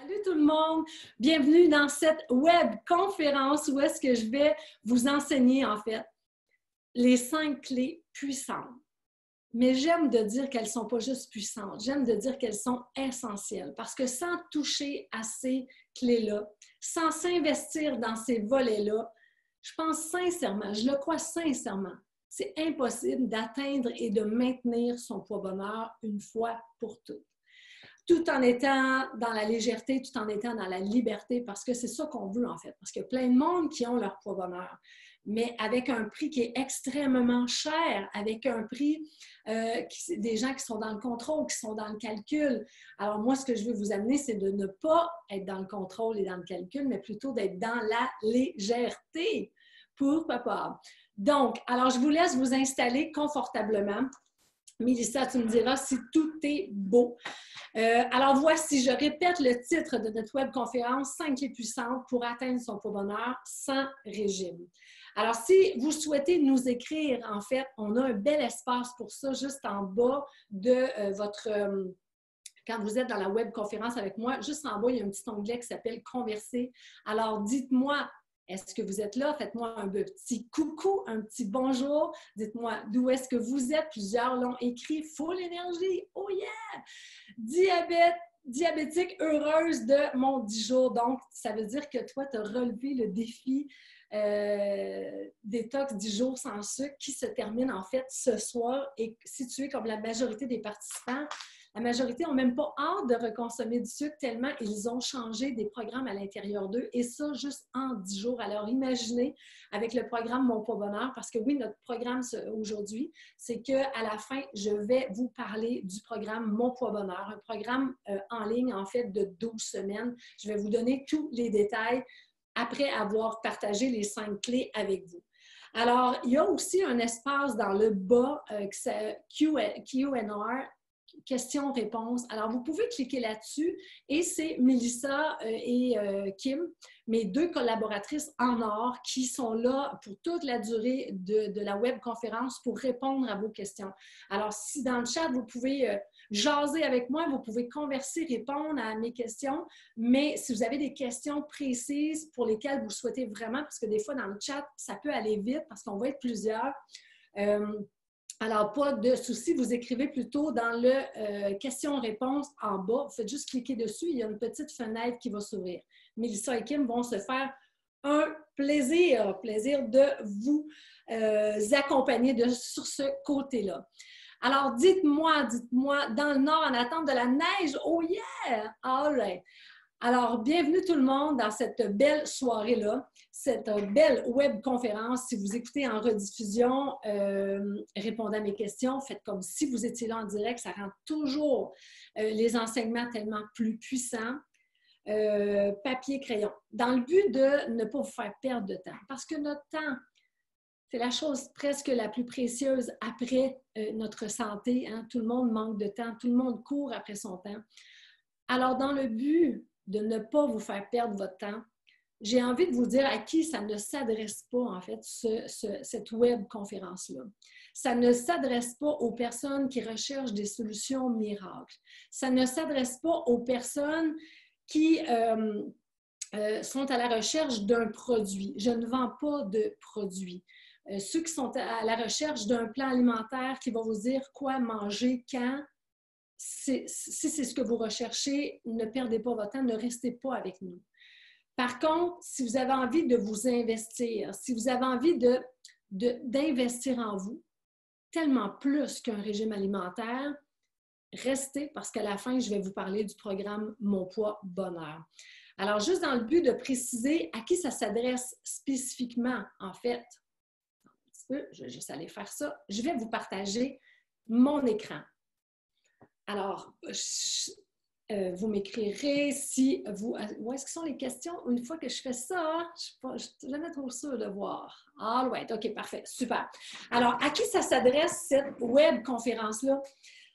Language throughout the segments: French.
Salut tout le monde! Bienvenue dans cette web conférence où est-ce que je vais vous enseigner en fait les 5 clés puissantes. Mais j'aime de dire qu'elles ne sont pas juste puissantes, j'aime de dire qu'elles sont essentielles parce que sans toucher à ces clés-là, sans s'investir dans ces volets-là, je pense sincèrement, je le crois sincèrement, c'est impossible d'atteindre et de maintenir son poids-bonheur une fois pour toutes. Tout en étant dans la légèreté, tout en étant dans la liberté, parce que c'est ça qu'on veut en fait. Parce qu'il y a plein de monde qui ont leur poids-bonheur, mais avec un prix qui est extrêmement cher, avec un prix, des gens qui sont dans le contrôle, qui sont dans le calcul. Alors moi, ce que je veux vous amener, c'est de ne pas être dans le contrôle et dans le calcul, mais plutôt d'être dans la légèreté pour papa. Donc, alors je vous laisse vous installer confortablement. Mélissa, tu me diras si tout est beau. Alors voici, je répète le titre de notre webconférence « 5 clés puissantes pour atteindre son poids-bonheur sans régime ». Alors, si vous souhaitez nous écrire, en fait, on a un bel espace pour ça juste en bas de votre... quand vous êtes dans la webconférence avec moi, juste en bas, il y a un petit onglet qui s'appelle « Converser ». Alors, dites-moi, est-ce que vous êtes là? Faites-moi un petit coucou, un petit bonjour. Dites-moi d'où est-ce que vous êtes. Plusieurs l'ont écrit. Full énergie. Oh yeah! Diabétique heureuse de mon 10 jours. Donc, ça veut dire que toi, tu as relevé le défi détox 10 jours sans sucre qui se termine en fait ce soir. Et si tu es comme la majorité des participants, la majorité n'ont même pas hâte de reconsommer du sucre tellement ils ont changé des programmes à l'intérieur d'eux et ça juste en 10 jours. Alors imaginez avec le programme Mon Poids Bonheur, parce que oui, notre programme aujourd'hui, c'est qu'à la fin, je vais vous parler du programme Mon Poids Bonheur, un programme en ligne en fait de 12 semaines. Je vais vous donner tous les détails après avoir partagé les 5 clés avec vous. Alors, il y a aussi un espace dans le bas qui c'est Q&A, questions-réponses. Alors, vous pouvez cliquer là-dessus et c'est Mélissa et Kim, mes 2 collaboratrices en or qui sont là pour toute la durée de la webconférence pour répondre à vos questions. Alors, si dans le chat, vous pouvez jaser avec moi, vous pouvez converser, répondre à mes questions, mais si vous avez des questions précises pour lesquelles vous souhaitez vraiment, parce que des fois, dans le chat, ça peut aller vite parce qu'on va être plusieurs, alors, pas de souci, vous écrivez plutôt dans le questions-réponses en bas. Vous faites juste cliquer dessus, il y a une petite fenêtre qui va s'ouvrir. Mélissa et Kim vont se faire un plaisir de vous accompagner sur ce côté-là. Alors, dites-moi, dans le nord, en attente de la neige, oh yeah! All right. Alors, bienvenue tout le monde dans cette belle soirée-là, cette belle webconférence. Si vous écoutez en rediffusion, répondez à mes questions, faites comme si vous étiez là en direct, ça rend toujours les enseignements tellement plus puissants. Papier, crayon, dans le but de ne pas vous faire perdre de temps, parce que notre temps, c'est la chose presque la plus précieuse après notre santé. Hein? Tout le monde manque de temps, tout le monde court après son temps. Alors, dans le but de ne pas vous faire perdre votre temps, j'ai envie de vous dire à qui ça ne s'adresse pas, en fait, cette webconférence-là. Ça ne s'adresse pas aux personnes qui recherchent des solutions miracles. Ça ne s'adresse pas aux personnes qui sont à la recherche d'un produit. Je ne vends pas de produit. Ceux qui sont à la recherche d'un plan alimentaire qui va vous dire quoi manger, quand, si c'est ce que vous recherchez, ne perdez pas votre temps, ne restez pas avec nous. Par contre, si vous avez envie de vous investir, si vous avez envie d'investir en vous, tellement plus qu'un régime alimentaire, restez parce qu'à la fin, je vais vous parler du programme Mon Poids Bonheur. Alors, juste dans le but de préciser à qui ça s'adresse spécifiquement, en fait, un petit peu, je vais juste aller faire ça, je vais vous partager mon écran. Alors, vous m'écrirez si vous... Où est-ce que sont les questions? Une fois que je fais ça, je ne suis jamais trop sûre de voir. Ah, ouais, OK, parfait, super. Alors, à qui ça s'adresse, cette webconférence-là?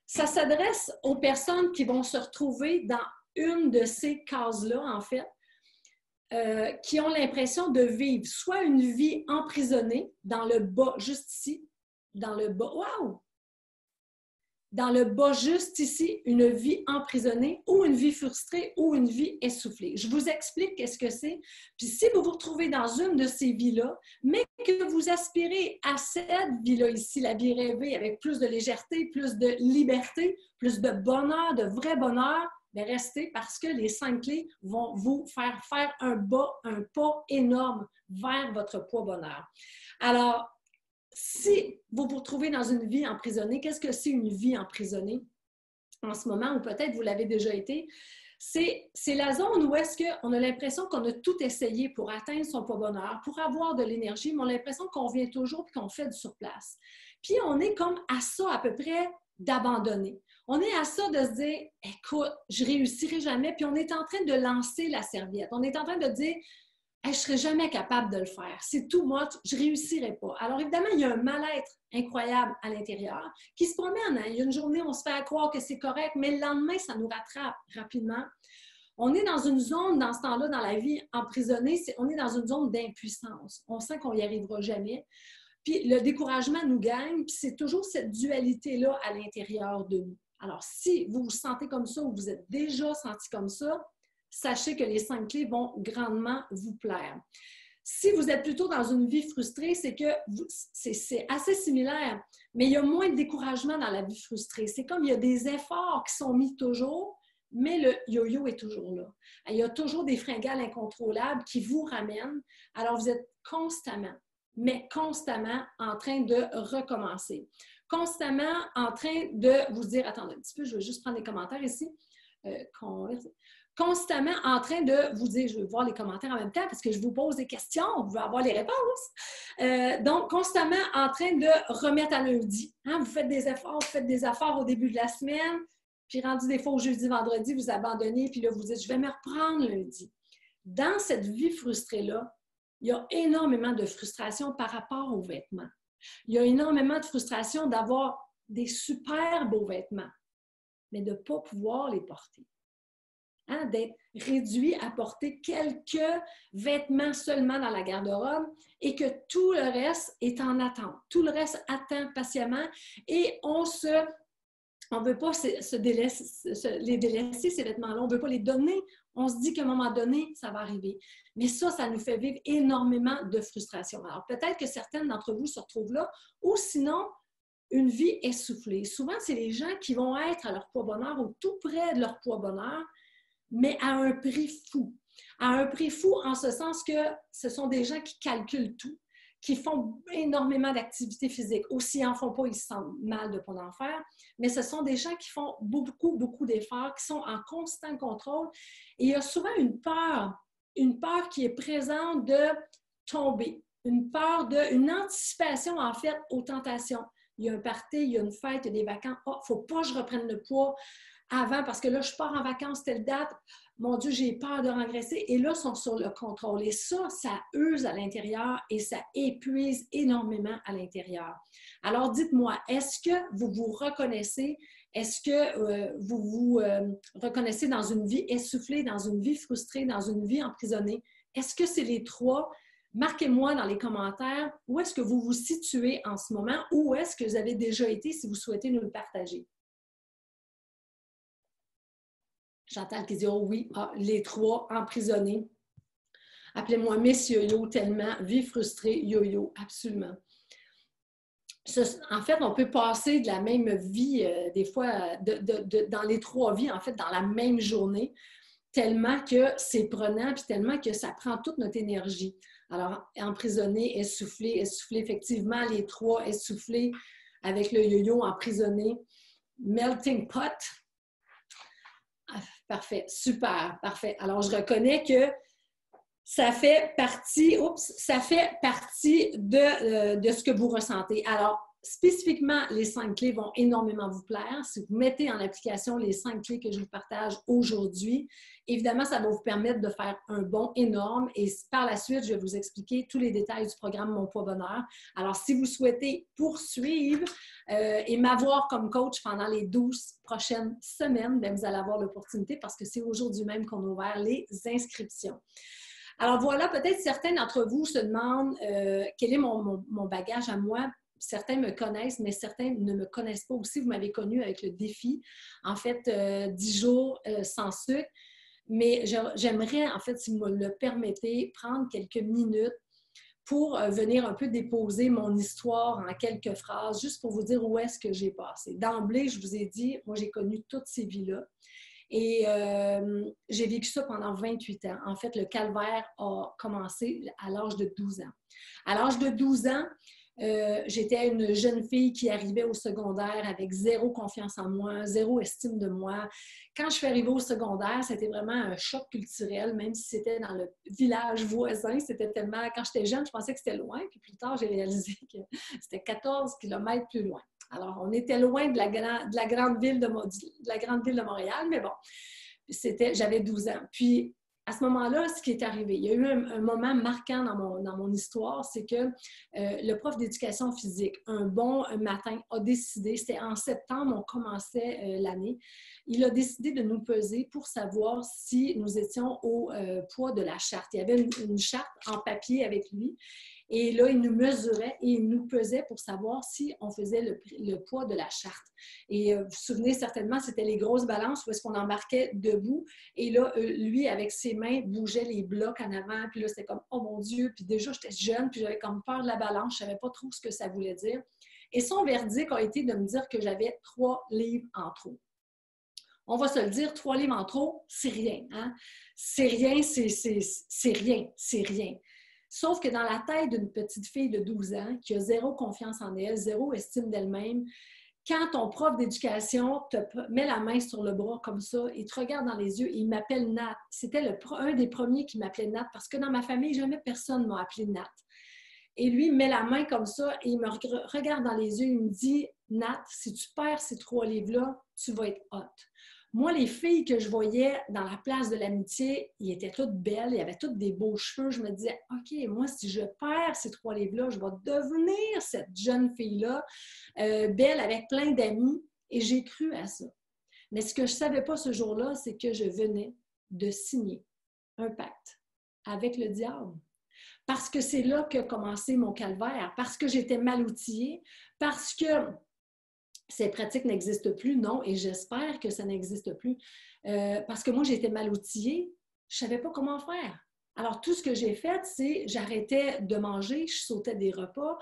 Ça s'adresse aux personnes qui vont se retrouver dans une de ces cases-là, en fait, qui ont l'impression de vivre soit une vie emprisonnée dans le bas, juste ici, dans le bas. Wow! dans le bas juste ici, une vie emprisonnée ou une vie frustrée ou une vie essoufflée. Je vous explique qu'est-ce que c'est. Puis si vous vous retrouvez dans une de ces vies-là, mais que vous aspirez à cette vie-là ici, la vie rêvée, avec plus de légèreté, plus de liberté, plus de bonheur, de vrai bonheur, bien restez parce que les 5 clés vont vous faire faire un pas énorme vers votre poids bonheur. Alors, si vous vous retrouvez dans une vie emprisonnée, qu'est-ce que c'est une vie emprisonnée en ce moment, ou peut-être vous l'avez déjà été? C'est la zone où est-ce qu'on a l'impression qu'on a tout essayé pour atteindre son poids bonheur, pour avoir de l'énergie, mais on a l'impression qu'on vient toujours et qu'on fait du surplace. Puis on est comme à ça à peu près d'abandonner. On est à ça de se dire, écoute, je réussirai jamais, puis on est en train de lancer la serviette. On est en train de dire, hey, je ne serai jamais capable de le faire. C'est too much, je ne réussirai pas. Alors, évidemment, il y a un mal-être incroyable à l'intérieur qui se promène. Hein? Il y a une journée, on se fait croire que c'est correct, mais le lendemain, ça nous rattrape rapidement. On est dans une zone, dans ce temps-là, dans la vie emprisonnée, on est dans une zone d'impuissance. On sent qu'on n'y arrivera jamais. Puis le découragement nous gagne, puis c'est toujours cette dualité-là à l'intérieur de nous. Alors, si vous vous sentez comme ça ou vous êtes déjà senti comme ça, sachez que les 5 clés vont grandement vous plaire. Si vous êtes plutôt dans une vie frustrée, c'est que c'est assez similaire, mais il y a moins de découragement dans la vie frustrée. C'est comme il y a des efforts qui sont mis toujours, mais le yo-yo est toujours là. Il y a toujours des fringales incontrôlables qui vous ramènent. Alors, vous êtes constamment en train de recommencer. Constamment en train de vous dire, attendez un petit peu, je vais juste prendre les commentaires ici. Constamment en train de vous dire, je vais voir les commentaires en même temps parce que je vous pose des questions, vous pouvez avoir les réponses. Donc, constamment en train de remettre à lundi. Hein? Vous faites des efforts au début de la semaine, puis rendu des fois au jeudi, vendredi, vous abandonnez, puis là, vous dites, je vais me reprendre lundi. Dans cette vie frustrée-là, il y a énormément de frustration par rapport aux vêtements. Il y a énormément de frustration d'avoir des super beaux vêtements, mais de ne pas pouvoir les porter. Hein, d'être réduit à porter quelques vêtements seulement dans la garde-robe et que tout le reste est en attente. Tout le reste attend patiemment et on ne veut pas les délaisser, ces vêtements-là. On ne veut pas les donner. On se dit qu'à un moment donné, ça va arriver. Mais ça nous fait vivre énormément de frustration. Alors, peut-être que certaines d'entre vous se retrouvent là ou sinon, une vie essoufflée. Souvent, c'est les gens qui vont être à leur poids bonheur ou tout près de leur poids bonheur, mais à un prix fou. À un prix fou en ce sens que ce sont des gens qui calculent tout, qui font énormément d'activités physiques. Ou s'ils n'en font pas, ils se sentent mal de ne pas en faire. Mais ce sont des gens qui font beaucoup d'efforts, qui sont en constant contrôle. Et il y a souvent une peur qui est présente de tomber, une anticipation en fait aux tentations. Il y a un party, il y a une fête, il y a des vacances. Oh, il ne faut pas que je reprenne le poids avant parce que là, je pars en vacances telle date. Mon Dieu, j'ai peur de rengraisser. Et là, ils sont sur le contrôle. Et ça use à l'intérieur et ça épuise énormément à l'intérieur. Alors, dites-moi, est-ce que vous vous reconnaissez? Est-ce que vous vous reconnaissez dans une vie essoufflée, dans une vie frustrée, dans une vie emprisonnée? Est-ce que c'est les 3? Marquez-moi dans les commentaires où est-ce que vous vous situez en ce moment, où est-ce que vous avez déjà été si vous souhaitez nous le partager. Chantal qui dit « Oh oui, les 3 emprisonnés. » Appelez-moi Miss Yo-Yo tellement, vie frustrée, Yo-Yo, absolument. En fait, on peut passer de la même vie, des fois, dans les 3 vies, en fait, dans la même journée, tellement que c'est prenant, puis tellement que ça prend toute notre énergie. Alors, emprisonné, essoufflé, effectivement, les 3 essoufflés avec le yo-yo emprisonné. Melting pot. Ah, parfait, super, parfait. Alors, je reconnais que ça fait partie de ce que vous ressentez. Alors, spécifiquement, les 5 clés vont énormément vous plaire. Si vous mettez en application les 5 clés que je vous partage aujourd'hui, évidemment, ça va vous permettre de faire un bond énorme et par la suite, je vais vous expliquer tous les détails du programme Mon Poids Bonheur. Alors, si vous souhaitez poursuivre et m'avoir comme coach pendant les 12 prochaines semaines, bien, vous allez avoir l'opportunité parce que c'est aujourd'hui même qu'on a ouvert les inscriptions. Alors voilà, peut-être certains d'entre vous se demandent quel est mon bagage à moi certains me connaissent, mais certains ne me connaissent pas aussi. Vous m'avez connue avec le défi, en fait, 10 jours sans sucre. Mais j'aimerais, en fait, si vous me le permettez, prendre quelques minutes pour venir un peu déposer mon histoire en quelques phrases, juste pour vous dire où est-ce que j'ai passé. D'emblée, je vous ai dit, moi, j'ai connu toutes ces vies-là. Et j'ai vécu ça pendant 28 ans. En fait, le calvaire a commencé à l'âge de 12 ans. À l'âge de 12 ans, j'étais une jeune fille qui arrivait au secondaire avec zéro confiance en moi, zéro estime de moi. Quand je suis arrivée au secondaire, c'était vraiment un choc culturel, même si c'était dans le village voisin. C'était tellement... Quand j'étais jeune, je pensais que c'était loin. Puis plus tard, j'ai réalisé que c'était 14 kilomètres plus loin. Alors, on était loin de la grande ville de Montréal, mais bon, j'avais 12 ans. Puis, à ce moment-là, ce qui est arrivé, il y a eu un moment marquant dans mon histoire, c'est que le prof d'éducation physique, un matin, a décidé, c'était en septembre, on commençait l'année, il a décidé de nous peser pour savoir si nous étions au poids de la charte. Il y avait une charte en papier avec lui. Et là, il nous mesurait et il nous pesait pour savoir si on faisait le poids de la charte. Et vous vous souvenez certainement, c'était les grosses balances où est-ce qu'on embarquait debout. Et là, lui, avec ses mains, bougeait les blocs en avant. Puis là, c'était comme, oh mon Dieu! Puis déjà, j'étais jeune, puis j'avais comme peur de la balance. Je ne savais pas trop ce que ça voulait dire. Et son verdict a été de me dire que j'avais 3 livres en trop. On va se le dire, 3 livres en trop, c'est rien. Hein? C'est rien, c'est rien, c'est rien. Sauf que dans la tête d'une petite fille de 12 ans qui a zéro confiance en elle, zéro estime d'elle-même, quand ton prof d'éducation te met la main sur le bras comme ça et te regarde dans les yeux et il m'appelle Nat, c'était un des premiers qui m'appelait Nat parce que dans ma famille, jamais personne ne m'a appelé Nat. Et lui, il met la main comme ça et il me regarde dans les yeux et il me dit « Nat, si tu perds ces 3 livres-là, tu vas être hot. » Moi, les filles que je voyais dans la place de l'amitié, ils étaient toutes belles, ils avaient toutes des beaux cheveux. Je me disais, OK, moi, si je perds ces 3 livres-là, je vais devenir cette jeune fille-là, belle, avec plein d'amis. Et j'ai cru à ça. Mais ce que je ne savais pas ce jour-là, c'est que je venais de signer un pacte avec le diable. Parce que c'est là qu'a commencé mon calvaire, parce que j'étais mal outillée, parce que ces pratiques n'existent plus, non, et j'espère que ça n'existe plus. Parce que moi, j'étais mal outillée, je ne savais pas comment faire. Alors, tout ce que j'ai fait, c'est j'arrêtais de manger, je sautais des repas,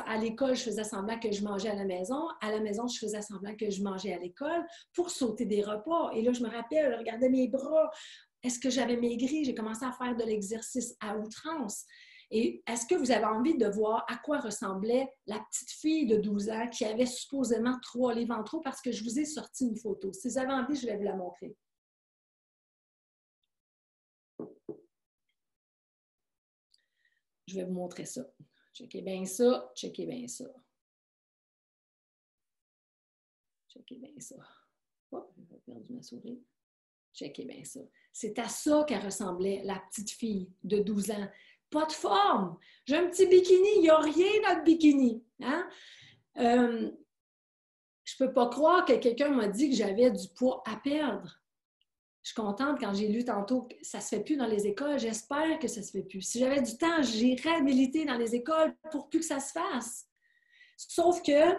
à l'école, je faisais semblant que je mangeais à la maison, je faisais semblant que je mangeais à l'école pour sauter des repas. Et là, je me rappelle, je regardais mes bras, est-ce que j'avais maigri? J'ai commencé à faire de l'exercice à outrance. Et est-ce que vous avez envie de voir à quoi ressemblait la petite fille de 12 ans qui avait supposément 3 livres en trop parce que je vous ai sorti une photo. Si vous avez envie, je vais vous la montrer. Je vais vous montrer ça. Checkez bien ça, checkez bien ça. Checkez bien ça. Oh, j'ai perdu ma souris. Checkez bien ça. C'est à ça qu'elle ressemblait, la petite fille de 12 ans. Pas de forme. J'ai un petit bikini, il n'y a rien dans le bikini. Hein? Je ne peux pas croire que quelqu'un m'a dit que j'avais du poids à perdre. Je suis contente quand j'ai lu tantôt que ça ne se fait plus dans les écoles. J'espère que ça ne se fait plus. Si j'avais du temps, j'irais militer dans les écoles pour plus que ça se fasse. Sauf que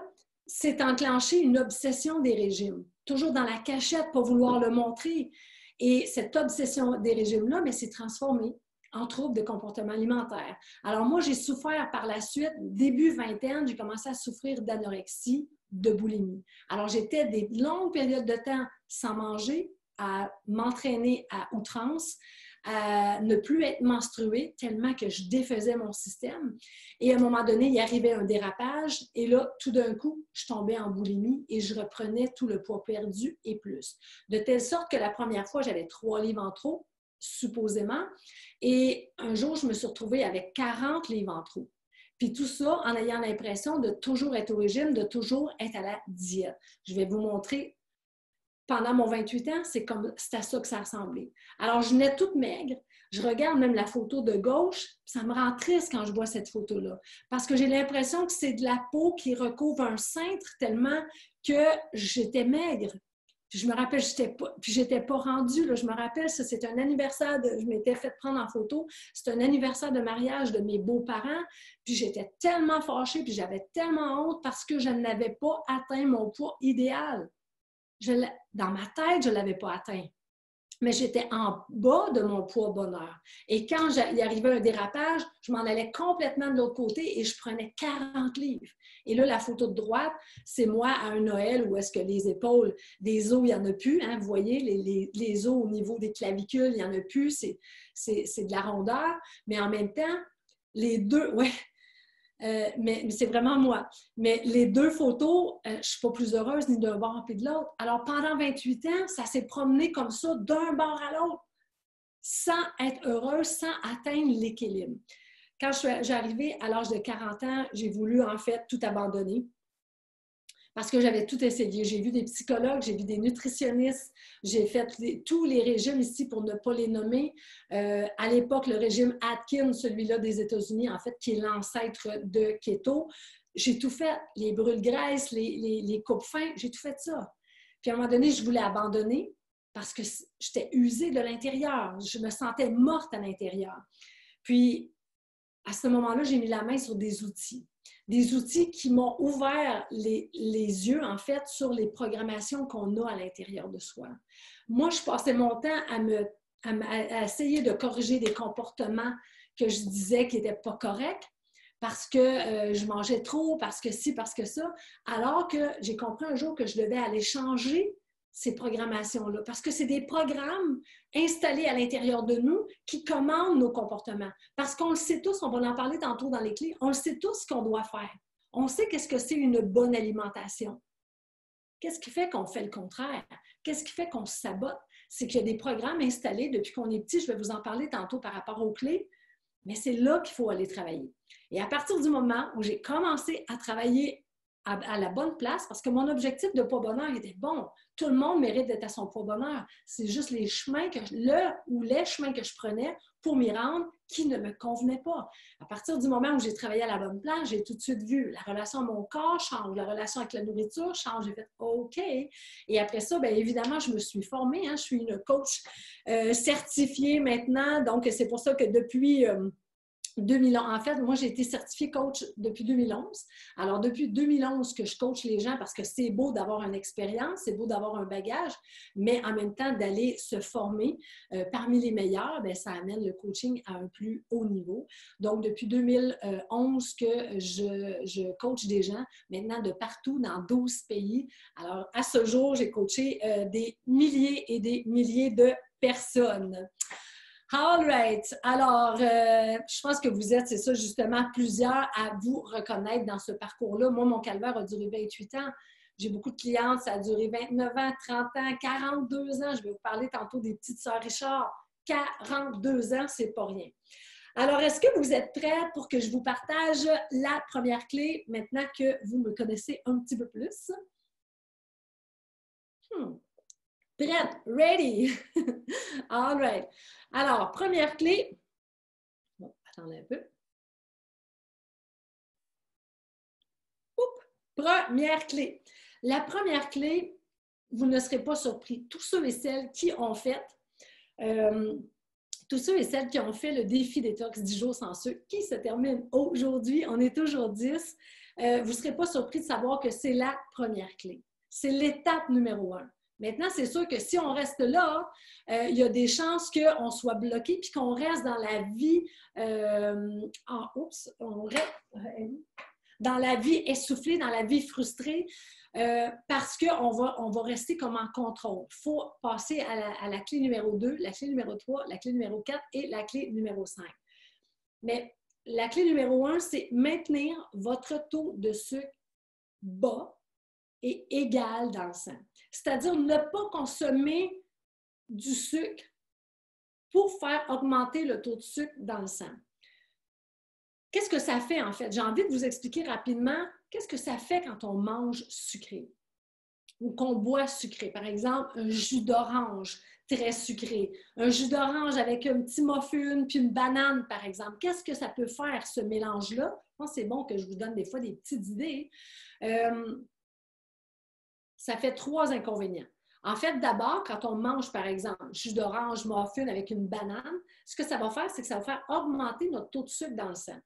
c'est enclenché une obsession des régimes. Toujours dans la cachette pour vouloir le montrer. Et cette obsession des régimes-là, mais c'est transformé en troubles de comportement alimentaire. Alors moi, j'ai souffert par la suite, début vingtaine, j'ai commencé à souffrir d'anorexie, de boulimie. Alors j'étais des longues périodes de temps sans manger, à m'entraîner à outrance, à ne plus être menstruée tellement que je défaisais mon système. Et à un moment donné, il arrivait un dérapage et là, tout d'un coup, je tombais en boulimie et je reprenais tout le poids perdu et plus. De telle sorte que la première fois, j'avais 3 livres en trop, supposément. Et un jour, je me suis retrouvée avec 40 livres en trop. Puis tout ça en ayant l'impression de toujours être au régime, de toujours être à la diète. Je vais vous montrer, pendant mon 28 ans, c'est à ça que ça ressemblait. Alors, je venais toute maigre. Je regarde même la photo de gauche, ça me rend triste quand je vois cette photo-là. Parce que j'ai l'impression que c'est de la peau qui recouvre un cintre tellement que j'étais maigre. Puis je me rappelle, j'étais pas rendue, là, je me rappelle, ça, c'est un anniversaire, je m'étais fait prendre en photo, c'est un anniversaire de mariage de mes beaux-parents, puis j'étais tellement fâchée, puis j'avais tellement honte parce que je n'avais pas atteint mon poids idéal. Dans ma tête, je ne l'avais pas atteint. Mais j'étais en bas de mon poids bonheur. Et quand il arrivait un dérapage, je m'en allais complètement de l'autre côté et je prenais 40 livres. Et là, la photo de droite, c'est moi à un Noël où est-ce que les épaules, des os, il n'y en a plus. Hein, vous voyez, les os au niveau des clavicules, il n'y en a plus. C'est de la rondeur. Mais en même temps, les deux, ouais, mais c'est vraiment moi. Mais les deux photos, je ne suis pas plus heureuse ni d'un bord puis de l'autre. Alors, pendant 28 ans, ça s'est promené comme ça, d'un bord à l'autre, sans être heureuse, sans atteindre l'équilibre. Quand je suis arrivée à l'âge de 40 ans, j'ai voulu en fait tout abandonner. Parce que j'avais tout essayé. J'ai vu des psychologues, j'ai vu des nutritionnistes, j'ai fait tous les régimes ici pour ne pas les nommer. À l'époque, le régime Atkins, celui-là des États-Unis, en fait, qui est l'ancêtre de keto. J'ai tout fait, les brûle-graisses, les coupes-fins, j'ai tout fait ça. Puis à un moment donné, je voulais abandonner parce que j'étais usée de l'intérieur. Je me sentais morte à l'intérieur. Puis, à ce moment-là, j'ai mis la main sur des outils qui m'ont ouvert les yeux, en fait, sur les programmations qu'on a à l'intérieur de soi. Moi, je passais mon temps à essayer de corriger des comportements que je disais qui n'étaient pas corrects parce que je mangeais trop, parce que ci, parce que ça, alors que j'ai compris un jour que je devais aller changer ces programmations-là, parce que c'est des programmes installés à l'intérieur de nous qui commandent nos comportements. Parce qu'on le sait tous, on va en parler tantôt dans les clés, on le sait tous ce qu'on doit faire. On sait qu'est-ce que c'est une bonne alimentation. Qu'est-ce qui fait qu'on fait le contraire? Qu'est-ce qui fait qu'on se sabote? C'est qu'il y a des programmes installés depuis qu'on est petit, je vais vous en parler tantôt par rapport aux clés, mais c'est là qu'il faut aller travailler. Et à partir du moment où j'ai commencé à travailler à la bonne place, parce que mon objectif de poids bonheur était bon. Tout le monde mérite d'être à son poids bonheur. C'est juste les chemins les chemins que je prenais pour m'y rendre qui ne me convenaient pas. À partir du moment où j'ai travaillé à la bonne place, j'ai tout de suite vu la relation à mon corps change, la relation avec la nourriture change. J'ai fait OK. Et après ça, bien évidemment, je me suis formée. Hein, je suis une coach certifiée maintenant. Donc, c'est pour ça que depuis 2011. En fait, moi, j'ai été certifiée coach depuis 2011. Alors, depuis 2011 que je coach les gens parce que c'est beau d'avoir une expérience, c'est beau d'avoir un bagage, mais en même temps, d'aller se former parmi les meilleurs, bien, ça amène le coaching à un plus haut niveau. Donc, depuis 2011 que je coach des gens, maintenant de partout, dans 12 pays. Alors, à ce jour, j'ai coaché des milliers et des milliers de personnes. All right. Alors, je pense que vous êtes, c'est ça, justement, plusieurs à vous reconnaître dans ce parcours-là. Moi, mon calvaire a duré 28 ans. J'ai beaucoup de clientes, ça a duré 29 ans, 30 ans, 42 ans. Je vais vous parler tantôt des petites sœurs Richard. 42 ans, c'est pas rien. Alors, est-ce que vous êtes prêts pour que je vous partage la première clé maintenant que vous me connaissez un petit peu plus? Prête, ready. All right. Alors, première clé. Bon, attendez un peu. Première clé. La première clé, vous ne serez pas surpris. Tous ceux et celles qui ont fait, le défi détox 10 jours sans sucre, qui se termine aujourd'hui, on est toujours 10, vous ne serez pas surpris de savoir que c'est la première clé. C'est l'étape numéro 1. Maintenant, c'est sûr que si on reste là, il y a des chances qu'on soit bloqué puis qu'on reste dans la vie, dans la vie essoufflée, dans la vie frustrée, parce qu'on va rester comme en contrôle. Il faut passer à la clé numéro 2, la clé numéro 3, la clé numéro 4 et la clé numéro 5. Mais la clé numéro 1, c'est maintenir votre taux de sucre bas et égal dans le sang. C'est-à-dire ne pas consommer du sucre pour faire augmenter le taux de sucre dans le sang. Qu'est-ce que ça fait en fait? J'ai envie de vous expliquer rapidement qu'est-ce que ça fait quand on mange sucré ou qu'on boit sucré. Par exemple, un jus d'orange très sucré, un jus d'orange avec un petit muffin puis une banane, par exemple. Qu'est-ce que ça peut faire, ce mélange-là? Je pense que c'est bon que je vous donne des fois des petites idées. Ça fait 3 inconvénients. En fait, d'abord, quand on mange, par exemple, jus d'orange, muffin avec une banane, ce que ça va faire, c'est que ça va faire augmenter notre taux de sucre dans le sang.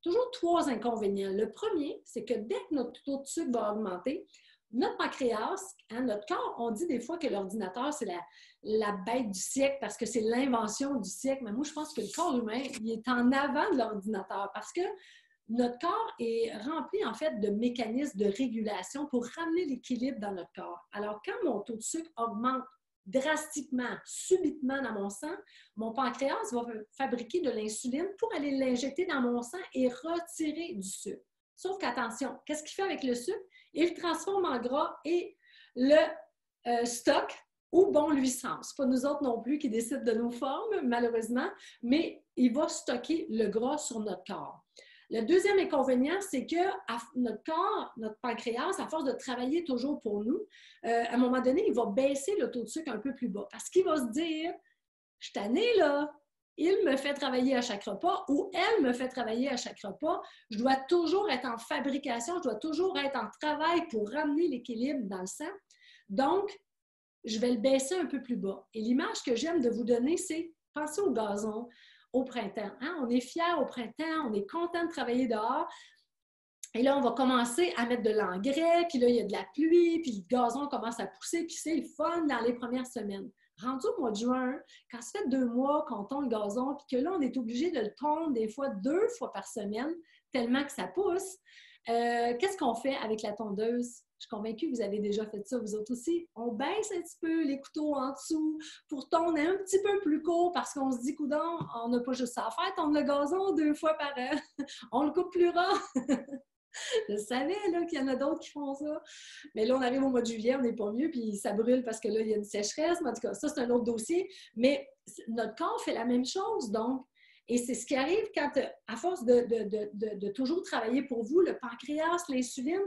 Toujours trois inconvénients. Le premier, c'est que dès que notre taux de sucre va augmenter, notre pancréas, hein, notre corps, on dit des fois que l'ordinateur, c'est la bête du siècle parce que c'est l'invention du siècle. Mais moi, je pense que le corps humain, il est en avant de l'ordinateur parce que notre corps est rempli, en fait, de mécanismes de régulation pour ramener l'équilibre dans notre corps. Alors, quand mon taux de sucre augmente drastiquement, subitement dans mon sang, mon pancréas va fabriquer de l'insuline pour aller l'injecter dans mon sang et retirer du sucre. Sauf qu'attention, qu'est-ce qu'il fait avec le sucre? Il le transforme en gras et le stocke où bon lui semble. Ce n'est pas nous autres non plus qui décident de nos formes, malheureusement, mais il va stocker le gras sur notre corps. Le deuxième inconvénient, c'est que notre corps, notre pancréas, à force de travailler toujours pour nous, à un moment donné, il va baisser le taux de sucre un peu plus bas parce qu'il va se dire « Je suis tannée, là, il me fait travailler à chaque repas ou elle me fait travailler à chaque repas. Je dois toujours être en fabrication, je dois toujours être en travail pour ramener l'équilibre dans le sang. Donc, je vais le baisser un peu plus bas. » Et l'image que j'aime de vous donner, c'est pensez au gazon au printemps. Hein? On est fiers au printemps, on est content de travailler dehors. Et là, on va commencer à mettre de l'engrais, puis là, il y a de la pluie, puis le gazon commence à pousser, puis c'est le fun dans les premières semaines. Rendu au mois de juin, quand ça fait 2 mois qu'on tond le gazon, puis que là, on est obligé de le tondre des fois 2 fois par semaine, tellement que ça pousse, qu'est-ce qu'on fait avec la tondeuse? Je suis convaincue que vous avez déjà fait ça, vous autres aussi. On baisse un petit peu les couteaux en dessous pour tondre un petit peu plus court parce qu'on se dit, coudonc, on n'a pas juste ça à faire, tondre le gazon 2 fois par an. On le coupe plus ras. Je savais qu'il y en a d'autres qui font ça. Mais là, on arrive au mois de juillet, on n'est pas mieux, puis ça brûle parce que là, il y a une sécheresse. Mais en tout cas, ça, c'est un autre dossier. Mais notre corps fait la même chose, donc. Et c'est ce qui arrive quand, à force de toujours travailler pour vous, le pancréas, l'insuline,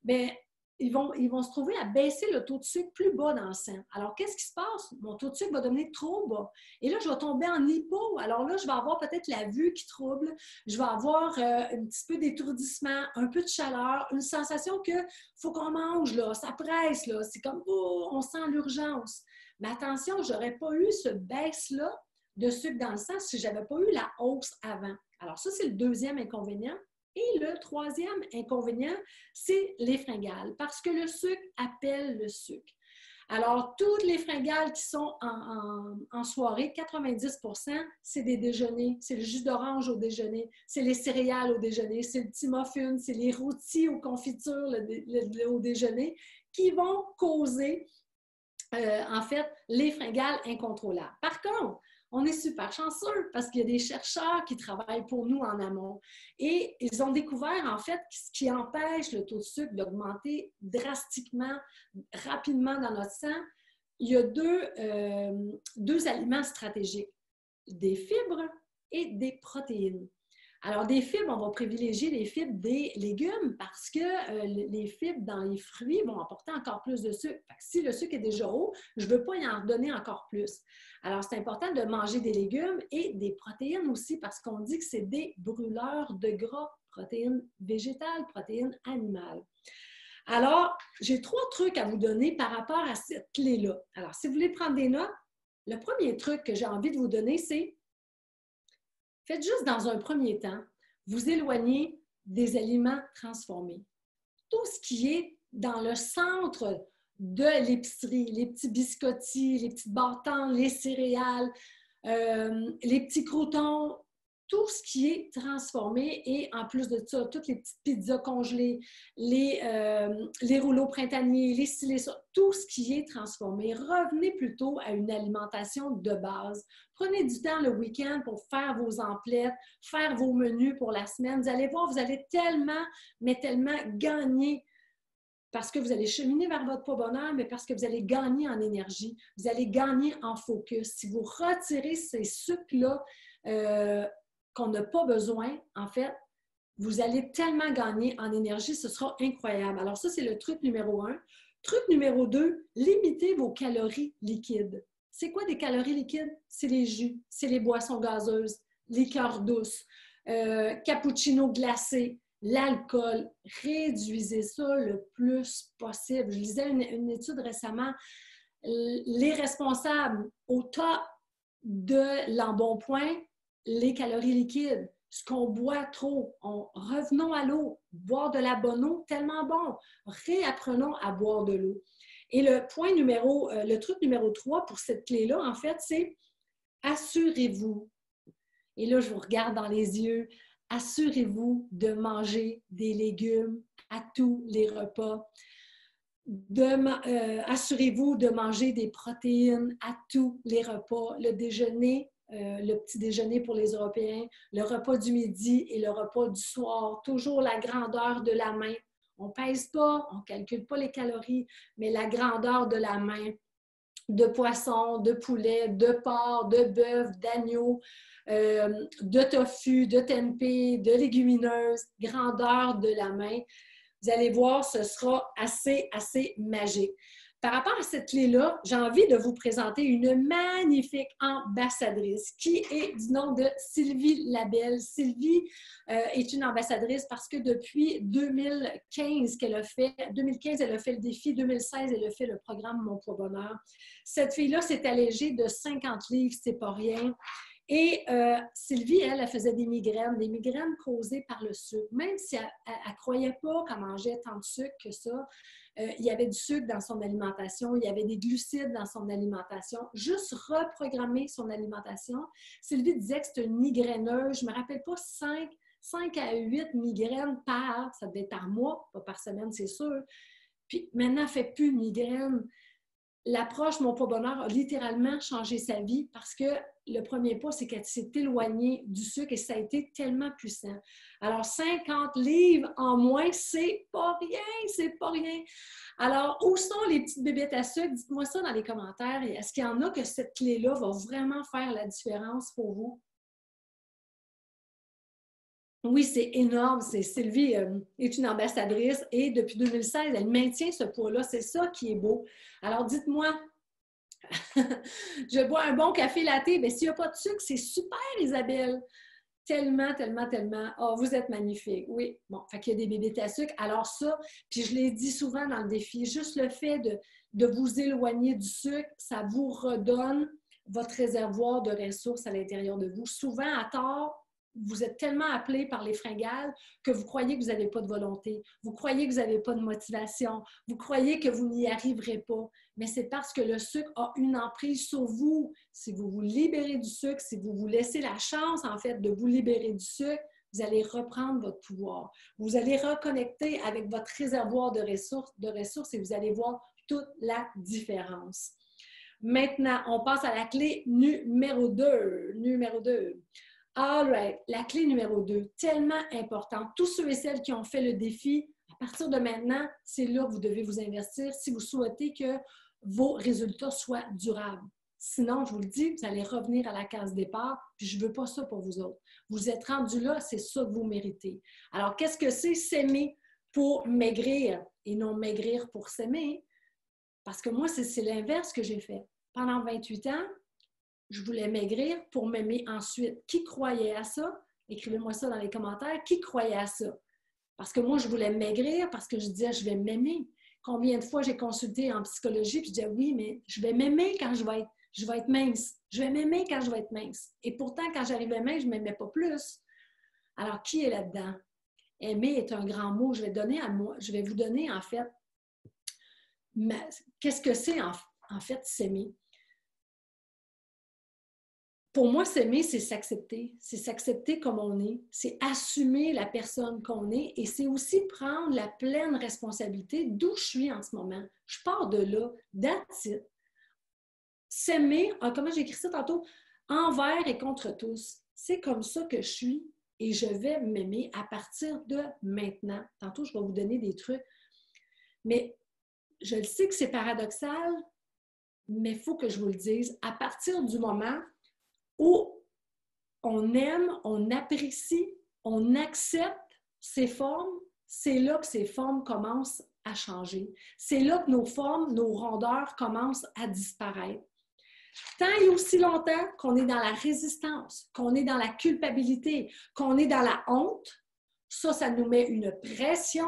bien, ils vont se trouver à baisser le taux de sucre plus bas dans le sang. Alors, qu'est-ce qui se passe? Mon taux de sucre va devenir trop bas. Et là, je vais tomber en hypo. Alors là, je vais avoir peut-être la vue qui trouble. Je vais avoir un petit peu d'étourdissement, un peu de chaleur, une sensation qu'il faut qu'on mange, là, ça presse, là. C'est comme, oh, on sent l'urgence. Mais attention, je n'aurais pas eu ce baisse-là de sucre dans le sang si je n'avais pas eu la hausse avant. Alors ça, c'est le deuxième inconvénient. Et le troisième inconvénient, c'est les fringales, parce que le sucre appelle le sucre. Alors, toutes les fringales qui sont en soirée, 90%, c'est des déjeuners. C'est le jus d'orange au déjeuner, c'est les céréales au déjeuner, c'est le petit muffin, c'est les rôtis aux confitures au déjeuner qui vont causer, en fait, les fringales incontrôlables. Par contre, on est super chanceux parce qu'il y a des chercheurs qui travaillent pour nous en amont. Et ils ont découvert, en fait, ce qui empêche le taux de sucre d'augmenter drastiquement, rapidement dans notre sang. Il y a deux aliments stratégiques, des fibres et des protéines. Alors, des fibres, on va privilégier les fibres des légumes parce que les fibres dans les fruits vont apporter encore plus de sucre. Fait que si le sucre est déjà haut, je ne veux pas y en donner encore plus. Alors, c'est important de manger des légumes et des protéines aussi parce qu'on dit que c'est des brûleurs de gras, protéines végétales, protéines animales. Alors, j'ai 3 trucs à vous donner par rapport à cette clé-là. Alors, si vous voulez prendre des notes, le premier truc que j'ai envie de vous donner, c'est faites juste dans un premier temps, vous éloigner des aliments transformés. Tout ce qui est dans le centre de l'épicerie, les petits biscottis, les petites bâtons, les céréales, les petits croûtons, tout ce qui est transformé et en plus de ça, toutes les petites pizzas congelées, les rouleaux printaniers, les styles, tout ce qui est transformé. Revenez plutôt à une alimentation de base. Prenez du temps le week-end pour faire vos emplettes, faire vos menus pour la semaine. Vous allez voir, vous allez tellement, mais tellement gagner parce que vous allez cheminer vers votre pas bonheur, mais parce que vous allez gagner en énergie, vous allez gagner en focus. Si vous retirez ces sucres-là, qu'on n'a pas besoin, en fait, vous allez tellement gagner en énergie, ce sera incroyable. Alors ça, c'est le truc numéro 1. Truc numéro 2, limitez vos calories liquides. C'est quoi des calories liquides? C'est les jus, c'est les boissons gazeuses, liqueurs douces, cappuccino glacé, l'alcool. Réduisez ça le plus possible. Je lisais une étude récemment. Les responsables au top de l'embonpoint, les calories liquides, ce qu'on boit trop. Revenons à l'eau, boire de la bonne eau, tellement bon. Réapprenons à boire de l'eau. Et le truc numéro 3 pour cette clé-là, en fait, c'est assurez-vous, et là, je vous regarde dans les yeux, assurez-vous de manger des légumes à tous les repas. Assurez-vous de manger des protéines à tous les repas. Le déjeuner, le petit déjeuner pour les Européens, le repas du midi et le repas du soir. Toujours la grandeur de la main. On ne pèse pas, on ne calcule pas les calories, mais la grandeur de la main. De poisson, de poulet, de porc, de bœuf, d'agneau, de tofu, de tempeh, de légumineuses, grandeur de la main. Vous allez voir, ce sera assez magique. Par rapport à cette clé-là, j'ai envie de vous présenter une magnifique ambassadrice qui est du nom de Sylvie Labelle. Sylvie est une ambassadrice parce que depuis 2015, elle a fait le défi, 2016, elle a fait le programme Mon Poids Bonheur. Cette fille-là s'est allégée de 50 livres, c'est pas rien. Et Sylvie, elle faisait des migraines causées par le sucre. Même si elle ne croyait pas qu'elle mangeait tant de sucre que ça, il y avait du sucre dans son alimentation, il y avait des glucides dans son alimentation. Juste reprogrammer son alimentation. Sylvie disait que c'était une migraineuse. Je ne me rappelle pas, 5 à 8 migraines ça devait être par mois, pas par semaine, c'est sûr. Puis maintenant, elle ne fait plus de migraines. L'approche Mon Poids Bonheur a littéralement changé sa vie parce que le premier pas, c'est qu'elle s'est éloignée du sucre et ça a été tellement puissant. Alors, 50 livres en moins, c'est pas rien, c'est pas rien. Alors, où sont les petites bébêtes à sucre? Dites-moi ça dans les commentaires. Est-ce qu'il y en a que cette clé-là va vraiment faire la différence pour vous? Oui, c'est énorme. Sylvie est une ambassadrice et depuis 2016, elle maintient ce poids-là. C'est ça qui est beau. Alors, dites-moi, je bois un bon café latte. Bien, s'il n'y a pas de sucre, c'est super, Isabelle. Tellement, tellement, tellement. Oh, vous êtes magnifique. Oui, bon, fait qu'il y a des bébés à sucre. Alors ça, puis je l'ai dit souvent dans le défi, juste le fait de vous éloigner du sucre, ça vous redonne votre réservoir de ressources à l'intérieur de vous. Souvent, à tort, vous êtes tellement appelé par les fringales que vous croyez que vous n'avez pas de volonté, vous croyez que vous n'avez pas de motivation, vous croyez que vous n'y arriverez pas. Mais c'est parce que le sucre a une emprise sur vous. Si vous vous libérez du sucre, si vous vous laissez la chance, en fait, de vous libérer du sucre, vous allez reprendre votre pouvoir. Vous allez reconnecter avec votre réservoir de ressources et vous allez voir toute la différence. Maintenant, on passe à la clé numéro 2. Numéro 2. All right, la clé numéro 2, tellement importante. Tous ceux et celles qui ont fait le défi, à partir de maintenant, c'est là que vous devez vous investir si vous souhaitez que vos résultats soient durables. Sinon, je vous le dis, vous allez revenir à la case départ, puis je ne veux pas ça pour vous autres. Vous êtes rendus là, c'est ça que vous méritez. Alors, qu'est-ce que c'est s'aimer pour maigrir et non maigrir pour s'aimer? Parce que moi, c'est l'inverse que j'ai fait. Pendant 28 ans, je voulais maigrir pour m'aimer ensuite. Qui croyait à ça? Écrivez-moi ça dans les commentaires. Qui croyait à ça? Parce que moi, je voulais maigrir parce que je disais, je vais m'aimer. Combien de fois j'ai consulté en psychologie puis je disais, oui, mais je vais m'aimer quand je vais être mince. Je vais m'aimer quand je vais être mince. Et pourtant, quand j'arrivais mince, je ne m'aimais pas plus. Alors, qui est là-dedans? Aimer est un grand mot. Je vais vous donner, en fait, qu'est-ce que c'est, en fait, s'aimer? Pour moi, s'aimer, c'est s'accepter comme on est, c'est assumer la personne qu'on est et c'est aussi prendre la pleine responsabilité d'où je suis en ce moment. Je pars de là, that's it. S'aimer, comment j'ai écrit ça tantôt, envers et contre tous. C'est comme ça que je suis et je vais m'aimer à partir de maintenant. Tantôt, je vais vous donner des trucs. Mais je le sais que c'est paradoxal, mais il faut que je vous le dise. À partir du moment où on aime, on apprécie, on accepte ces formes, c'est là que ces formes commencent à changer. C'est là que nos formes, nos rondeurs commencent à disparaître. Tant et aussi longtemps qu'on est dans la résistance, qu'on est dans la culpabilité, qu'on est dans la honte, ça nous met une pression.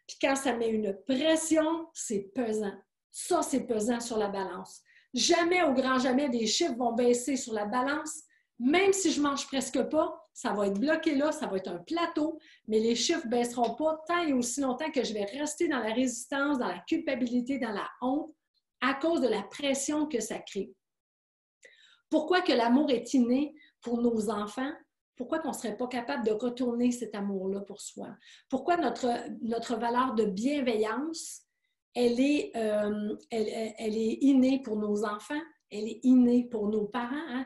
Puis quand ça met une pression, c'est pesant. Ça, c'est pesant sur la balance. Jamais, au grand jamais, des chiffres vont baisser sur la balance. Même si je ne mange presque pas, ça va être bloqué là, ça va être un plateau, mais les chiffres ne baisseront pas tant et aussi longtemps que je vais rester dans la résistance, dans la culpabilité, dans la honte, à cause de la pression que ça crée. Pourquoi que l'amour est inné pour nos enfants? Pourquoi qu'on ne serait pas capable de retourner cet amour-là pour soi? Pourquoi notre valeur de bienveillance, elle est innée pour nos enfants, elle est innée pour nos parents, hein?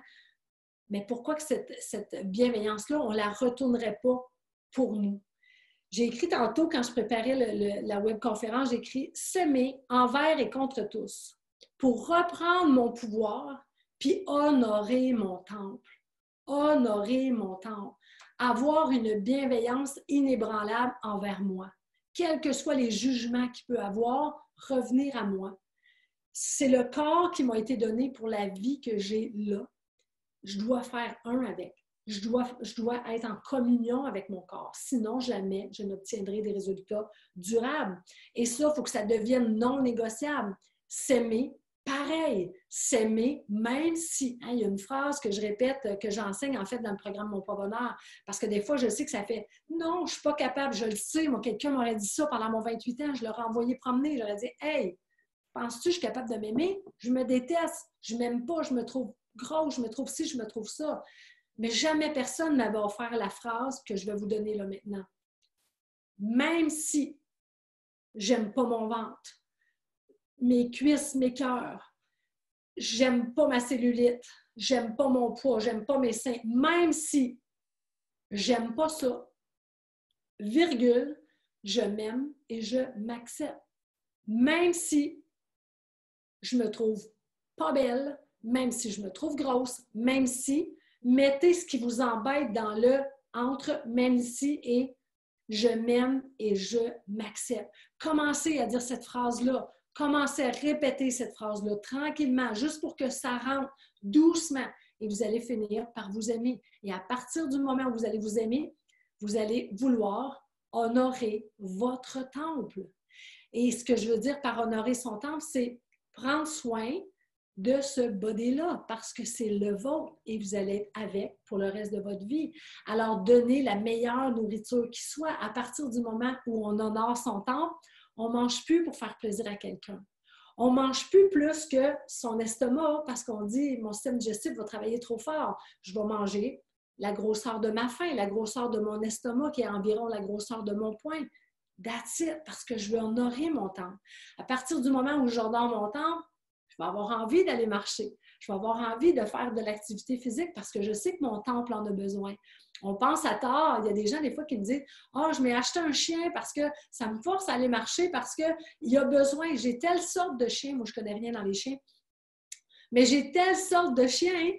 Mais pourquoi que cette bienveillance-là, on ne la retournerait pas pour nous? J'ai écrit tantôt, quand je préparais la webconférence, j'ai écrit « S'aimer envers et contre tous pour reprendre mon pouvoir puis honorer mon temple. » Honorer mon temple. Avoir une bienveillance inébranlable envers moi. Quels que soient les jugements qu'il peut avoir, revenir à moi. C'est le corps qui m'a été donné pour la vie que j'ai là. Je dois faire un avec. Je dois être en communion avec mon corps. Sinon, jamais je n'obtiendrai des résultats durables. Et ça, il faut que ça devienne non négociable. S'aimer, pareil. S'aimer, même si... Hein, il y a une phrase que je répète, que j'enseigne en fait dans le programme Mon Pas Bonheur. Parce que des fois, je sais que ça fait « Non, je ne suis pas capable, je le sais. » Moi, quelqu'un m'aurait dit ça pendant mon 28 ans. Je l'aurais envoyé promener. J'aurais dit « Hey, penses-tu que je suis capable de m'aimer? Je me déteste. Je ne m'aime pas. Je me trouve grosse. Je me trouve ci, je me trouve ça. » Mais jamais personne n'avait offert la phrase que je vais vous donner là maintenant. Même si j'aime pas mon ventre, mes cuisses, mes cœurs, j'aime pas ma cellulite, j'aime pas mon poids, j'aime pas mes seins, même si j'aime pas ça, virgule, je m'aime et je m'accepte. Même si je me trouve pas belle, même si je me trouve grosse, même si... Mettez ce qui vous embête dans le entre même si et je m'aime et je m'accepte. Commencez à dire cette phrase-là. Commencez à répéter cette phrase-là tranquillement, juste pour que ça rentre doucement. Et vous allez finir par vous aimer. Et à partir du moment où vous allez vous aimer, vous allez vouloir honorer votre temple. Et ce que je veux dire par honorer son temple, c'est prendre soin de ce body-là, parce que c'est le vôtre et vous allez être avec pour le reste de votre vie. Alors, donnez la meilleure nourriture qui soit. À partir du moment où on honore son temple, on ne mange plus pour faire plaisir à quelqu'un. On ne mange plus que son estomac parce qu'on dit « mon système digestif va travailler trop fort, je vais manger la grosseur de ma faim, la grosseur de mon estomac qui est environ la grosseur de mon poing. » That's it, parce que je veux honorer mon temple. À partir du moment où j'honore mon temple, je vais avoir envie d'aller marcher. Je vais avoir envie de faire de l'activité physique parce que je sais que mon temple en a besoin. On pense à tort. Il y a des gens, des fois, qui me disent « Ah, je m'ai acheté un chien parce que ça me force à aller marcher parce qu'il y a besoin. J'ai telle sorte de chien. » Moi, je ne connais rien dans les chiens. Mais j'ai telle sorte de chien.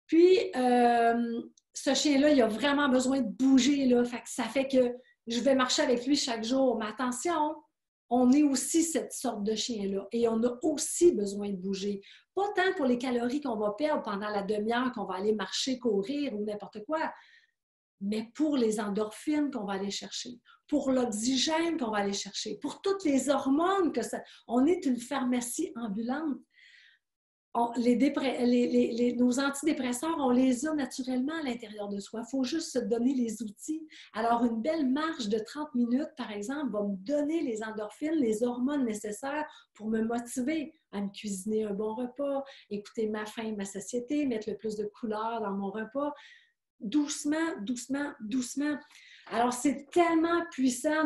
Puis, ce chien-là, il a vraiment besoin de bouger. Là. Ça fait que je vais marcher avec lui chaque jour. Mais attention! On est aussi cette sorte de chien-là et on a aussi besoin de bouger. Pas tant pour les calories qu'on va perdre pendant la demi-heure qu'on va aller marcher, courir ou n'importe quoi, mais pour les endorphines qu'on va aller chercher, pour l'oxygène qu'on va aller chercher, pour toutes les hormones que ça... On est une pharmacie ambulante. Nos antidépresseurs, on les a naturellement à l'intérieur de soi. Il faut juste se donner les outils. Alors, une belle marche de 30 minutes, par exemple, va me donner les endorphines, les hormones nécessaires pour me motiver à me cuisiner un bon repas, écouter ma faim, ma satiété, mettre le plus de couleurs dans mon repas. Doucement, doucement, doucement. Alors, c'est tellement puissant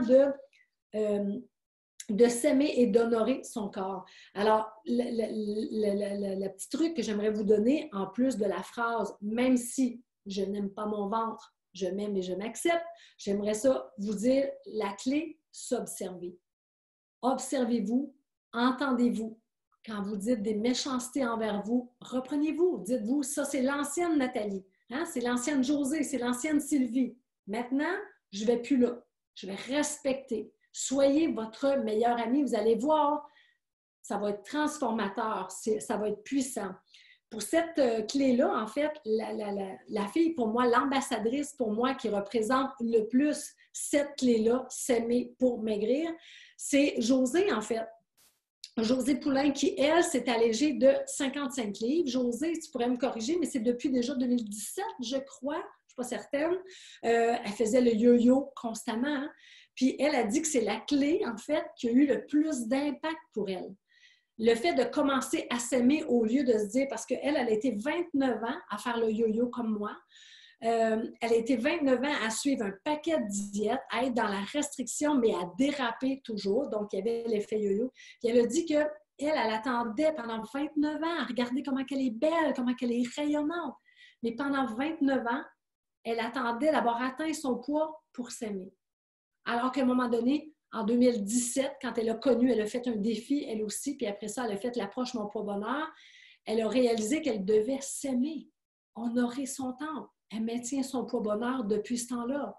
de s'aimer et d'honorer son corps. Alors, le petit truc que j'aimerais vous donner, en plus de la phrase « Même si je n'aime pas mon ventre, je m'aime et je m'accepte », j'aimerais ça vous dire la clé, s'observer. Observez-vous, entendez-vous. Quand vous dites des méchancetés envers vous, reprenez-vous. Dites-vous, ça c'est l'ancienne Nathalie, hein? C'est l'ancienne Josée, c'est l'ancienne Sylvie. Maintenant, je ne vais plus là. Je vais respecter. Soyez votre meilleur ami. Vous allez voir, ça va être transformateur, ça va être puissant. Pour cette clé-là, en fait, la fille, pour moi, l'ambassadrice pour moi qui représente le plus cette clé-là, s'aimer pour maigrir, c'est Josée, en fait. Josée Poulain, qui, elle, s'est allégée de 55 livres. Josée, tu pourrais me corriger, mais c'est depuis déjà 2017, je crois. Je ne suis pas certaine. Elle faisait le yo-yo constamment. Hein? Puis elle a dit que c'est la clé, en fait, qui a eu le plus d'impact pour elle. Le fait de commencer à s'aimer au lieu de se dire, parce qu'elle, elle a été 29 ans à faire le yo-yo comme moi. Elle a été 29 ans à suivre un paquet de diètes, à être dans la restriction, mais à déraper toujours. Donc, il y avait l'effet yo-yo. Puis elle a dit qu'elle, elle attendait pendant 29 ans à regarder comment elle est belle, comment elle est rayonnante. Mais pendant 29 ans, elle attendait d'avoir atteint son poids pour s'aimer. Alors qu'à un moment donné, en 2017, quand elle a connu, elle a fait un défi, elle aussi, puis après ça, elle a fait l'approche Mon Poids Bonheur, elle a réalisé qu'elle devait s'aimer, honorer son temps. Elle maintient son poids bonheur depuis ce temps-là.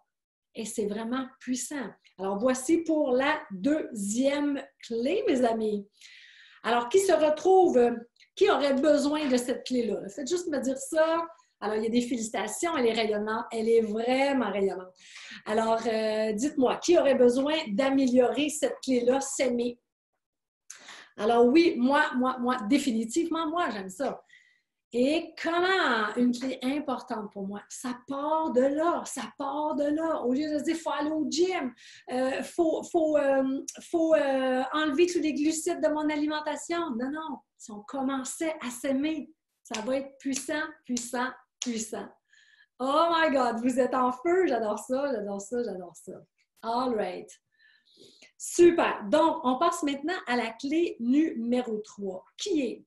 Et c'est vraiment puissant. Alors, voici pour la deuxième clé, mes amis. Alors, qui se retrouve, qui aurait besoin de cette clé-là? Faites juste me dire ça. Alors, il y a des félicitations, elle est rayonnante, elle est vraiment rayonnante. Alors, dites-moi, qui aurait besoin d'améliorer cette clé-là, s'aimer? Alors oui, moi, définitivement, moi, j'aime ça. Et comment, une clé importante pour moi, ça part de là, ça part de là. Au lieu de se dire, il faut aller au gym, il faut enlever tous les glucides de mon alimentation. Non, non, si on commençait à s'aimer, ça va être puissant, puissant, puissant. Oh my God, vous êtes en feu, j'adore ça, j'adore ça, j'adore ça. All right. Super. Donc, on passe maintenant à la clé numéro 3, qui est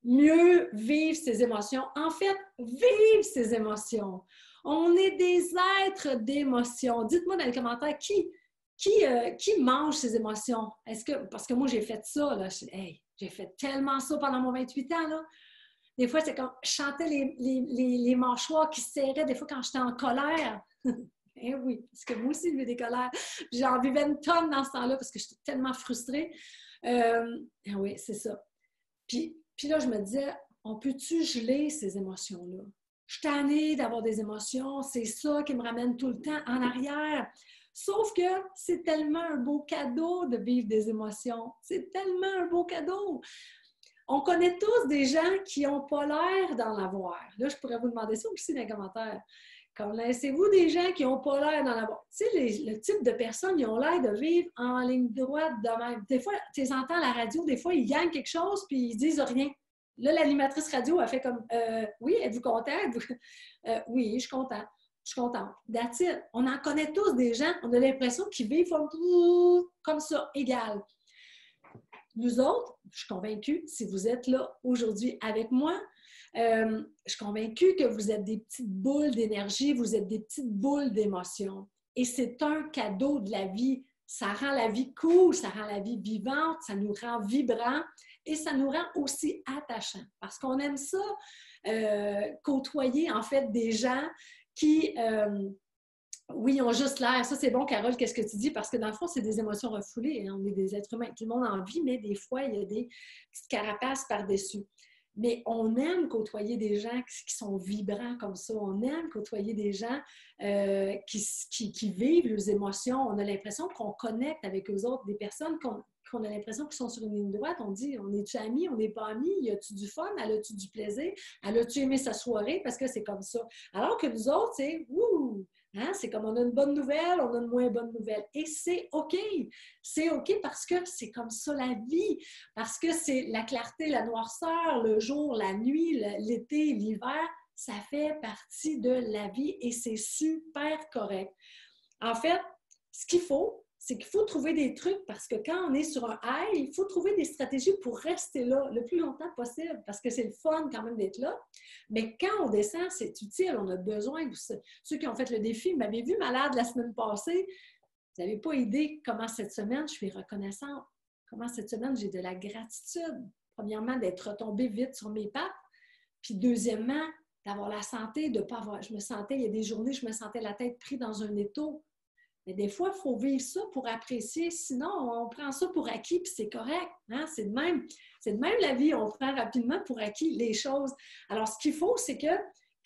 mieux vivre ses émotions. En fait, vivre ses émotions. On est des êtres d'émotions. Dites-moi dans les commentaires qui mange ses émotions. Est-ce que, parce que moi, j'ai fait ça, là. Hey, j'ai fait tellement ça pendant mon 28 ans, là. Des fois, c'est comme je chantais les mâchoires qui se serraient, des fois quand j'étais en colère. Eh oui, parce que moi aussi, j'ai des colères. J'en vivais une tonne dans ce temps-là parce que j'étais tellement frustrée. Oui, c'est ça. Puis là, je me disais, on peut-tu geler ces émotions-là? Je suis tannée d'avoir des émotions, c'est ça qui me ramène tout le temps en arrière. Sauf que c'est tellement un beau cadeau de vivre des émotions. C'est tellement un beau cadeau. On connaît tous des gens qui n'ont pas l'air d'en avoir. Là, je pourrais vous demander ça aussi dans les commentaires. Connaissez-vous des gens qui n'ont pas l'air d'en avoir? Tu sais, le type de personnes, ils ont l'air de vivre en ligne droite de même. Des fois, tu les entends à la radio, des fois, ils gagnent quelque chose puis ils disent rien. Là, l'animatrice radio a fait comme oui, êtes-vous content? Oui, je suis contente. Je suis contente. That's it. On en connaît tous des gens, on a l'impression qu'ils vivent comme ça, égal. Nous autres, je suis convaincue, si vous êtes là aujourd'hui avec moi, je suis convaincue que vous êtes des petites boules d'énergie, vous êtes des petites boules d'émotions. Et c'est un cadeau de la vie. Ça rend la vie cool, ça rend la vie vivante, ça nous rend vibrants et ça nous rend aussi attachants. Parce qu'on aime ça, côtoyer en fait des gens qui... oui, ils ont juste l'air. Ça, c'est bon, Carole, qu'est-ce que tu dis? Parce que dans le fond, c'est des émotions refoulées. Hein? On est des êtres humains. Tout le monde en vit, mais des fois, il y a des petites carapaces par-dessus. Mais on aime côtoyer des gens qui sont vibrants comme ça. On aime côtoyer des gens qui vivent leurs émotions. On a l'impression qu'on connecte avec eux autres, des personnes qu'on a l'impression qu'ils sont sur une ligne droite. On dit, on est-tu amis? On n'est pas amis? Y a-tu du fun? Elle a-tu du plaisir? Elle a-tu aimé sa soirée? Parce que c'est comme ça. Alors que nous autres, c'est wouh! Hein? C'est comme on a une bonne nouvelle, on a une moins bonne nouvelle. Et c'est OK. C'est OK parce que c'est comme ça la vie. Parce que c'est la clarté, la noirceur, le jour, la nuit, l'été, l'hiver, ça fait partie de la vie et c'est super correct. En fait, ce qu'il faut, c'est qu'il faut trouver des trucs parce que quand on est sur un high, il faut trouver des stratégies pour rester là le plus longtemps possible parce que c'est le fun quand même d'être là. Mais quand on descend, c'est utile, on a besoin. Ceux qui ont fait le défi m'avaient vu malade la semaine passée. Vous n'avez pas idée comment cette semaine, je suis reconnaissante. Comment cette semaine, j'ai de la gratitude. Premièrement, d'être retombée vite sur mes pattes. Puis deuxièmement, d'avoir la santé, de ne pas avoir... il y a des journées, je me sentais la tête prise dans un étau. Mais des fois, il faut vivre ça pour apprécier. Sinon, on prend ça pour acquis, puis c'est correct. Hein? C'est de même la vie. On prend rapidement pour acquis les choses. Alors, ce qu'il faut, c'est que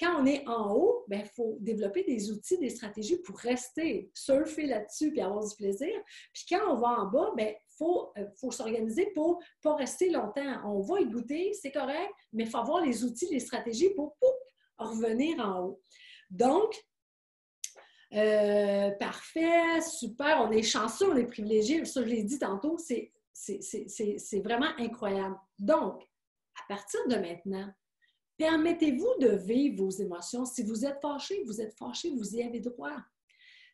Quand on est en haut, il faut développer des outils, des stratégies pour rester, surfer là-dessus puis avoir du plaisir. Puis quand on va en bas, il faut s'organiser pour ne pas rester longtemps. On va y goûter, c'est correct, mais il faut avoir les outils, les stratégies pour revenir en haut. Donc, parfait, super, on est chanceux, on est privilégié. Ça, je l'ai dit tantôt, c'est vraiment incroyable. Donc, à partir de maintenant, permettez-vous de vivre vos émotions. Si vous êtes fâché, vous y avez droit.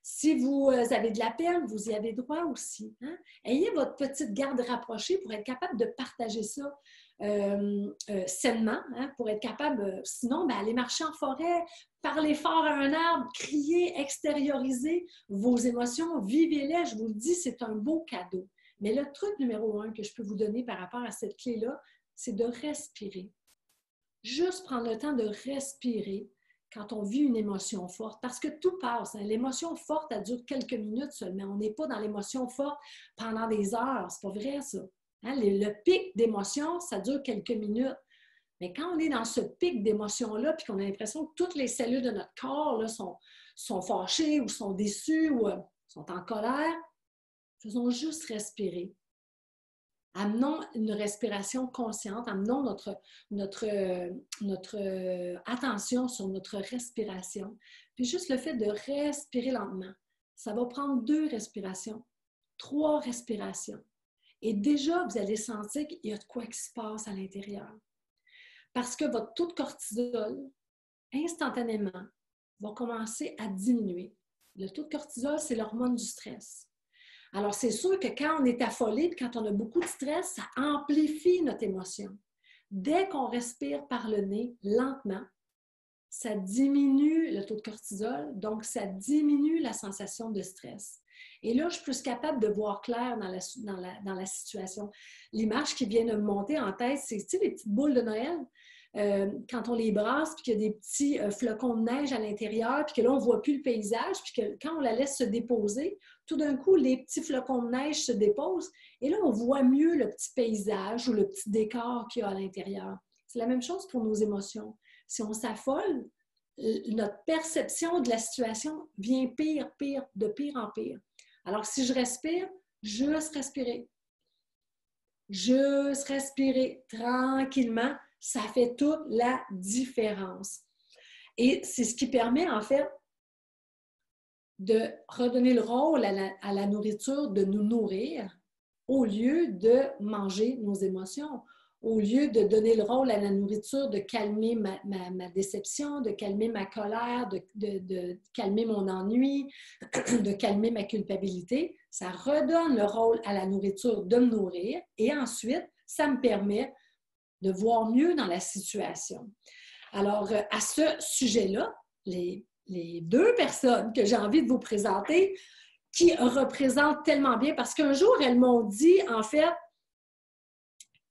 Si vous avez de la peine, vous y avez droit aussi. Hein? Ayez votre petite garde rapprochée pour être capable de partager ça sainement, hein? Pour être capable, sinon, aller marcher en forêt, parler fort à un arbre, crier, extérioriser vos émotions, vivez-les. Je vous le dis, c'est un beau cadeau. Mais le truc numéro 1 que je peux vous donner par rapport à cette clé-là, c'est de respirer. Juste prendre le temps de respirer quand on vit une émotion forte, parce que tout passe. Hein? L'émotion forte, elle dure quelques minutes seulement. On n'est pas dans l'émotion forte pendant des heures. C'est pas vrai, ça. Hein? Le pic d'émotion, ça dure quelques minutes. Mais quand on est dans ce pic d'émotion-là, puis qu'on a l'impression que toutes les cellules de notre corps là, sont fâchées ou sont déçues ou sont en colère, faisons juste respirer. Amenons une respiration consciente, amenons notre attention sur notre respiration. Puis juste le fait de respirer lentement, ça va prendre 2 respirations, 3 respirations. Et déjà, vous allez sentir qu'il y a de quoi qui se passe à l'intérieur. Parce que votre taux de cortisol, instantanément, va commencer à diminuer. Le taux de cortisol, c'est l'hormone du stress. Alors, c'est sûr que quand on est affolé, quand on a beaucoup de stress, ça amplifie notre émotion. Dès qu'on respire par le nez, lentement, ça diminue le taux de cortisol, donc ça diminue la sensation de stress. Et là, je suis plus capable de voir clair dans la situation. L'image qui vient de me monter en tête, c'est, tu sais, les petites boules de Noël. Quand on les brasse, puis qu'il y a des petits flocons de neige à l'intérieur, puis que là, on ne voit plus le paysage, puis que quand on la laisse se déposer, tout d'un coup, les petits flocons de neige se déposent, et là, on voit mieux le petit paysage ou le petit décor qu'il y a à l'intérieur. C'est la même chose pour nos émotions. Si on s'affole, notre perception de la situation vient de pire en pire. Alors, si je respire, juste respirer tranquillement, ça fait toute la différence. Et c'est ce qui permet, en fait, de redonner le rôle à la nourriture de nous nourrir au lieu de manger nos émotions, au lieu de donner le rôle à la nourriture de calmer ma déception, de calmer ma colère, de calmer mon ennui, de calmer ma culpabilité. Ça redonne le rôle à la nourriture de me nourrir et ensuite, ça me permet de voir mieux dans la situation. Alors, à ce sujet-là, les 2 personnes que j'ai envie de vous présenter qui représentent tellement bien, parce qu'un jour, elles m'ont dit, en fait,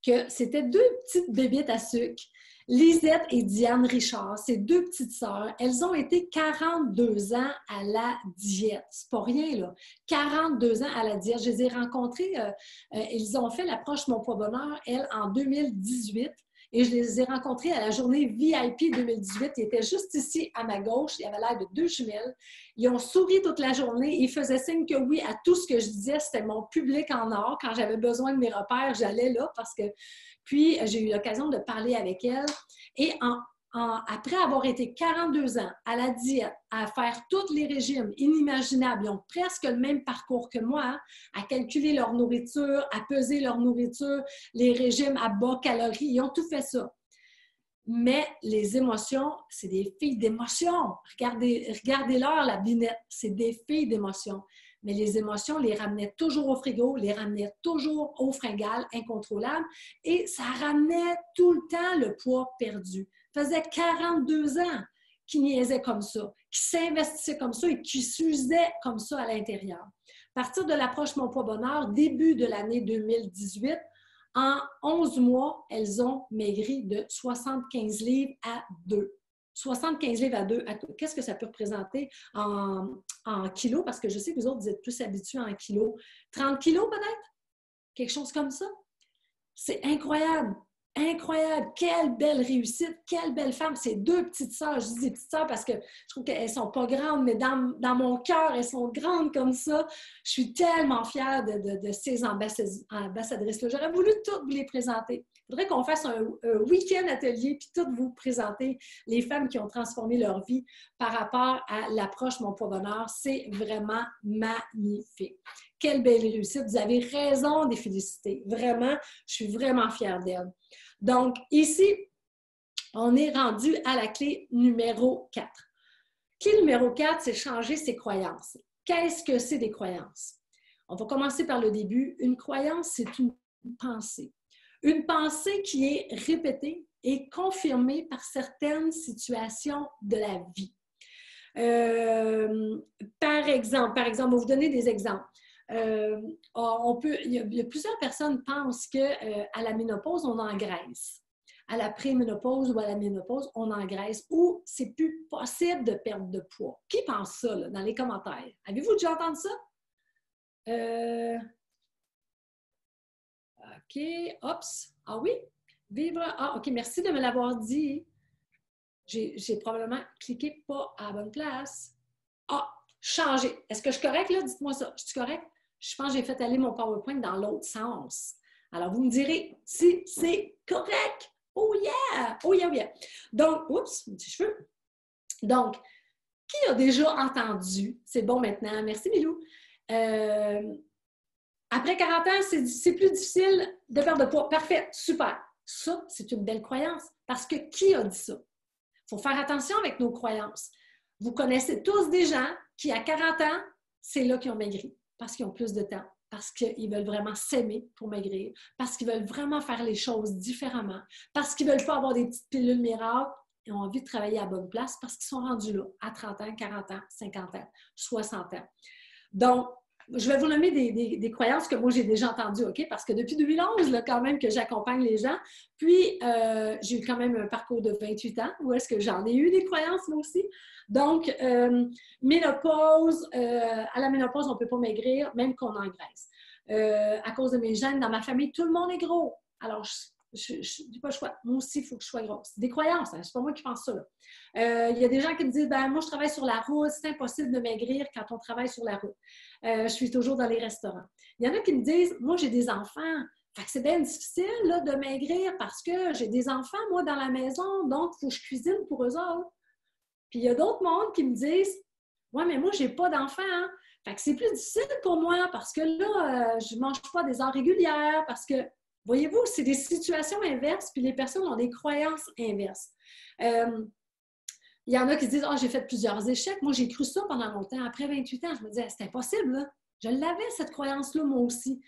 que c'était 2 petites bébites à sucre, Lisette et Diane Richard, ces 2 petites sœurs. Elles ont été 42 ans à la diète. C'est pas rien, là. 42 ans à la diète. Je les ai rencontrées, ils ont fait l'approche Mon Poids Bonheur, elles, en 2018. Et je les ai rencontrés à la journée VIP 2018. Ils étaient juste ici à ma gauche. Ils avaient l'air de 2 jumelles. Ils ont souri toute la journée. Ils faisaient signe que oui à tout ce que je disais. C'était mon public en or. Quand j'avais besoin de mes repères, j'allais là parce que... Puis, j'ai eu l'occasion de parler avec elles. Et après avoir été 42 ans à la diète, à faire tous les régimes inimaginables, ils ont presque le même parcours que moi, hein, à calculer leur nourriture, à peser leur nourriture, les régimes à bas calories, ils ont tout fait ça. Mais les émotions, c'est des filles d'émotions. Regardez-leur, la binette, c'est des filles d'émotions. Mais les émotions les ramenaient toujours au frigo, les ramenaient toujours au fringale, incontrôlable, et ça ramenait tout le temps le poids perdu. Ça faisait 42 ans qu'ils niaisaient comme ça, qu'ils s'investissaient comme ça et qu'ils s'usaient comme ça à l'intérieur. À partir de l'approche Mon Poids Bonheur, début de l'année 2018, en 11 mois, elles ont maigri de 75 livres à 2. 75 livres à 2. Qu'est-ce que ça peut représenter en kilos? Parce que je sais que vous autres, vous êtes plus habitués en kilos. 30 kilos peut-être? Quelque chose comme ça? C'est incroyable. incroyable, quelle belle réussite, quelle belle femme. C'est deux petites sœurs, je dis des petites sœurs parce que je trouve qu'elles ne sont pas grandes, mais dans mon cœur, elles sont grandes comme ça. Je suis tellement fière de ces ambassadrices-là. J'aurais voulu toutes vous les présenter. Il faudrait qu'on fasse un week-end atelier puis toutes vous présenter les femmes qui ont transformé leur vie par rapport à l'approche Mon Poids Bonheur. C'est vraiment magnifique. Quelle belle réussite. Vous avez raison de les féliciter. Vraiment, je suis vraiment fière d'elles. Donc, ici, on est rendu à la clé numéro 4. Clé numéro 4, c'est changer ses croyances. Qu'est-ce que c'est des croyances? On va commencer par le début. Une croyance, c'est une pensée. Une pensée qui est répétée et confirmée par certaines situations de la vie. Par exemple, on va vous donner des exemples. Il y a plusieurs personnes qui pensent qu'à la ménopause, on engraisse. À la préménopause ou à la ménopause, on engraisse ou c'est plus possible de perdre de poids. Qui pense ça là, dans les commentaires? Avez-vous déjà entendu ça? OK, oups. Ah oui? Vivre. Ah, OK, merci de me l'avoir dit. J'ai probablement cliqué pas à la bonne place. Ah, changer. Est-ce que je suis correcte là? Dites-moi ça. Je suis correcte? Je pense que j'ai fait aller mon PowerPoint dans l'autre sens. Alors, vous me direz si c'est correct. Oh yeah! Oh yeah, oh yeah. Donc, oups, mes petits cheveux. Donc, qui a déjà entendu? C'est bon maintenant. Merci, Milou. Après 40 ans, c'est plus difficile de perdre de poids. Parfait, super. Ça, c'est une belle croyance. Parce que qui a dit ça? Il faut faire attention avec nos croyances. Vous connaissez tous des gens qui, à 40 ans, c'est là qu'ils ont maigri. Parce qu'ils ont plus de temps. Parce qu'ils veulent vraiment s'aimer pour maigrir. Parce qu'ils veulent vraiment faire les choses différemment. Parce qu'ils ne veulent pas avoir des petites pilules miracles. Ils ont envie de travailler à la bonne place parce qu'ils sont rendus là, à 30 ans, 40 ans, 50 ans, 60 ans. Donc, je vais vous nommer des croyances que moi, j'ai déjà entendues, OK? Parce que depuis 2011, là, quand même, que j'accompagne les gens. Puis, j'ai eu quand même un parcours de 28 ans où est-ce que j'en ai eu des croyances, moi aussi. Donc, ménopause, à la ménopause, on ne peut pas maigrir, même qu'on engraisse. À cause de mes gènes, dans ma famille, tout le monde est gros. Alors, je n'ai pas le choix. Moi aussi, il faut que je sois grosse. C'est des croyances, hein? C'est pas moi qui pense ça, là. Il y a des gens qui me disent, ben moi, je travaille sur la route, c'est impossible de maigrir quand on travaille sur la route. Je suis toujours dans les restaurants. Il y en a qui me disent, moi, j'ai des enfants. Fait que c'est bien difficile là, de maigrir parce que j'ai des enfants, moi, dans la maison, donc il faut que je cuisine pour eux autres. Puis il y a d'autres mondes qui me disent, ouais, mais moi, j'ai pas d'enfants. Hein? Fait que c'est plus difficile pour moi parce que là, je mange pas des heures régulières parce que, voyez-vous, c'est des situations inverses, puis les personnes ont des croyances inverses. Il y en a qui se disent « Ah, j'ai fait plusieurs échecs. » Moi, j'ai cru ça pendant longtemps. Après 28 ans, je me disais « C'est impossible, là. » Je l'avais, cette croyance-là, moi aussi.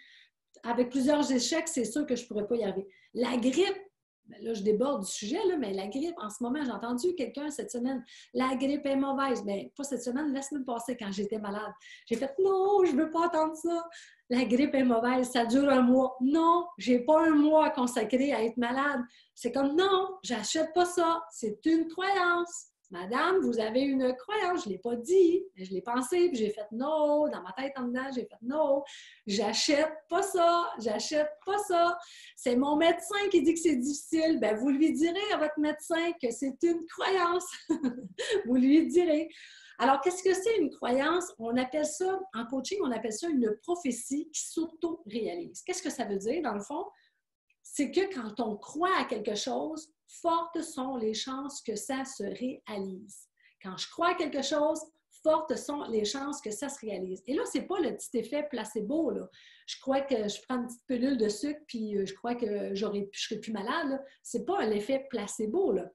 Avec plusieurs échecs, c'est sûr que je ne pourrais pas y arriver. La grippe, ben là, je déborde du sujet, là, mais la grippe, en ce moment, j'ai entendu quelqu'un cette semaine, la grippe est mauvaise. Bien, pas cette semaine, la semaine passée, quand j'étais malade. J'ai fait « Non, je ne veux pas entendre ça. La grippe est mauvaise, ça dure un mois. » Non, je n'ai pas un mois consacré à être malade. C'est comme « Non, j'achète pas ça. C'est une croyance. » Madame, vous avez une croyance, je ne l'ai pas dit, mais je l'ai pensé, puis j'ai fait non, dans ma tête en dedans, j'ai fait non, j'achète pas ça, j'achète pas ça. C'est mon médecin qui dit que c'est difficile, bien, vous lui direz à votre médecin que c'est une croyance. Vous lui direz. Alors, qu'est-ce que c'est une croyance? On appelle ça, en coaching, on appelle ça une prophétie qui s'auto-réalise. Qu'est-ce que ça veut dire, dans le fond? C'est que quand on croit à quelque chose, fortes sont les chances que ça se réalise. Quand je crois à quelque chose, fortes sont les chances que ça se réalise. Et là, ce n'est pas le petit effet placebo, là. Je crois que je prends une petite pilule de sucre puis je crois que je ne serai plus malade. Ce n'est pas un effet placebo, là.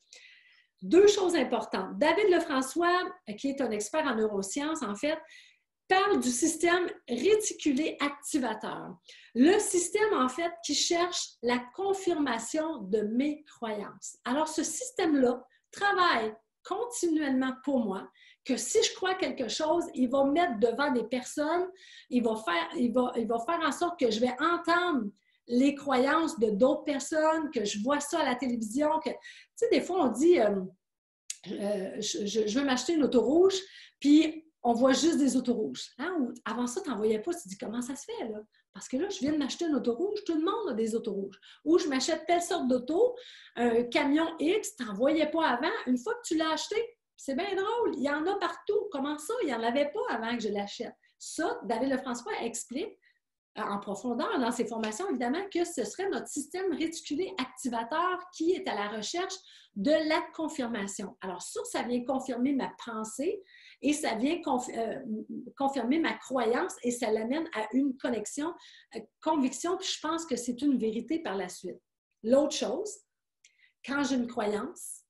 Deux choses importantes. David Lefrançois, qui est un expert en neurosciences, en fait, parle du système réticulé activateur. Le système, en fait, qui cherche la confirmation de mes croyances. Alors, ce système-là travaille continuellement pour moi, que si je crois quelque chose, il va me mettre devant des personnes, il va faire en sorte que je vais entendre les croyances de d'autres personnes, que je vois ça à la télévision. Tu sais, des fois, on dit je veux m'acheter une auto rouge, puis on voit juste des autos rouges. Hein? Avant ça, tu n'en voyais pas. Tu te dis, comment ça se fait, là? Parce que là, je viens de m'acheter une auto rouge. Tout le monde a des autos rouges. Ou je m'achète telle sorte d'auto, un camion X, tu n'en voyais pas avant. Une fois que tu l'as acheté, c'est bien drôle. Il y en a partout. Comment ça? Il n'y en avait pas avant que je l'achète. Ça, David Lefrançois explique en profondeur dans ses formations, évidemment, que ce serait notre système réticulé activateur qui est à la recherche de la confirmation. Alors, ça vient confirmer ma pensée et ça vient confirmer ma croyance et ça l'amène à une conviction, puis je pense que c'est une vérité par la suite. L'autre chose, quand j'ai une croyance,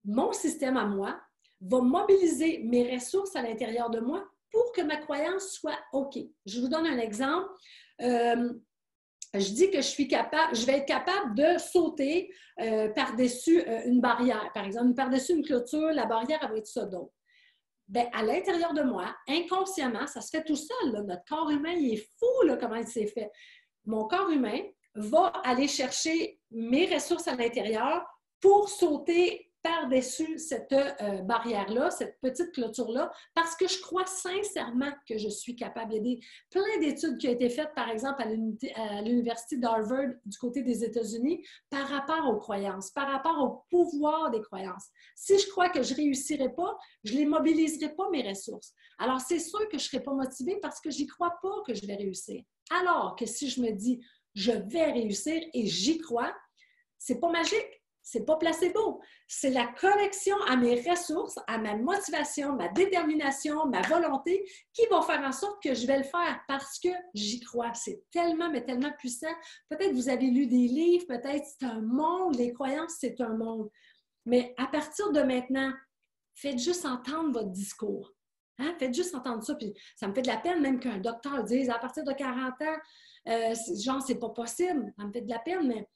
mon système à moi va mobiliser mes ressources à l'intérieur de moi pour que ma croyance soit OK. Je vous donne un exemple. Je dis que je vais être capable de sauter par-dessus une barrière. Par exemple, par-dessus une clôture, la barrière, elle va être ça d'autre. Bien, à l'intérieur de moi, inconsciemment, ça se fait tout seul. Là. Notre corps humain, il est fou là, comment il s'est fait. Mon corps humain va aller chercher mes ressources à l'intérieur pour sauter par-dessus cette barrière-là, cette petite clôture-là, parce que je crois sincèrement que je suis capable. Il y a plein d'études qui ont été faites, par exemple, à l'Université d'Harvard du côté des États-Unis, par rapport aux croyances, par rapport au pouvoir des croyances. Si je crois que je ne réussirai pas, je ne les mobiliserai pas, mes ressources. Alors, c'est sûr que je ne serai pas motivée parce que je n'y crois pas que je vais réussir. Alors que si je me dis, je vais réussir et j'y crois, ce n'est pas magique. C'est pas placebo, c'est la connexion à mes ressources, à ma motivation, ma détermination, ma volonté qui va faire en sorte que je vais le faire parce que j'y crois. C'est tellement, mais tellement puissant. Peut-être vous avez lu des livres, peut-être c'est un monde, les croyances, c'est un monde. Mais à partir de maintenant, faites juste entendre votre discours. Hein? Faites juste entendre ça. Puis ça me fait de la peine même qu'un docteur dise à partir de 40 ans, genre, c'est pas possible. Ça me fait de la peine, mais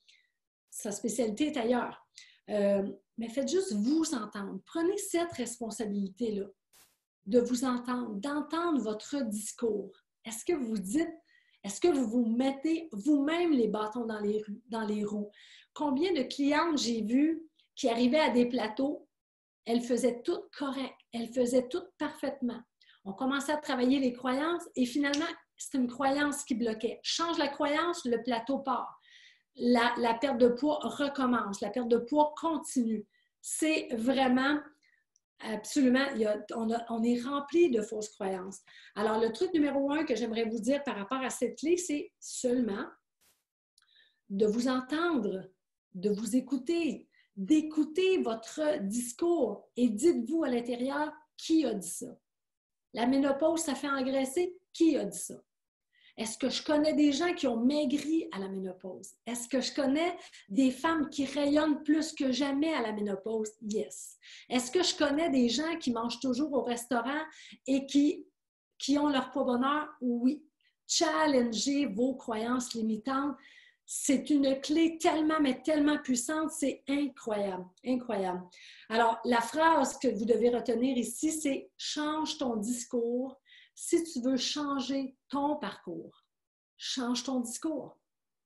sa spécialité est ailleurs. Mais faites juste vous entendre. Prenez cette responsabilité-là de vous entendre, d'entendre votre discours. Est-ce que vous dites, est-ce que vous vous mettez vous-même les bâtons dans les roues? Combien de clientes j'ai vues qui arrivaient à des plateaux, elles faisaient tout correct, elles faisaient tout parfaitement. On commençait à travailler les croyances et finalement, c'est une croyance qui bloquait. Change la croyance, le plateau part. La perte de poids recommence, la perte de poids continue. C'est vraiment, absolument, on est rempli de fausses croyances. Alors, le truc numéro 1 que j'aimerais vous dire par rapport à cette clé, c'est seulement de vous entendre, de vous écouter, d'écouter votre discours et dites-vous à l'intérieur, qui a dit ça? La ménopause, ça fait engraisser? Qui a dit ça? Est-ce que je connais des gens qui ont maigri à la ménopause? Est-ce que je connais des femmes qui rayonnent plus que jamais à la ménopause? Yes. Est-ce que je connais des gens qui mangent toujours au restaurant et qui ont leur poids bonheur? Oui. Challengez vos croyances limitantes. C'est une clé tellement, mais tellement puissante, c'est incroyable, incroyable. Alors, la phrase que vous devez retenir ici, c'est « Change ton discours ». Si tu veux changer ton parcours, change ton discours.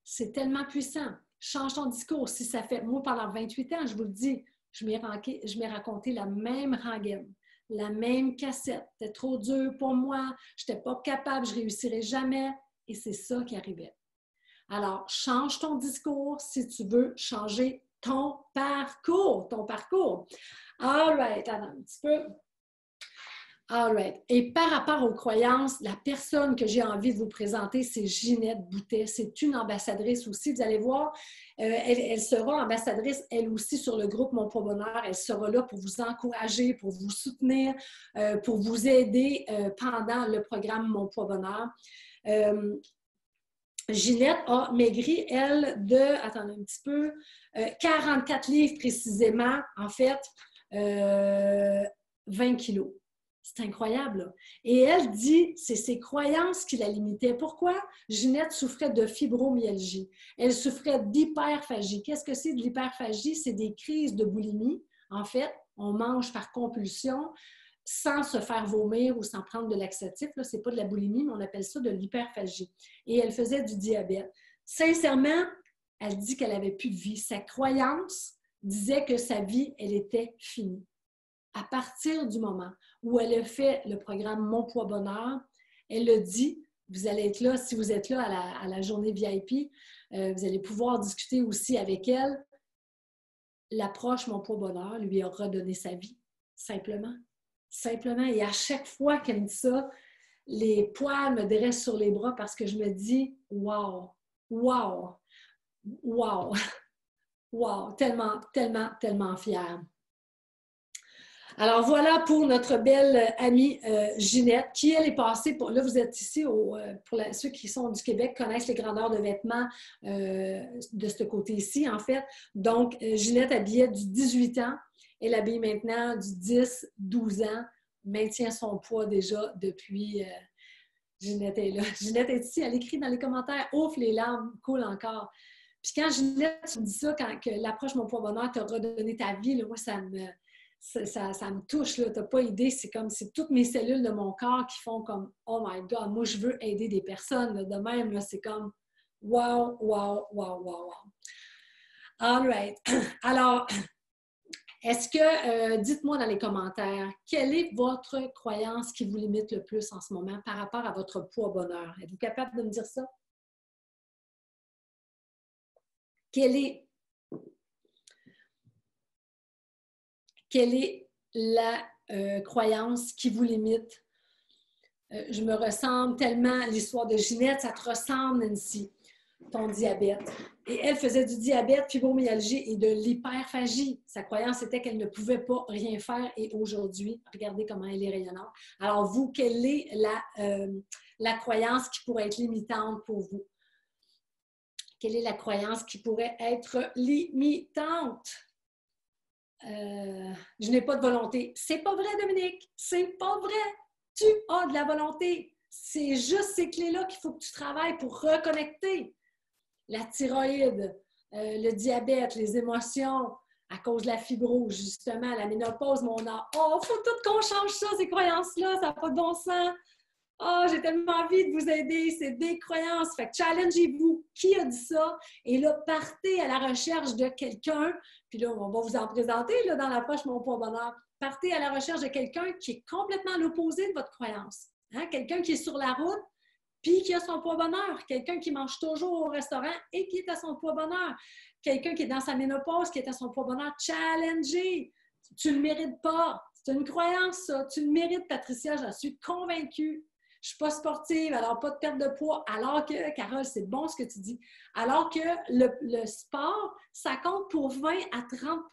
C'est tellement puissant. Change ton discours. Si ça fait, moi, pendant 28 ans, je vous le dis, je m'ai raconté la même rengaine, la même cassette. C'était trop dur pour moi, je n'étais pas capable, je ne réussirais jamais. Et c'est ça qui arrivait. Alors, change ton discours si tu veux changer ton parcours. All right, attends un petit peu. All right. Et par rapport aux croyances, la personne que j'ai envie de vous présenter, c'est Ginette Boutet. C'est une ambassadrice aussi. Vous allez voir, elle sera ambassadrice, elle aussi, sur le groupe Mon Poids Bonheur. Elle sera là pour vous encourager, pour vous soutenir, pour vous aider pendant le programme Mon Poids Bonheur. Ginette a maigri, elle, attendez un petit peu, 44 livres précisément, en fait, 20 kilos. C'est incroyable. Là. Et elle dit, c'est ses croyances qui la limitaient. Pourquoi? Ginette souffrait de fibromyalgie. Elle souffrait d'hyperphagie. Qu'est-ce que c'est de l'hyperphagie? C'est des crises de boulimie. En fait, on mange par compulsion sans se faire vomir ou sans prendre de laxatif. Ce n'est pas de la boulimie, mais on appelle ça de l'hyperphagie. Et elle faisait du diabète. Sincèrement, elle dit qu'elle n'avait plus de vie. Sa croyance disait que sa vie, elle était finie. à partir du moment où elle a fait le programme Mon Poids Bonheur, elle a dit, vous allez être là, si vous êtes là à la journée VIP, vous allez pouvoir discuter aussi avec elle. L'approche Mon Poids Bonheur lui a redonné sa vie, simplement. Simplement. Et à chaque fois qu'elle me dit ça, les poils me dressent sur les bras parce que je me dis, wow, wow, wow, wow, tellement, tellement, tellement fière. Alors voilà pour notre belle amie Ginette, qui elle est passée, là vous êtes ici, ceux qui sont du Québec connaissent les grandeurs de vêtements de ce côté-ci en fait. Donc Ginette habillait du 18 ans, elle habille maintenant du 10-12 ans, maintient son poids déjà depuis... Ginette est là. Ginette est ici, elle écrit dans les commentaires « Ouf, les larmes coulent encore ». Puis quand Ginette, tu me dis ça, quand l'approche Mon Poids Bonheur t'a redonné ta vie, là, moi, ça me touche, tu n'as pas idée. C'est comme c'est toutes mes cellules de mon corps qui font comme « Oh my God, moi, je veux aider des personnes. » Là. De même, c'est comme « Wow, wow, wow, wow, wow. » All right. Alors, est-ce que, dites-moi dans les commentaires, quelle est votre croyance qui vous limite le plus en ce moment par rapport à votre poids bonheur? Êtes-vous capable de me dire ça? Quelle est la croyance qui vous limite? Je me ressemble tellement, l'histoire de Ginette, ça te ressemble, Nancy, ton diabète. Et elle faisait du diabète, fibromyalgie et de l'hyperphagie. Sa croyance était qu'elle ne pouvait pas rien faire et aujourd'hui, regardez comment elle est rayonnante. Alors vous, quelle est la croyance qui pourrait être limitante pour vous? Quelle est la croyance qui pourrait être limitante? Je n'ai pas de volonté. C'est pas vrai, Dominique. C'est pas vrai. Tu as de la volonté. C'est juste ces clés-là qu'il faut que tu travailles pour reconnecter. La thyroïde, le diabète, les émotions, à cause de la fibrose, justement, la ménopause, mon âge. Oh, il faut tout qu'on change ça, ces croyances-là, ça n'a pas de bon sens. Oh, j'ai tellement envie de vous aider, c'est des croyances. Fait que challengez-vous. Qui a dit ça? Et là, partez à la recherche de quelqu'un. Puis là, on va vous en présenter là, dans la poche Mon Poids Bonheur. Partez à la recherche de quelqu'un qui est complètement à l'opposé de votre croyance. Hein? Quelqu'un qui est sur la route, puis qui a son poids bonheur. Quelqu'un qui mange toujours au restaurant et qui est à son poids bonheur. Quelqu'un qui est dans sa ménopause, qui est à son poids bonheur. Challengez! Tu ne le mérites pas. C'est une croyance, ça. Tu le mérites, Patricia, j'en suis convaincue. Je ne suis pas sportive, alors pas de perte de poids. Alors que, Carole, c'est bon ce que tu dis. Alors que le sport, ça compte pour 20 à 30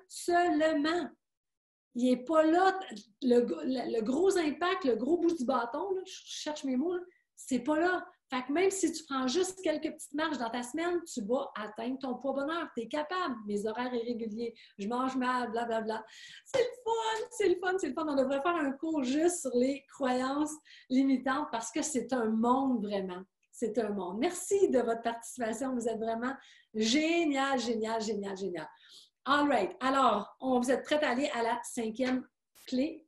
seulement. Il n'est pas là, le gros impact, le gros bout du bâton, là, je cherche mes mots, c'est pas là. Fait que même si tu prends juste quelques petites marches dans ta semaine, tu vas atteindre ton poids bonheur. Tu es capable. Mes horaires irréguliers, je mange mal, blablabla. C'est le fun, c'est le fun, c'est le fun. On devrait faire un cours juste sur les croyances limitantes parce que c'est un monde vraiment. C'est un monde. Merci de votre participation. Vous êtes vraiment génial, génial, génial, génial. All right. Alors, vous êtes prêts à aller à la 5e clé?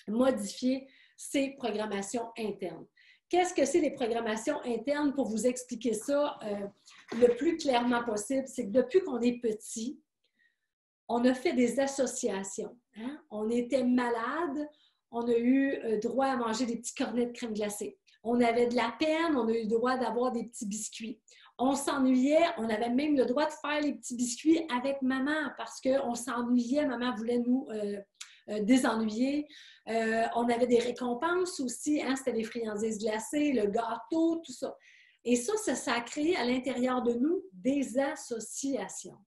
Modifier ses programmations internes. Qu'est-ce que c'est les programmations internes? Pour vous expliquer ça le plus clairement possible, c'est que depuis qu'on est petit, on a fait des associations. Hein? On était malade, on a eu droit à manger des petits cornets de crème glacée. On avait de la peine, on a eu le droit d'avoir des petits biscuits. On s'ennuyait, on avait même le droit de faire les petits biscuits avec maman parce qu'on s'ennuyait, maman voulait nous désennuyer. On avait des récompenses aussi, hein? C'était les friandises glacées, le gâteau, tout ça. Et ça a créé à l'intérieur de nous des associations.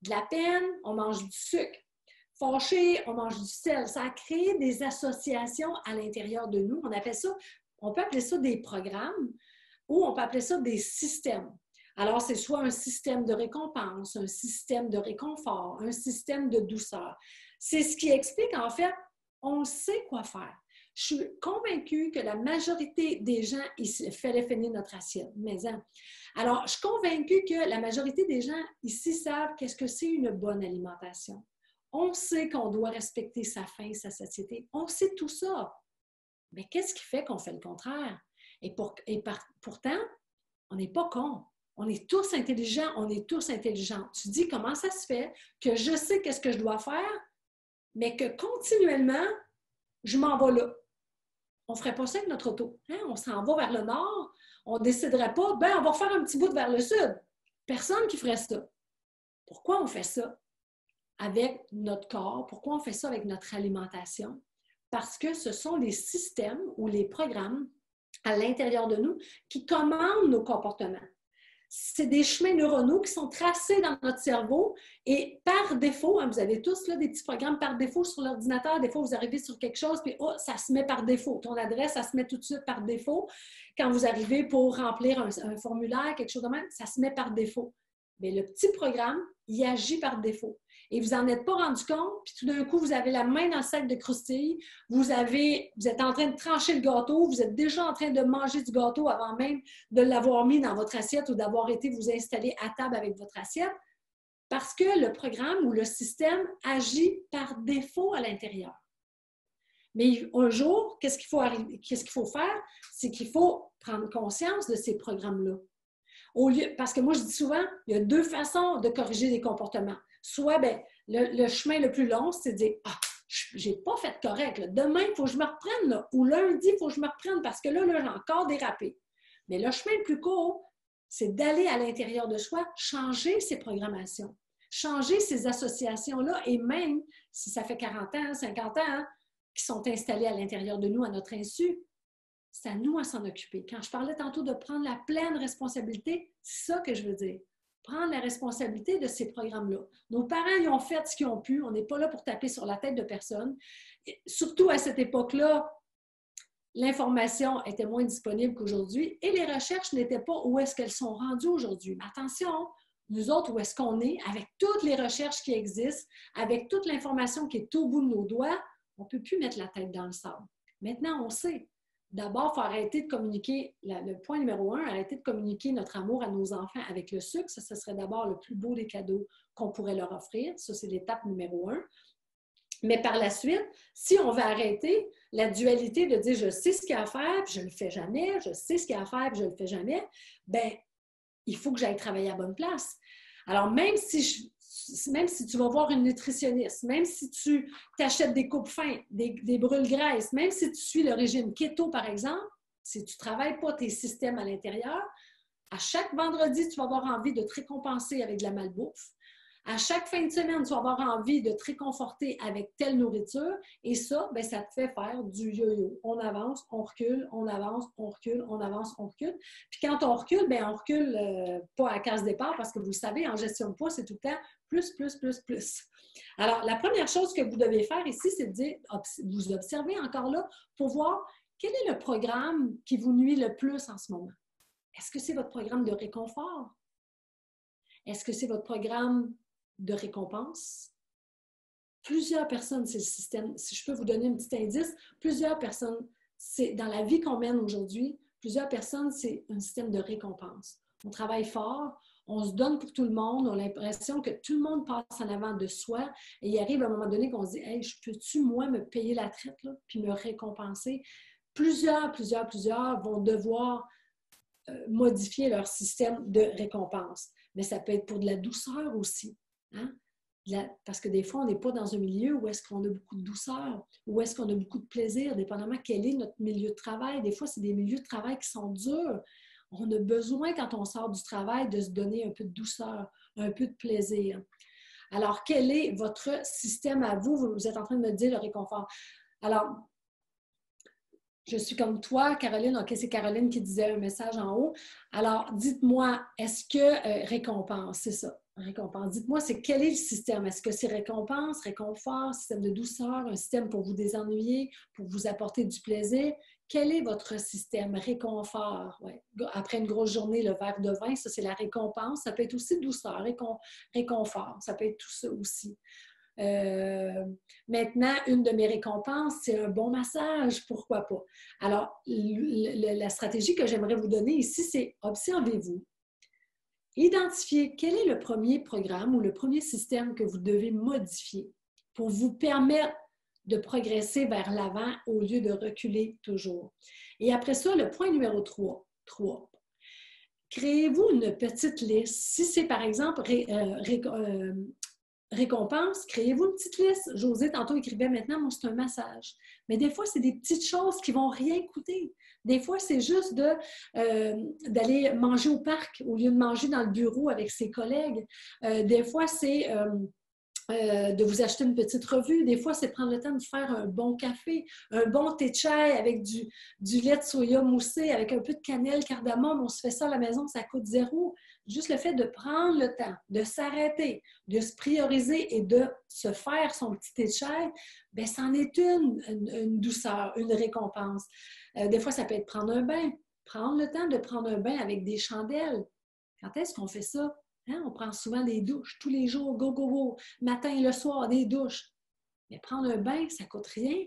De la peine, on mange du sucre. Fâché, on mange du sel. Ça a créé des associations à l'intérieur de nous. On peut appeler ça des programmes ou on peut appeler ça des systèmes. Alors, c'est soit un système de récompense, un système de réconfort, un système de douceur. C'est ce qui explique, en fait, on sait quoi faire. Je suis convaincue que la majorité des gens, il fallait finir notre assiette. Mais, hein. Alors, je suis convaincue que la majorité des gens ici savent qu'est-ce que c'est une bonne alimentation. On sait qu'on doit respecter sa faim, sa satiété. On sait tout ça. Mais qu'est-ce qui fait qu'on fait le contraire? Pourtant, on n'est pas cons. On est tous intelligents, on est tous intelligents. Tu dis, comment ça se fait que je sais qu'est-ce que je dois faire, mais que continuellement, je m'en vais là. On ne ferait pas ça avec notre auto. Hein? On s'en va vers le nord, on ne déciderait pas, ben on va faire un petit bout vers le sud. Personne qui ferait ça. Pourquoi on fait ça avec notre corps? Pourquoi on fait ça avec notre alimentation? Parce que ce sont les systèmes ou les programmes à l'intérieur de nous qui commandent nos comportements. C'est des chemins neuronaux qui sont tracés dans notre cerveau et par défaut, hein, vous avez tous là, des petits programmes par défaut sur l'ordinateur. Des fois, vous arrivez sur quelque chose puis oh, ça se met par défaut. Ton adresse, ça se met tout de suite par défaut. Quand vous arrivez pour remplir un formulaire, quelque chose de même, ça se met par défaut. Mais le petit programme, il agit par défaut. Et vous n'en êtes pas rendu compte, puis tout d'un coup, vous avez la main dans le sac de croustilles, vous êtes en train de trancher le gâteau, vous êtes déjà en train de manger du gâteau avant même de l'avoir mis dans votre assiette ou d'avoir été vous installer à table avec votre assiette, parce que le programme ou le système agit par défaut à l'intérieur. Mais un jour, qu'est-ce qu'il faut faire? C'est qu'il faut prendre conscience de ces programmes-là. Parce que moi, je dis souvent, il y a deux façons de corriger les comportements. Soit, bien, le chemin le plus long, c'est de dire « Ah, je n'ai pas fait correct. Là. Demain, il faut que je me reprenne. Là. Ou lundi, il faut que je me reprenne parce que là j'ai encore dérapé. » Mais le chemin le plus court, c'est d'aller à l'intérieur de soi, changer ses programmations, changer ces associations-là. Et même si ça fait 40 ans, 50 ans, hein, qui sont installées à l'intérieur de nous à notre insu, c'est à nous à s'en occuper. Quand je parlais tantôt de prendre la pleine responsabilité, c'est ça que je veux dire. Prendre la responsabilité de ces programmes-là. Nos parents, ils ont fait ce qu'ils ont pu. On n'est pas là pour taper sur la tête de personne. Et surtout à cette époque-là, l'information était moins disponible qu'aujourd'hui et les recherches n'étaient pas où est-ce qu'elles sont rendues aujourd'hui. Mais attention, nous autres, où est-ce qu'on est, avec toutes les recherches qui existent, avec toute l'information qui est au bout de nos doigts, on ne peut plus mettre la tête dans le sable. Maintenant, on sait. D'abord, il faut arrêter de communiquer, le point numéro 1, arrêter de communiquer notre amour à nos enfants avec le sucre. Ça, ce serait d'abord le plus beau des cadeaux qu'on pourrait leur offrir. Ça, c'est l'étape numéro 1. Mais par la suite, si on veut arrêter la dualité de dire « je sais ce qu'il y a à faire, puis je ne le fais jamais, je sais ce qu'il y a à faire, puis je ne le fais jamais », bien, il faut que j'aille travailler à la bonne place. Alors, même si tu vas voir une nutritionniste, même si tu t'achètes des coupes-fins, des brûle-graisses, même si tu suis le régime keto, par exemple, si tu ne travailles pas tes systèmes à l'intérieur, à chaque vendredi, tu vas avoir envie de te récompenser avec de la malbouffe. À chaque fin de semaine, tu vas avoir envie de te réconforter avec telle nourriture. Et ça, bien, ça te fait faire du yo-yo. On avance, on recule, on avance, on recule, on avance, on recule. Puis quand on recule, bien, on recule pas à case départ parce que vous le savez, en gestion de poids, c'est tout le temps plus, plus, plus, plus. Alors, la première chose que vous devez faire ici, c'est de dire, vous observez encore là pour voir quel est le programme qui vous nuit le plus en ce moment. Est-ce que c'est votre programme de réconfort? Est-ce que c'est votre programme de récompense? Plusieurs personnes, c'est le système. Si je peux vous donner un petit indice, plusieurs personnes, c'est dans la vie qu'on mène aujourd'hui, plusieurs personnes, c'est un système de récompense. On travaille fort, on se donne pour tout le monde, on a l'impression que tout le monde passe en avant de soi et il arrive à un moment donné qu'on se dit « Hey, peux-tu, moi, me payer la traite là, puis me récompenser? » Plusieurs vont devoir modifier leur système de récompense. Mais ça peut être pour de la douceur aussi. Hein? Parce que des fois, on n'est pas dans un milieu où est-ce qu'on a beaucoup de douceur, où est-ce qu'on a beaucoup de plaisir, dépendamment quel est notre milieu de travail. Des fois, c'est des milieux de travail qui sont durs. On a besoin, quand on sort du travail, de se donner un peu de douceur, un peu de plaisir. Alors, quel est votre système à vous? Vous êtes en train de me dire le réconfort. Alors, je suis comme toi, Caroline. OK, c'est Caroline qui disait un message en haut. Alors, dites-moi, est-ce que récompense, c'est ça, récompense. Dites-moi, quel est le système? Est-ce que c'est récompense, réconfort, système de douceur, un système pour vous désennuyer, pour vous apporter du plaisir? Quel est votre système? Réconfort, ouais. Après une grosse journée, le verre de vin, ça, c'est la récompense. Ça peut être aussi douceur, réconfort. Ça peut être tout ça aussi. Maintenant, une de mes récompenses, c'est un bon massage, pourquoi pas? Alors, la stratégie que j'aimerais vous donner ici, c'est observez-vous. Identifiez quel est le premier programme ou le premier système que vous devez modifier pour vous permettre de progresser vers l'avant au lieu de reculer toujours. Et après ça, le point numéro 3. Créez-vous une petite liste. Si c'est par exemple récompense, créez-vous une petite liste. Josée, tantôt, écrivait maintenant, moi, c'est un massage. Mais des fois, c'est des petites choses qui ne vont rien coûter. Des fois, c'est juste d'aller manger au parc au lieu de manger dans le bureau avec ses collègues. Des fois, c'est de vous acheter une petite revue. Des fois, c'est prendre le temps de faire un bon café, un bon thé de chai avec du lait de soya moussé, avec un peu de cannelle, cardamome. On se fait ça à la maison, ça coûte zéro. Juste le fait de prendre le temps, de s'arrêter, de se prioriser et de se faire son petit thé de chai, bien, c'en est une douceur, une récompense. Des fois, ça peut être prendre un bain. Prendre le temps de prendre un bain avec des chandelles. Quand est-ce qu'on fait ça? Hein? On prend souvent des douches tous les jours, go, go, go, matin et le soir, des douches. Mais prendre un bain, ça ne coûte rien.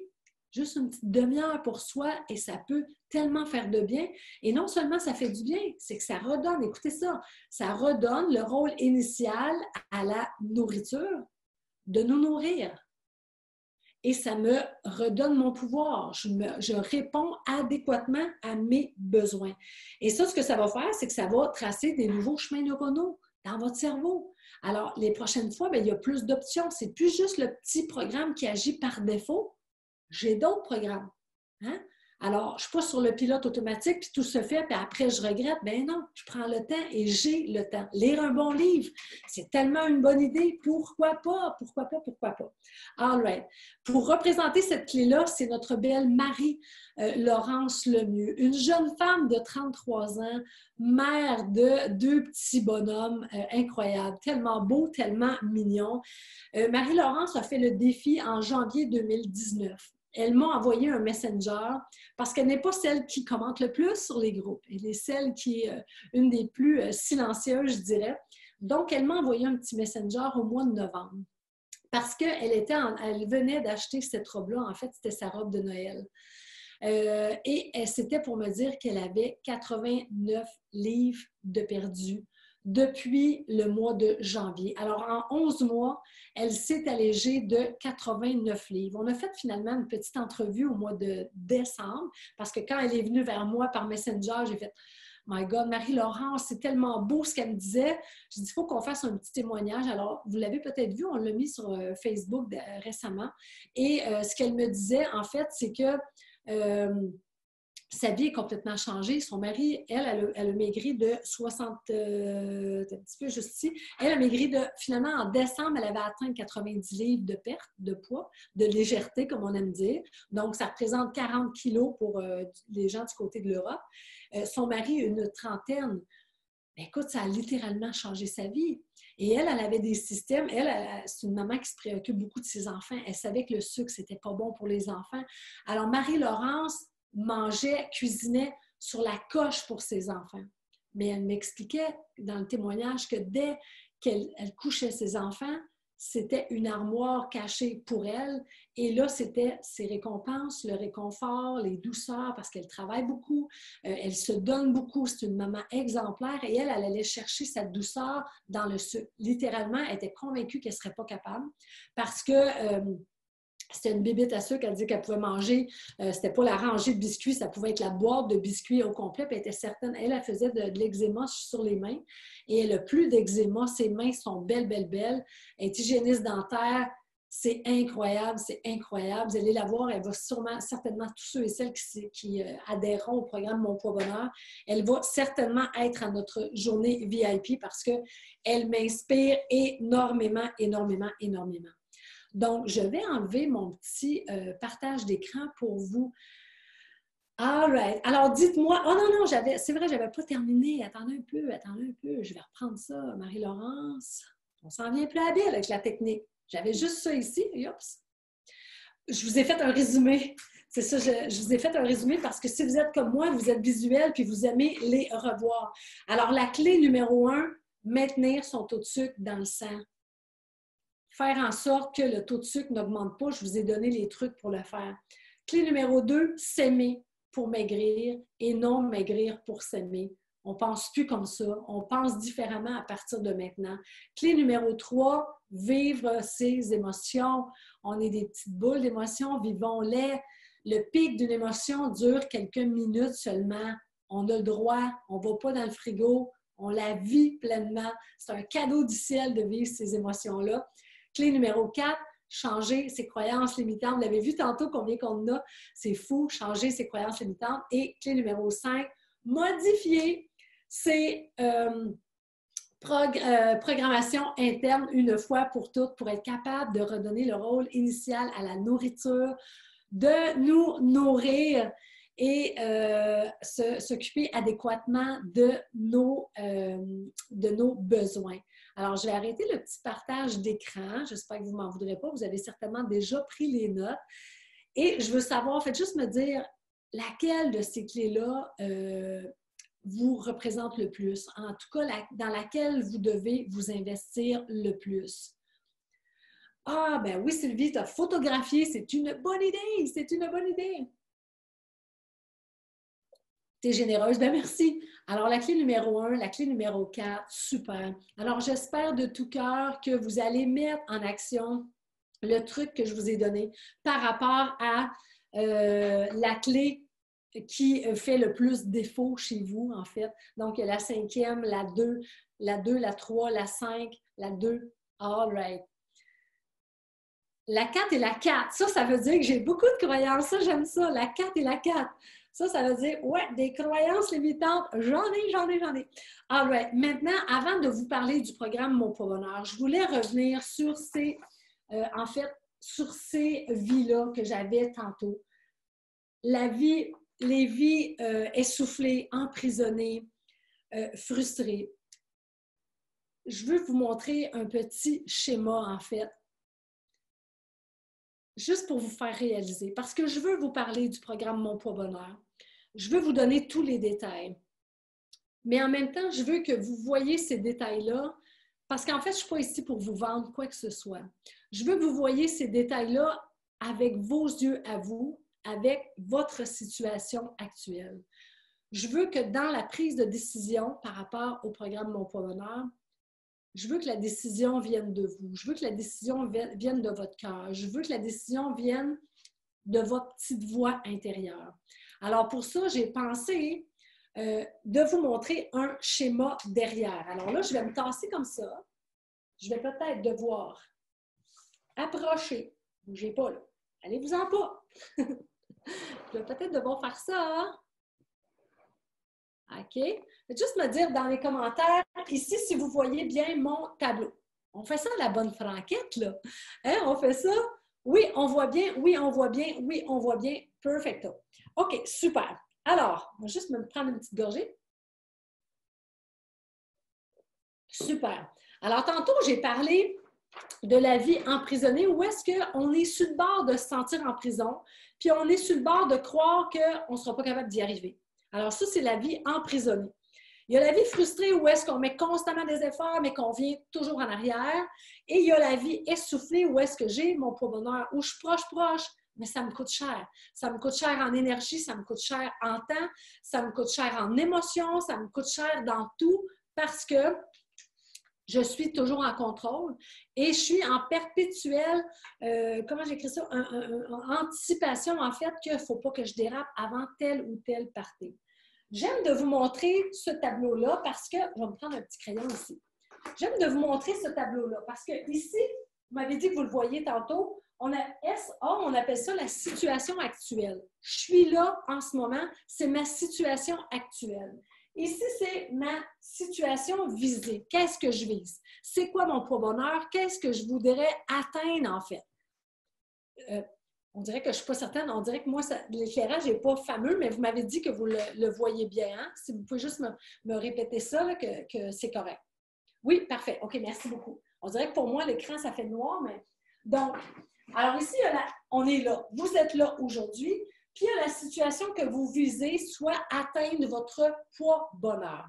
Juste une petite demi-heure pour soi et ça peut tellement faire de bien. Et non seulement ça fait du bien, c'est que ça redonne, écoutez ça, ça redonne le rôle initial à la nourriture, de nous nourrir. Et ça me redonne mon pouvoir. Je réponds adéquatement à mes besoins. Et ça, ce que ça va faire, c'est que ça va tracer des nouveaux chemins neuronaux dans votre cerveau. Alors, les prochaines fois, bien, il y a plus d'options. C'est plus juste le petit programme qui agit par défaut. J'ai d'autres programmes. Hein? Alors, je ne suis pas sur le pilote automatique, puis tout se fait, puis après, je regrette. Ben non, je prends le temps et j'ai le temps. Lire un bon livre, c'est tellement une bonne idée. Pourquoi pas? Pourquoi pas? Pourquoi pas? All right. Pour représenter cette clé-là, c'est notre belle Marie-Laurence Lemieux, une jeune femme de 33 ans, mère de deux petits bonhommes incroyables, tellement beaux, tellement mignons. Marie-Laurence a fait le défi en janvier 2019. Elle m'a envoyé un messenger parce qu'elle n'est pas celle qui commente le plus sur les groupes. Elle est celle qui est une des plus silencieuses, je dirais. Donc, elle m'a envoyé un petit messenger au mois de novembre parce elle venait d'acheter cette robe-là. En fait, c'était sa robe de Noël. Et c'était pour me dire qu'elle avait 89 livres de perdus depuis le mois de janvier. Alors, en 11 mois, elle s'est allégée de 89 livres. On a fait finalement une petite entrevue au mois de décembre parce que quand elle est venue vers moi par Messenger, j'ai fait « My God, Marie-Laurence, c'est tellement beau ce qu'elle me disait. » J'ai dit « Il faut qu'on fasse un petit témoignage. » Alors, vous l'avez peut-être vu, on l'a mis sur Facebook récemment. Et ce qu'elle me disait, en fait, c'est que sa vie est complètement changée. Son mari, elle a maigri de 60, un petit peu juste ici. Elle a maigri finalement, en décembre, elle avait atteint 90 livres de perte de poids, de légèreté, comme on aime dire. Donc, ça représente 40 kilos pour les gens du côté de l'Europe. Son mari, une trentaine. Bien, écoute, ça a littéralement changé sa vie. Et elle avait des systèmes. C'est une maman qui se préoccupe beaucoup de ses enfants. Elle savait que le sucre, c'était pas bon pour les enfants. Alors, Marie-Laurence mangeait, cuisinait sur la coche pour ses enfants. Mais elle m'expliquait dans le témoignage que dès qu'elle couchait ses enfants, c'était une armoire cachée pour elle. Et là, c'était ses récompenses, le réconfort, les douceurs, parce qu'elle travaille beaucoup, elle se donne beaucoup. C'est une maman exemplaire et elle allait chercher sa douceur dans le sucre. Littéralement, elle était convaincue qu'elle ne serait pas capable parce que c'était une bébête à sucre, elle disait qu'elle pouvait manger, c'était pas la rangée de biscuits, ça pouvait être la boîte de biscuits au complet, puis elle était certaine, elle faisait de l'eczéma sur les mains, et elle n'a plus d'eczéma, ses mains sont belles, belles, belles, elle est hygiéniste dentaire, c'est incroyable, c'est incroyable, vous allez la voir, elle va certainement, tous ceux et celles qui adhéreront au programme Mon Poids Bonheur, elle va certainement être à notre journée VIP parce qu'elle m'inspire énormément, énormément, énormément. Donc, je vais enlever mon petit partage d'écran pour vous. All right. Alors, dites-moi... Oh non, non, c'est vrai, je n'avais pas terminé. Attendez un peu. Je vais reprendre ça, Marie-Laurence. On s'en vient plus habile avec la technique. J'avais juste ça ici. Oups. Je vous ai fait un résumé. C'est ça, je vous ai fait un résumé parce que si vous êtes comme moi, vous êtes visuel puis vous aimez les revoir. Alors, la clé numéro 1, maintenir son taux de sucre dans le sang. Faire en sorte que le taux de sucre n'augmente pas. Je vous ai donné les trucs pour le faire. Clé numéro 2, s'aimer pour maigrir et non maigrir pour s'aimer. On ne pense plus comme ça. On pense différemment à partir de maintenant. Clé numéro 3, vivre ses émotions. On est des petites boules d'émotions, vivons-les. Le pic d'une émotion dure quelques minutes seulement. On a le droit, on ne va pas dans le frigo, on la vit pleinement. C'est un cadeau du ciel de vivre ces émotions-là. Clé numéro 4, changer ses croyances limitantes. Vous l'avez vu tantôt combien qu'on en a. C'est fou, changer ses croyances limitantes. Et clé numéro 5, modifier ses programmation interne une fois pour toutes pour être capable de redonner le rôle initial à la nourriture, de nous nourrir et s'occuper adéquatement de nos besoins. Alors, je vais arrêter le petit partage d'écran. J'espère que vous ne m'en voudrez pas. Vous avez certainement déjà pris les notes. Et je veux savoir, faites juste me dire laquelle de ces clés-là vous représente le plus. En tout cas, dans laquelle vous devez vous investir le plus. Ah, ben oui, Sylvie, tu as photographié. C'est une bonne idée. C'est une bonne idée. Tu es généreuse. Ben merci. Alors, la clé numéro 1, la clé numéro 4, super. Alors, j'espère de tout cœur que vous allez mettre en action le truc que je vous ai donné par rapport à la clé qui fait le plus défaut chez vous, en fait. Donc, la 5e, la 2, la 3, la 5, la 2. All right. La 4 et la 4, ça veut dire que j'ai beaucoup de croyances. Ça, j'aime ça. La 4 et la 4. Ça veut dire, ouais, des croyances limitantes. J'en ai. All right. Maintenant, avant de vous parler du programme Mon Poids Bonheur, je voulais revenir sur ces vies-là que j'avais tantôt. Les vies essoufflées, emprisonnées, frustrées. Je veux vous montrer un petit schéma, en fait, juste pour vous faire réaliser, parce que je veux vous parler du programme Mon Poids Bonheur. Je veux vous donner tous les détails. Mais en même temps, je veux que vous voyez ces détails-là, parce qu'en fait, je ne suis pas ici pour vous vendre quoi que ce soit. Je veux que vous voyez ces détails-là avec vos yeux à vous, avec votre situation actuelle. Je veux que dans la prise de décision par rapport au programme Mon Poids Bonheur, je veux que la décision vienne de vous. Je veux que la décision vienne de votre cœur. Je veux que la décision vienne de votre petite voix intérieure. Alors pour ça, j'ai pensé de vous montrer un schéma derrière. Alors là, je vais me tasser comme ça. Je vais peut-être devoir approcher. Bougez pas là. Allez-vous-en pas. Je vais peut-être devoir faire ça. OK? Juste me dire dans les commentaires, ici, si vous voyez bien mon tableau. On fait ça à la bonne franquette, là. Hein? On fait ça? Oui, on voit bien. Oui, on voit bien. Oui, on voit bien. Perfecto. OK, super. Alors, on va juste me prendre une petite gorgée. Super. Alors, tantôt, j'ai parlé de la vie emprisonnée, où est-ce qu'on est sur le bord de se sentir en prison, puis on est sur le bord de croire qu'on ne sera pas capable d'y arriver. Alors ça, c'est la vie emprisonnée. Il y a la vie frustrée où est-ce qu'on met constamment des efforts, mais qu'on vient toujours en arrière. Et il y a la vie essoufflée où est-ce que j'ai mon poids bonheur, où je suis proche, mais ça me coûte cher. Ça me coûte cher en énergie, ça me coûte cher en temps, ça me coûte cher en émotion, ça me coûte cher dans tout parce que je suis toujours en contrôle et je suis en perpétuelle, comment j'écris ça, anticipation en fait qu'il ne faut pas que je dérape avant tel ou tel party. J'aime de vous montrer ce tableau-là parce que, je vais me prendre un petit crayon ici. J'aime de vous montrer ce tableau-là parce que ici, vous m'avez dit que vous le voyez tantôt, on a SA, on appelle ça la situation actuelle. Je suis là en ce moment, c'est ma situation actuelle. Ici, c'est ma situation visée. Qu'est-ce que je vise? C'est quoi mon poids bonheur? Qu'est-ce que je voudrais atteindre, en fait? On dirait que je ne suis pas certaine. On dirait que moi, l'éclairage n'est pas fameux, mais vous m'avez dit que vous le voyez bien. Hein? Si vous pouvez juste me répéter ça, là, que c'est correct. Oui, parfait. OK, merci beaucoup. On dirait que pour moi, l'écran, ça fait noir, mais... Donc, alors ici, on est là. Vous êtes là aujourd'hui. Puis, il y a la situation que vous visez, soit atteindre votre poids bonheur.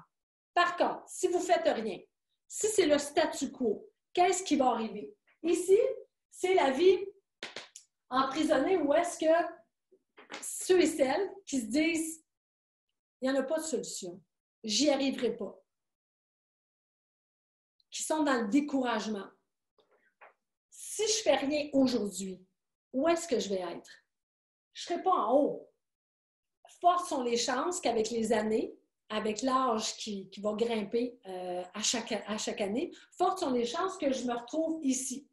Par contre, si vous ne faites rien, si c'est le statu quo, qu'est-ce qui va arriver? Ici, c'est la vie emprisonnée où est-ce que ceux et celles qui se disent « il n'y en a pas de solution, j'y arriverai pas », qui sont dans le découragement. Si je ne fais rien aujourd'hui, où est-ce que je vais être? Je ne serai pas en haut. Fortes sont les chances qu'avec les années, avec l'âge qui va grimper à chaque année, fortes sont les chances que je me retrouve ici.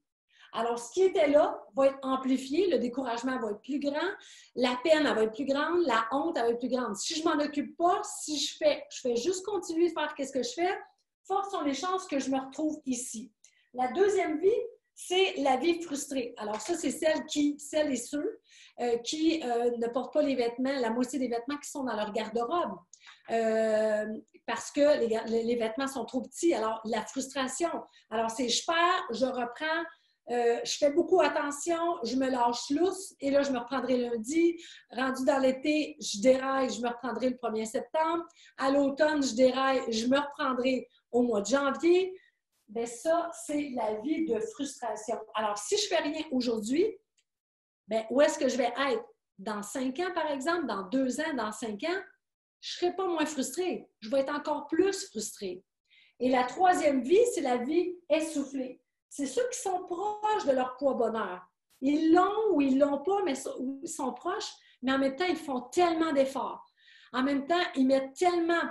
Alors, ce qui était là va être amplifié, le découragement va être plus grand, la peine, elle va être plus grande, la honte, elle va être plus grande. Si je ne m'en occupe pas, si je fais juste continuer de faire ce que je fais, fortes sont les chances que je me retrouve ici. La deuxième vie, c'est la vie frustrée. Alors ça, c'est celles et ceux qui ne portent pas les vêtements, la moitié des vêtements qui sont dans leur garde-robe. Parce que les vêtements sont trop petits. Alors, la frustration. Alors, c'est je perds, je reprends, je fais beaucoup attention, je me lâche lousse et là, je me reprendrai lundi. Rendu dans l'été, je déraille, je me reprendrai le 1er septembre. À l'automne, je déraille, je me reprendrai au mois de janvier. Bien, ça, c'est la vie de frustration. Alors, si je ne fais rien aujourd'hui, bien, où est-ce que je vais être? Dans 5 ans, par exemple, dans 2 ans, dans 5 ans, je ne serai pas moins frustrée. Je vais être encore plus frustrée. Et la troisième vie, c'est la vie essoufflée. C'est ceux qui sont proches de leur poids bonheur. Ils l'ont ou ils ne l'ont pas, mais ils sont proches, mais en même temps, ils font tellement d'efforts. En même temps, ils mettent tellement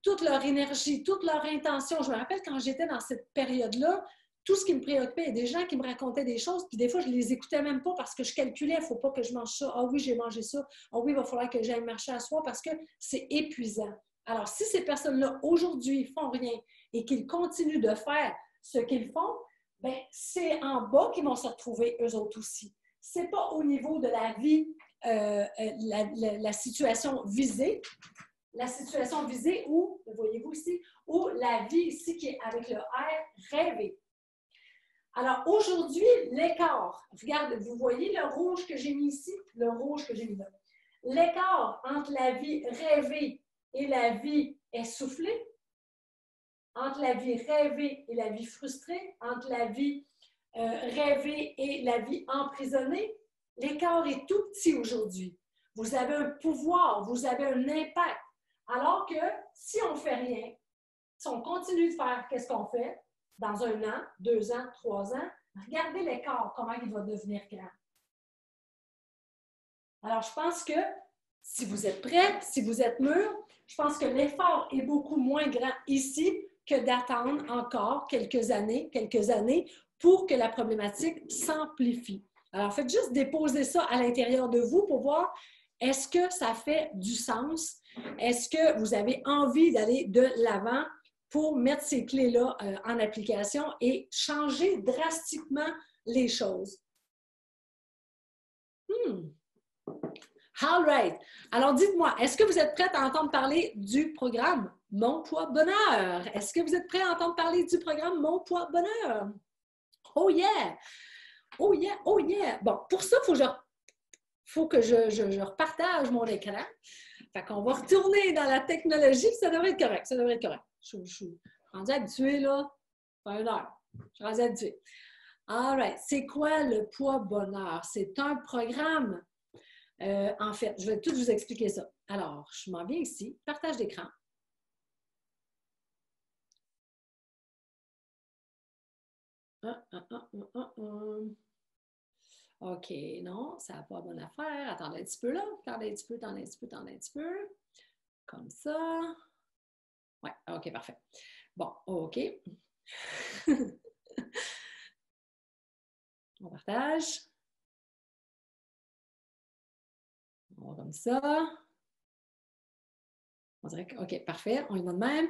toute leur énergie, toute leur intention. Je me rappelle quand j'étais dans cette période-là, tout ce qui me préoccupait, il y a des gens qui me racontaient des choses, puis des fois, je ne les écoutais même pas parce que je calculais, il ne faut pas que je mange ça. Ah oui, j'ai mangé ça. Ah oui, il va falloir que j'aille marcher à soi parce que c'est épuisant. Alors, si ces personnes-là, aujourd'hui, font rien et qu'ils continuent de faire ce qu'ils font, bien, c'est en bas qu'ils vont se retrouver eux autres aussi. Ce n'est pas au niveau de la vie, la situation visée. La situation visée où, voyez-vous ici, où la vie ici qui est avec le R, rêver. Alors, aujourd'hui, l'écart, regardez, vous voyez le rouge que j'ai mis ici, le rouge que j'ai mis là. L'écart entre la vie rêvée et la vie essoufflée, entre la vie rêvée et la vie frustrée, entre la vie rêvée et la vie emprisonnée, l'écart est tout petit aujourd'hui. Vous avez un pouvoir, vous avez un impact. Alors que si on ne fait rien, si on continue de faire qu'est-ce qu'on fait, dans 1 an, 2 ans, 3 ans, regardez l'écart, comment il va devenir grand. Alors, je pense que si vous êtes prêts, si vous êtes mûrs, je pense que l'effort est beaucoup moins grand ici que d'attendre encore quelques années pour que la problématique s'amplifie. Alors, faites juste déposer ça à l'intérieur de vous pour voir est-ce que ça fait du sens? Est-ce que vous avez envie d'aller de l'avant pour mettre ces clés-là en application et changer drastiquement les choses? All right. Alors, dites-moi, est-ce que vous êtes prête à entendre parler du programme Mon Poids Bonheur? Est-ce que vous êtes prêts à entendre parler du programme Mon Poids Bonheur? Oh yeah! Oh yeah! Oh yeah! Bon, pour ça, il faut que je repartage mon écran. Fait qu'on va retourner dans la technologie, ça devrait être correct. Ça devrait être correct. Je suis rendue habituée, là. Pas 1 heure. Je suis rendue habituée. All right. C'est quoi le poids bonheur? C'est un programme. En fait, je vais tout vous expliquer ça. Alors, je m'en viens ici. Partage d'écran. OK, non, ça n'a pas bonne affaire. Attendez un petit peu là. Attendez un petit peu. Comme ça. Oui, OK, parfait. Bon, OK. On partage. On va comme ça. On dirait que, OK, parfait. On y va de même.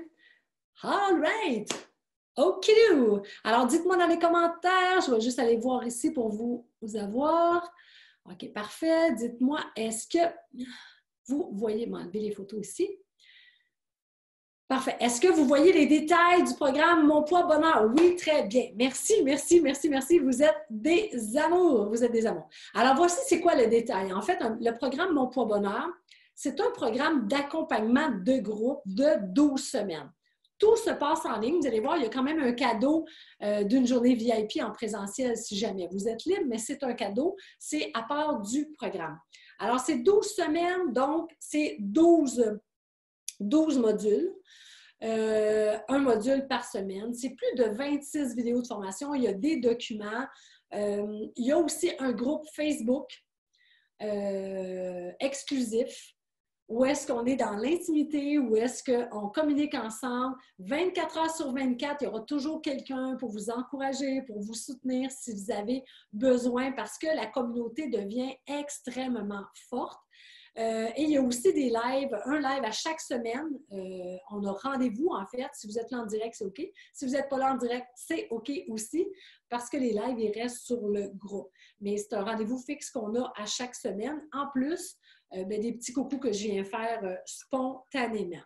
All right! OK! Alors, dites-moi dans les commentaires. Je vais juste aller voir ici pour vous avoir. OK, parfait. Dites-moi, est-ce que vous voyez, m'enlever les photos ici. Parfait. Est-ce que vous voyez les détails du programme Mon Poids Bonheur? Oui, très bien. Merci, merci, merci, merci. Vous êtes des amours. Vous êtes des amours. Alors, voici c'est quoi le détail. En fait, le programme Mon Poids Bonheur, c'est un programme d'accompagnement de groupe de 12 semaines. Tout se passe en ligne. Vous allez voir, il y a quand même un cadeau d'une journée VIP en présentiel si jamais vous êtes libre, mais c'est un cadeau. C'est à part du programme. Alors, c'est 12 semaines, donc c'est 12 modules. Un module par semaine. C'est plus de 26 vidéos de formation. Il y a des documents. Il y a aussi un groupe Facebook exclusif où est-ce qu'on est dans l'intimité, où est-ce qu'on communique ensemble. 24 heures sur 24, il y aura toujours quelqu'un pour vous encourager, pour vous soutenir si vous avez besoin, parce que la communauté devient extrêmement forte. Et il y a aussi des lives, un live à chaque semaine. On a rendez-vous, en fait. Si vous êtes là en direct, c'est OK. Si vous n'êtes pas là en direct, c'est OK aussi, parce que les lives, ils restent sur le groupe. Mais c'est un rendez-vous fixe qu'on a à chaque semaine. En plus, des petits coucous que je viens faire spontanément.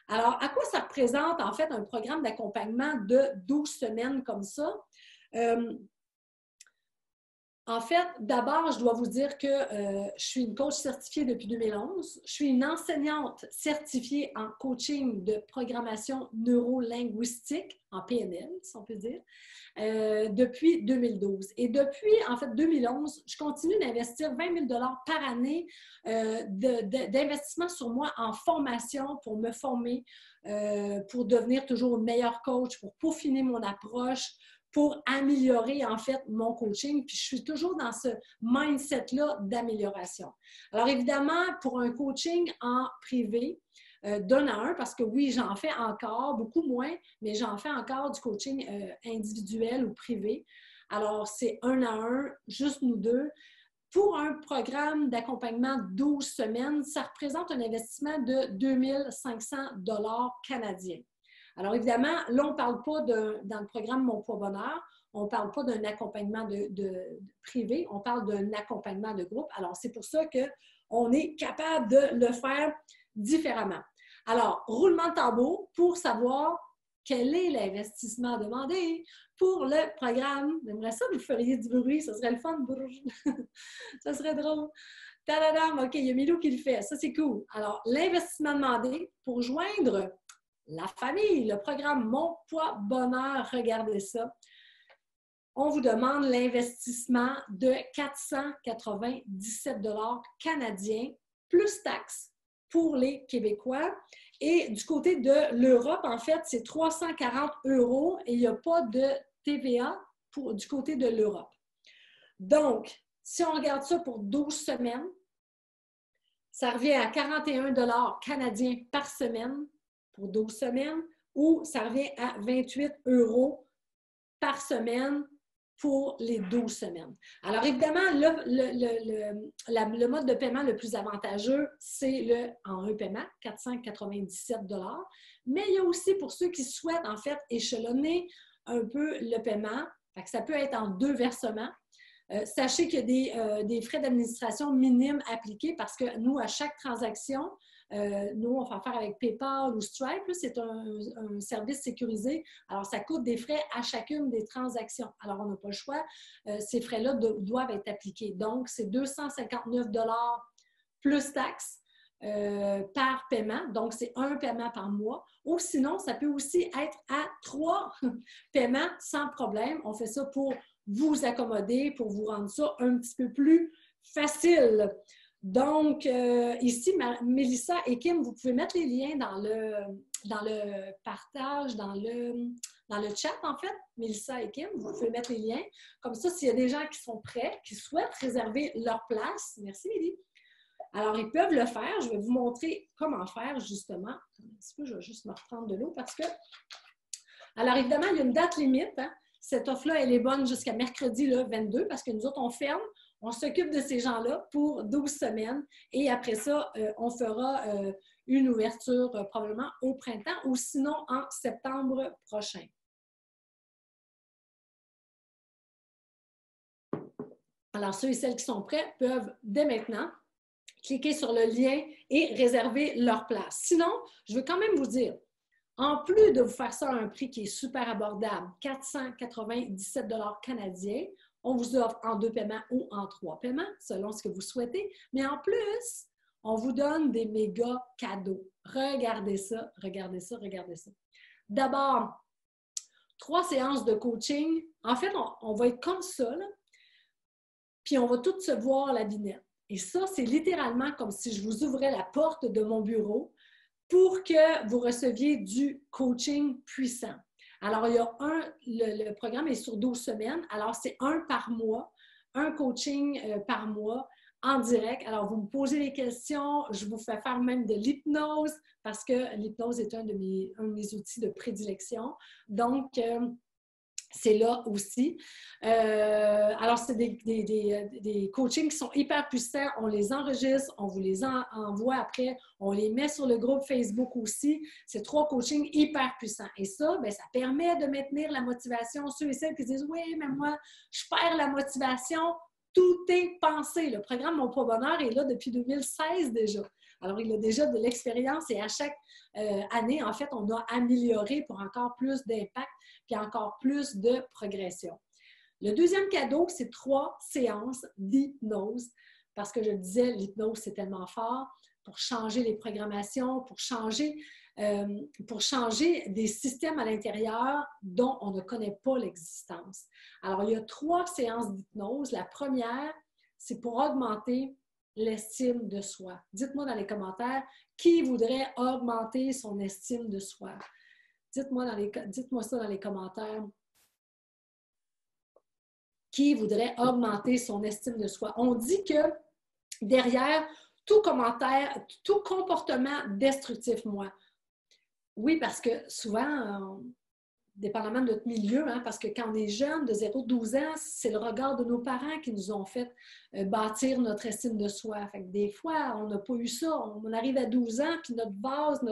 Alors, à quoi ça représente, en fait, un programme d'accompagnement de 12 semaines comme ça? En fait, d'abord, je dois vous dire que je suis une coach certifiée depuis 2011. Je suis une enseignante certifiée en coaching de programmation neuro-linguistique, en PNL, si on peut dire, depuis 2012. Et depuis, en fait, 2011, je continue d'investir 20 000 $ par année d'investissement sur moi en formation pour me former, pour devenir toujours une meilleure coach, pour peaufiner mon approche, pour améliorer, en fait, mon coaching. Puis je suis toujours dans ce mindset-là d'amélioration. Alors, évidemment, pour un coaching en privé, d'un à un, parce que oui, j'en fais encore, beaucoup moins, mais j'en fais encore du coaching individuel ou privé. Alors, c'est un à un, juste nous deux. Pour un programme d'accompagnement 12 semaines, ça représente un investissement de 2 500 $ canadiens. Alors, évidemment, là, on ne parle pas dans le programme Mon Poids Bonheur, on ne parle pas d'un accompagnement de privé, on parle d'un accompagnement de groupe. Alors, c'est pour ça qu'on est capable de le faire différemment. Alors, roulement de tambour pour savoir quel est l'investissement demandé pour le programme. J'aimerais ça, vous feriez du bruit, ça serait le fun. Ça serait drôle. Tadadam, OK, il y a Milou qui le fait. Ça, c'est cool. Alors, l'investissement demandé pour joindre la famille, le programme Mon Poids Bonheur, regardez ça. On vous demande l'investissement de 497 $ canadiens, plus taxes pour les Québécois. Et du côté de l'Europe, en fait, c'est 340 € et il n'y a pas de TVA du côté de l'Europe. Donc, si on regarde ça pour 12 semaines, ça revient à 41 $ canadiens par semaine pour 12 semaines, ou ça revient à 28 € par semaine pour les 12 semaines. Alors, évidemment, le mode de paiement le plus avantageux, c'est en un paiement, 497 $. Mais il y a aussi pour ceux qui souhaitent, en fait, échelonner un peu le paiement, ça peut être en 2 versements. Sachez qu'il y a des frais d'administration minimes appliqués parce que nous, à chaque transaction, nous, on fait affaire avec PayPal ou Stripe. C'est un service sécurisé. Alors, ça coûte des frais à chacune des transactions. Alors, on n'a pas le choix. Ces frais-là doivent être appliqués. Donc, c'est 259 $ plus taxes par paiement. Donc, c'est un paiement par mois. Ou sinon, ça peut aussi être à 3 paiements sans problème. On fait ça pour vous accommoder, pour vous rendre ça un petit peu plus facile. Donc, ici, Mélissa et Kim, vous pouvez mettre les liens dans le partage, dans le chat, en fait. Mélissa et Kim, vous pouvez mettre les liens. Comme ça, s'il y a des gens qui sont prêts, qui souhaitent réserver leur place, merci Mélie. Alors, ils peuvent le faire. Je vais vous montrer comment faire, justement. Un petit peu, je vais juste me reprendre de l'eau parce que... Alors, évidemment, il y a une date limite. Hein? Cette offre-là, elle est bonne jusqu'à mercredi le 22 parce que nous autres, on ferme. On s'occupe de ces gens-là pour 12 semaines et après ça, on fera une ouverture probablement au printemps ou sinon en septembre prochain. Alors, ceux et celles qui sont prêts peuvent dès maintenant cliquer sur le lien et réserver leur place. Sinon, je veux quand même vous dire, en plus de vous faire ça à un prix qui est super abordable, 497 $ canadiens, on vous offre en 2 paiements ou en 3 paiements, selon ce que vous souhaitez. Mais en plus, on vous donne des méga cadeaux. Regardez ça, regardez ça, regardez ça. D'abord, 3 séances de coaching. En fait, on va être comme ça, là, puis on va toutes se voir la binette. Et ça, c'est littéralement comme si je vous ouvrais la porte de mon bureau pour que vous receviez du coaching puissant. Alors, il y a le programme est sur 12 semaines. Alors, c'est un par mois, un coaching par mois en direct. Alors, vous me posez les questions, je vous fais faire même de l'hypnose parce que l'hypnose est un de mes outils de prédilection. Donc, c'est là aussi. Alors, c'est des coachings qui sont hyper puissants. On les enregistre, on vous les envoie après, on les met sur le groupe Facebook aussi. C'est 3 coachings hyper puissants. Et ça, bien, ça permet de maintenir la motivation. Ceux et celles qui disent « Oui, mais moi, je perds la motivation », tout est pensé. Le programme Mon Poids Bonheur est là depuis 2016 déjà. Alors, il a déjà de l'expérience et à chaque année, en fait, on a amélioré pour encore plus d'impact puis encore plus de progression. Le deuxième cadeau, c'est 3 séances d'hypnose parce que je disais, l'hypnose, c'est tellement fort pour changer les programmations, pour changer des systèmes à l'intérieur dont on ne connaît pas l'existence. Alors, il y a 3 séances d'hypnose. La première, c'est pour augmenter l'estime de soi. Dites-moi dans les commentaires, qui voudrait augmenter son estime de soi? Dites-moi ça dans les commentaires. Qui voudrait augmenter son estime de soi? On dit que derrière tout commentaire, tout comportement destructif, moi. Oui, parce que souvent, dépendamment de notre milieu, hein, parce que quand on est jeune, de 0 à 12 ans, c'est le regard de nos parents qui nous ont fait bâtir notre estime de soi. Fait que des fois, on n'a pas eu ça. On arrive à 12 ans, puis notre vase,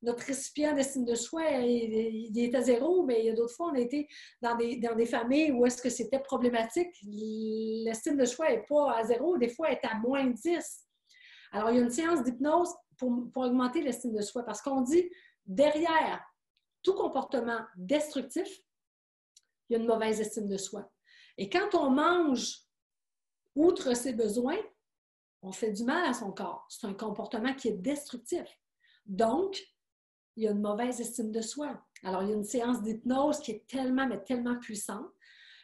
notre récipient d'estime de soi, il est à 0, mais il y a d'autres fois, on a été dans des familles où est-ce que c'était problématique. L'estime de soi n'est pas à 0, des fois, elle est à moins 10. Alors, il y a une séance d'hypnose pour augmenter l'estime de soi, parce qu'on dit, derrière tout comportement destructif, il y a une mauvaise estime de soi. Et quand on mange outre ses besoins, on fait du mal à son corps. C'est un comportement qui est destructif. Donc, il y a une mauvaise estime de soi. Alors, il y a une séance d'hypnose qui est tellement, mais tellement puissante.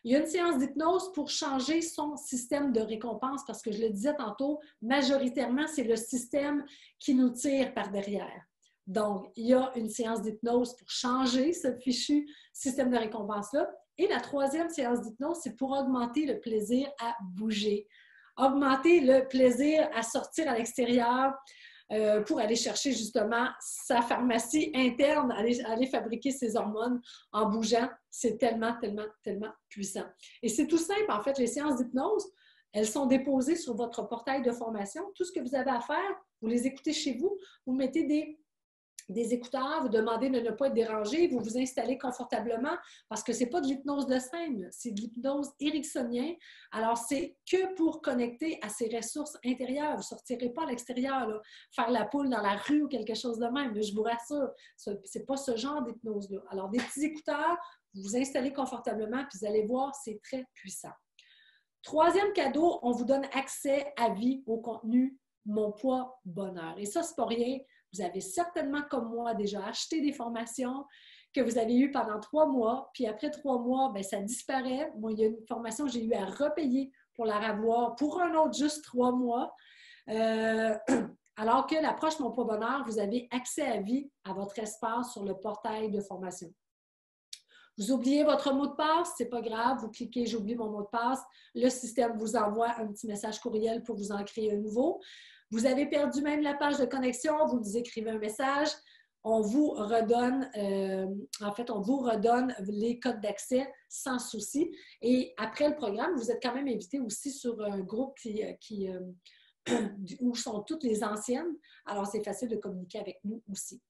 Il y a une séance d'hypnose pour changer son système de récompense parce que je le disais tantôt, majoritairement, c'est le système qui nous tire par derrière. Donc, il y a une séance d'hypnose pour changer ce fichu système de récompense-là. Et la troisième séance d'hypnose, c'est pour augmenter le plaisir à bouger, augmenter le plaisir à sortir à l'extérieur, pour aller chercher justement sa pharmacie interne, aller fabriquer ses hormones en bougeant. C'est tellement, tellement, tellement puissant. Et c'est tout simple, en fait, les séances d'hypnose, elles sont déposées sur votre portail de formation. Tout ce que vous avez à faire, vous les écoutez chez vous, vous mettez des écouteurs, vous demandez de ne pas être dérangé, vous vous installez confortablement parce que ce n'est pas de l'hypnose de scène, c'est de l'hypnose ericksonienne. Alors, c'est que pour connecter à ses ressources intérieures. Vous ne sortirez pas à l'extérieur, là, faire la poule dans la rue ou quelque chose de même. Mais je vous rassure, ce n'est pas ce genre d'hypnose-là. Alors, des petits écouteurs, vous vous installez confortablement, puis vous allez voir, c'est très puissant. Troisième cadeau, on vous donne accès à vie au contenu Mon Poids Bonheur. Et ça, c'est pas rien. Vous avez certainement, comme moi, déjà acheté des formations que vous avez eues pendant 3 mois, puis après 3 mois, bien, ça disparaît. Moi, il y a une formation que j'ai eu à repayer pour la revoir pour un autre juste 3 mois. Alors que l'approche Mon Poids Bonheur, vous avez accès à vie à votre espace sur le portail de formation. Vous oubliez votre mot de passe, c'est pas grave, vous cliquez « J'oublie mon mot de passe », le système vous envoie un petit message courriel pour vous en créer un nouveau. Vous avez perdu même la page de connexion, vous nous écrivez un message, on vous redonne, on vous redonne les codes d'accès sans souci. Et après le programme, vous êtes quand même invité aussi sur un groupe où sont toutes les anciennes. Alors, c'est facile de communiquer avec nous aussi.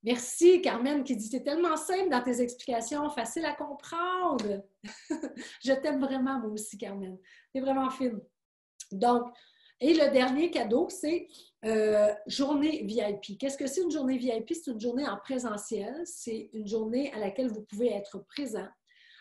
Merci, Carmen, qui dit « C'est tellement simple dans tes explications, facile à comprendre. » Je t'aime vraiment, moi aussi, Carmen. C'est vraiment fine. Donc, et le dernier cadeau, c'est journée VIP. Qu'est-ce que c'est une journée VIP? C'est une journée en présentiel. C'est une journée à laquelle vous pouvez être présent.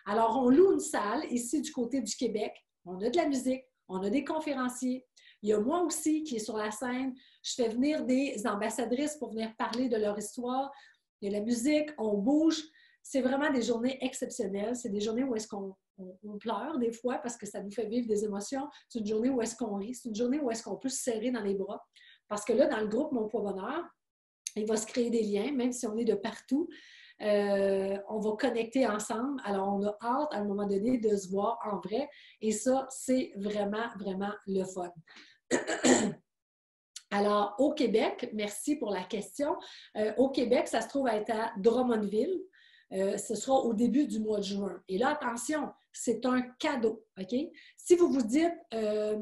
Alors, on loue une salle ici du côté du Québec. On a de la musique, on a des conférenciers. Il y a moi aussi qui est sur la scène. Je fais venir des ambassadrices pour venir parler de leur histoire. Il y a la musique, on bouge. C'est vraiment des journées exceptionnelles. C'est des journées où est-ce qu'on pleure des fois parce que ça nous fait vivre des émotions. C'est une journée où est-ce qu'on rit. C'est une journée où est-ce qu'on peut se serrer dans les bras. Parce que là, dans le groupe Mon Poids Bonheur, il va se créer des liens, même si on est de partout. On va connecter ensemble. Alors, on a hâte, à un moment donné, de se voir en vrai. Et ça, c'est vraiment, vraiment le fun. Alors, au Québec, merci pour la question. Au Québec, ça se trouve être à Drummondville. Ce sera au début du mois de juin. Et là, attention, c'est un cadeau, OK? Si vous vous dites, je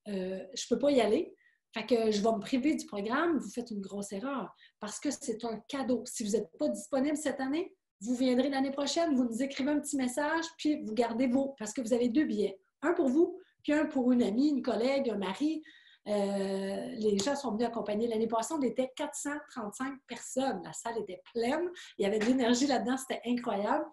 ne peux pas y aller, fait que je vais me priver du programme, vous faites une grosse erreur parce que c'est un cadeau. Si vous n'êtes pas disponible cette année, vous viendrez l'année prochaine, vous nous écrivez un petit message, puis vous gardez vos, parce que vous avez 2 billets. Un pour vous, puis un pour une amie, une collègue, un mari. Les gens sont venus accompagner. L'année passée, on était 435 personnes. La salle était pleine. Il y avait de l'énergie là-dedans. C'était incroyable.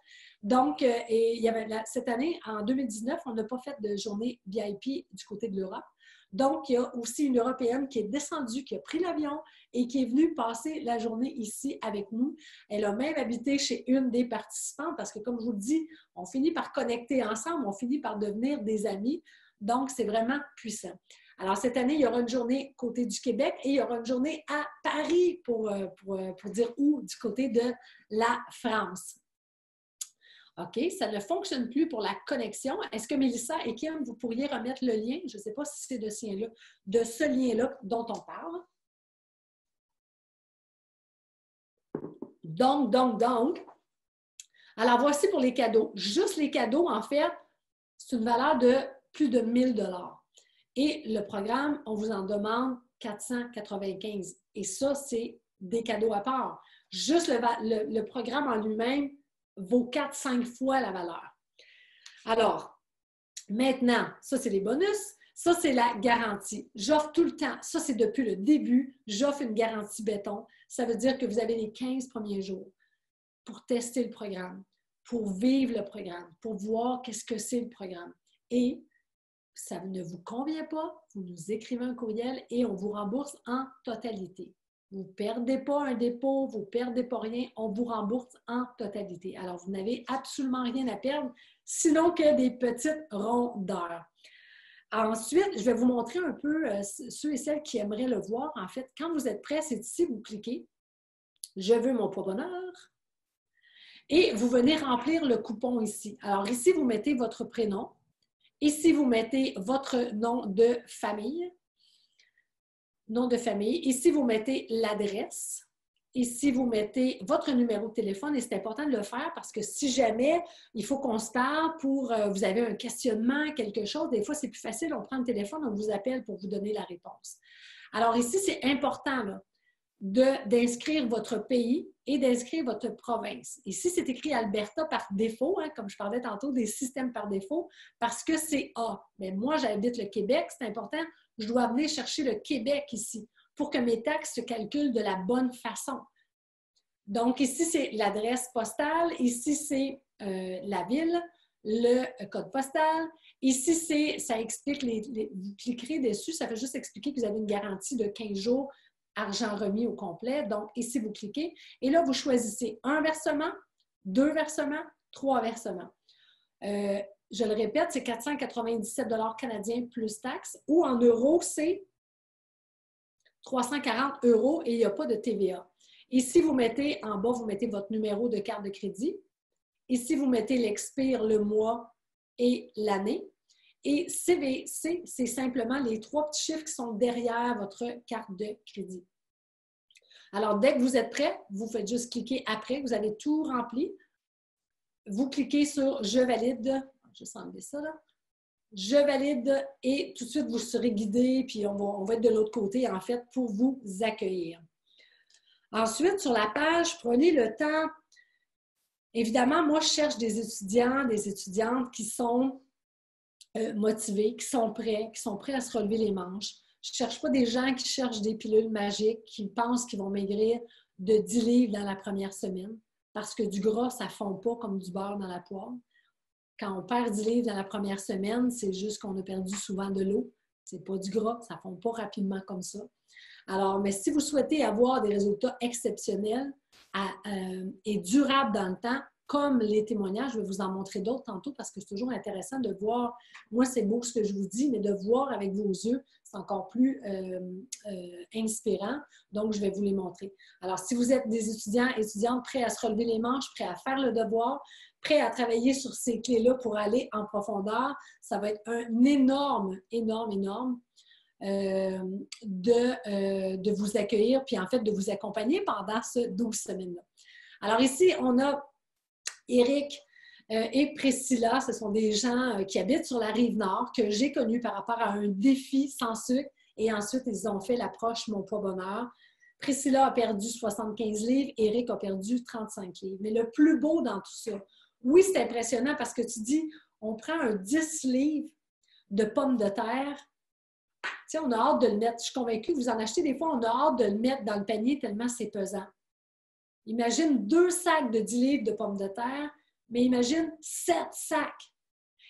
Donc, et il y avait cette année, en 2019, on n'a pas fait de journée VIP du côté de l'Europe. Donc, il y a aussi une Européenne qui est descendue, qui a pris l'avion et qui est venue passer la journée ici avec nous. Elle a même habité chez une des participantes parce que, comme je vous le dis, on finit par connecter ensemble, on finit par devenir des amis. Donc, c'est vraiment puissant. Alors, cette année, il y aura une journée côté du Québec et il y aura une journée à Paris pour dire où, du côté de la France. OK, ça ne fonctionne plus pour la connexion. Est-ce que Mélissa et Kim, vous pourriez remettre le lien? Je ne sais pas si c'est de ce lien-là dont on parle. Donc. Alors, voici pour les cadeaux. Juste les cadeaux, en fait, c'est une valeur de plus de 1 000 $. Et le programme, on vous en demande 495. Et ça, c'est des cadeaux à part. Juste le programme en lui-même vaut 4-5 fois la valeur. Alors, maintenant, ça, c'est les bonus. Ça, c'est la garantie. J'offre tout le temps. Ça, c'est depuis le début. J'offre une garantie béton. Ça veut dire que vous avez les 15 premiers jours pour tester le programme, pour vivre le programme, pour voir qu'est-ce que c'est le programme. Et ça ne vous convient pas, vous nous écrivez un courriel et on vous rembourse en totalité. Vous ne perdez pas un dépôt, vous ne perdez pas rien, on vous rembourse en totalité. Alors, vous n'avez absolument rien à perdre, sinon que des petites rondeurs. Ensuite, je vais vous montrer un peu ceux et celles qui aimeraient le voir. En fait, quand vous êtes prêts, c'est ici, vous cliquez « Je veux mon poids bonheur » et vous venez remplir le coupon ici. Alors, ici, vous mettez votre prénom. Ici, vous mettez votre nom de famille. Ici, vous mettez l'adresse. Ici, vous mettez votre numéro de téléphone et c'est important de le faire parce que si jamais il faut qu'on se parle pour, vous avez un questionnement, quelque chose, des fois, c'est plus facile, on prend le téléphone, on vous appelle pour vous donner la réponse. Alors ici, c'est important là, d'inscrire votre pays et d'inscrire votre province. Ici, c'est écrit Alberta par défaut, hein, comme je parlais tantôt, des systèmes par défaut, parce que c'est A. Mais moi, j'habite le Québec, c'est important, je dois venir chercher le Québec ici pour que mes taxes se calculent de la bonne façon. Donc, ici, c'est l'adresse postale, ici, c'est la ville, le code postal. Ici, ça explique, vous cliquerez dessus, ça fait juste expliquer que vous avez une garantie de 15 jours argent remis au complet. Donc, ici, vous cliquez et là, vous choisissez un versement, 2 versements, 3 versements. Je le répète, c'est 497 $ canadiens plus taxes ou en euros, c'est 340 € et il n'y a pas de TVA. Ici, vous mettez en bas, vous mettez votre numéro de carte de crédit. Ici, vous mettez l'expire, le mois et l'année. Et CVC, c'est simplement les 3 petits chiffres qui sont derrière votre carte de crédit. Alors, dès que vous êtes prêt, vous faites juste cliquer après. Vous avez tout rempli. Vous cliquez sur « Je valide ». Je vais juste enlever ça, là. « Je valide » et tout de suite, vous serez guidé, puis on va être de l'autre côté, en fait, pour vous accueillir. Ensuite, sur la page, prenez le temps. Évidemment, moi, je cherche des étudiants, des étudiantes qui sont motivés, qui sont prêts à se relever les manches. Je ne cherche pas des gens qui cherchent des pilules magiques, qui pensent qu'ils vont maigrir de 10 livres dans la première semaine, parce que du gras, ça ne fond pas comme du beurre dans la poêle. Quand on perd 10 livres dans la première semaine, c'est juste qu'on a perdu souvent de l'eau. Ce n'est pas du gras, ça ne fond pas rapidement comme ça. Alors, mais si vous souhaitez avoir des résultats exceptionnels et durables dans le temps, comme les témoignages, je vais vous en montrer d'autres tantôt parce que c'est toujours intéressant de voir, moi c'est beau ce que je vous dis, mais de voir avec vos yeux, c'est encore plus inspirant. Donc, je vais vous les montrer. Alors, si vous êtes des étudiants, étudiantes prêts à se relever les manches, prêts à faire le devoir, prêts à travailler sur ces clés-là pour aller en profondeur, ça va être un énorme de vous accueillir, puis en fait de vous accompagner pendant ce 12 semaines-là. Alors ici, on a Éric et Priscilla, ce sont des gens qui habitent sur la Rive-Nord, que j'ai connus par rapport à un défi sans sucre, et ensuite ils ont fait l'approche Mon Poids Bonheur. Priscilla a perdu 75 livres, Éric a perdu 35 livres. Mais le plus beau dans tout ça, oui, c'est impressionnant parce que tu dis, on prend un 10 livres de pommes de terre, tu sais, on a hâte de le mettre. Je suis convaincue que vous en achetez des fois, on a hâte de le mettre dans le panier tellement c'est pesant. Imagine 2 sacs de 10 livres de pommes de terre, mais imagine 7 sacs.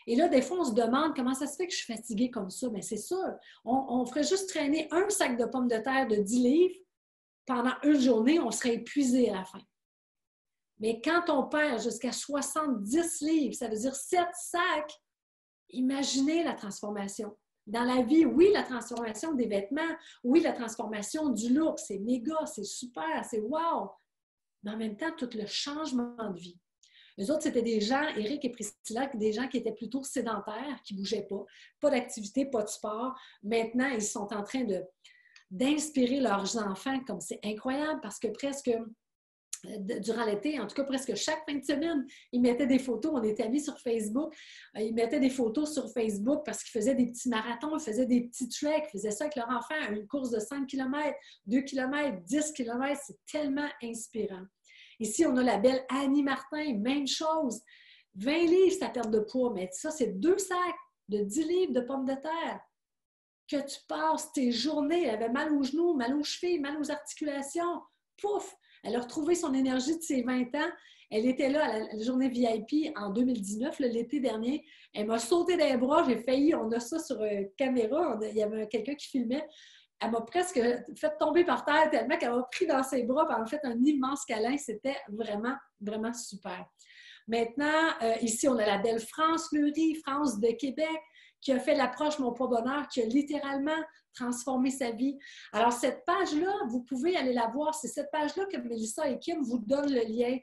Et là, des fois, on se demande comment ça se fait que je suis fatiguée comme ça. Bien, c'est sûr. On ferait juste traîner un sac de pommes de terre de 10 livres. Pendant une journée, on serait épuisé à la fin. Mais quand on perd jusqu'à 70 livres, ça veut dire 7 sacs, imaginez la transformation. Dans la vie, oui, la transformation des vêtements, oui, la transformation du look, c'est méga, c'est super, c'est wow. Mais en même temps, tout le changement de vie. Les autres, c'était des gens, Éric et Priscilla, des gens qui étaient plutôt sédentaires, qui ne bougeaient pas d'activité, pas de sport. Maintenant, ils sont en train d'inspirer leurs enfants, comme c'est incroyable, parce que presque, durant l'été, en tout cas presque chaque fin de semaine, ils mettaient des photos, on était amis sur Facebook, ils mettaient des photos sur Facebook parce qu'ils faisaient des petits marathons, ils faisaient des petits treks, ils faisaient ça avec leur enfant, une course de 5 km, 2 km, 10 km, c'est tellement inspirant. Ici, on a la belle Annie Martin, même chose. 20 livres, sa perte de poids, mais ça, c'est 2 sacs de 10 livres de pommes de terre. Que tu passes tes journées, elle avait mal aux genoux, mal aux chevilles, mal aux articulations. Pouf! Elle a retrouvé son énergie de ses 20 ans. Elle était là à la journée VIP en 2019, l'été dernier. Elle m'a sauté dans les bras, j'ai failli, on a ça sur caméra, il y avait quelqu'un qui filmait. Elle m'a presque fait tomber par terre tellement qu'elle m'a pris dans ses bras et elle m'a fait un immense câlin. C'était vraiment, vraiment super. Maintenant, ici, on a la belle France Fleury, France de Québec, qui a fait l'approche Mon Poids Bonheur, qui a littéralement transformé sa vie. Alors, cette page-là, vous pouvez aller la voir. C'est cette page-là que Mélissa et Kim vous donnent le lien.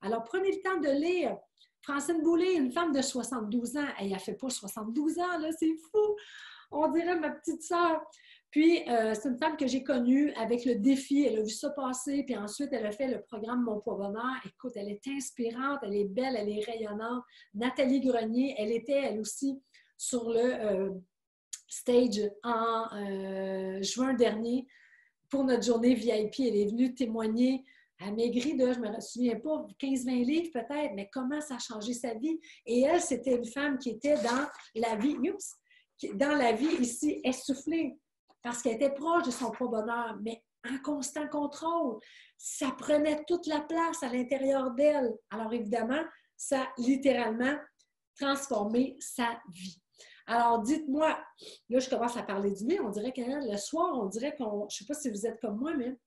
Alors, prenez le temps de lire. Francine Boulay, une femme de 72 ans. Elle n'a fait pas 72 ans, là, c'est fou. On dirait ma petite sœur. Puis, c'est une femme que j'ai connue avec le défi. Elle a vu ça passer. Puis ensuite, elle a fait le programme Mon Poids Bonheur. Écoute, elle est inspirante, elle est belle, elle est rayonnante. Nathalie Grenier, elle était, elle aussi, sur le stage en juin dernier pour notre journée VIP. Elle est venue témoigner. Elle maigrit de, je ne me souviens pas, 15-20 livres peut-être, mais comment ça a changé sa vie. Et elle, c'était une femme qui était dans la vie, dans la vie ici, essoufflée, parce qu'elle était proche de son poids bonheur, mais en constant contrôle. Ça prenait toute la place à l'intérieur d'elle. Alors évidemment, ça a littéralement transformé sa vie. Alors, dites-moi, là, je commence à parler du nez, on dirait que le soir, on dirait qu'on, je ne sais pas si vous êtes comme moi, mais...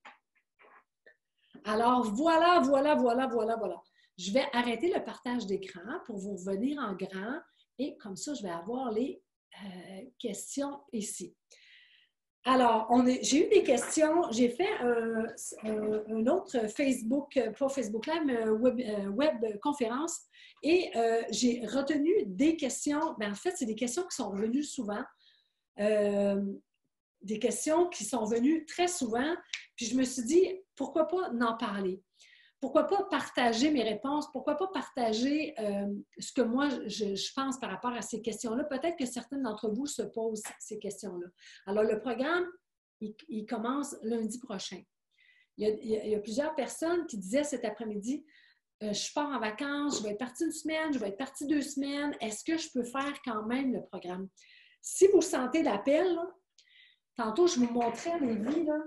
Alors, voilà. Je vais arrêter le partage d'écran pour vous revenir en grand et comme ça, je vais avoir les questions ici. Alors, j'ai eu des questions. J'ai fait un autre Facebook, pas Facebook Live, mais web conférence et j'ai retenu des questions. Bien, en fait, c'est des questions qui sont revenues souvent. Des questions qui sont venues très souvent. Puis je me suis dit, pourquoi pas en parler? Pourquoi pas partager mes réponses? Pourquoi pas partager ce que moi, je pense par rapport à ces questions-là? Peut-être que certaines d'entre vous se posent ces questions-là. Alors, le programme, il commence lundi prochain. Il y a plusieurs personnes qui disaient cet après-midi, je pars en vacances, je vais être partie une semaine, je vais être partie 2 semaines. Est-ce que je peux faire quand même le programme? Si vous sentez l'appel, tantôt, je vous montrais mes vies, là,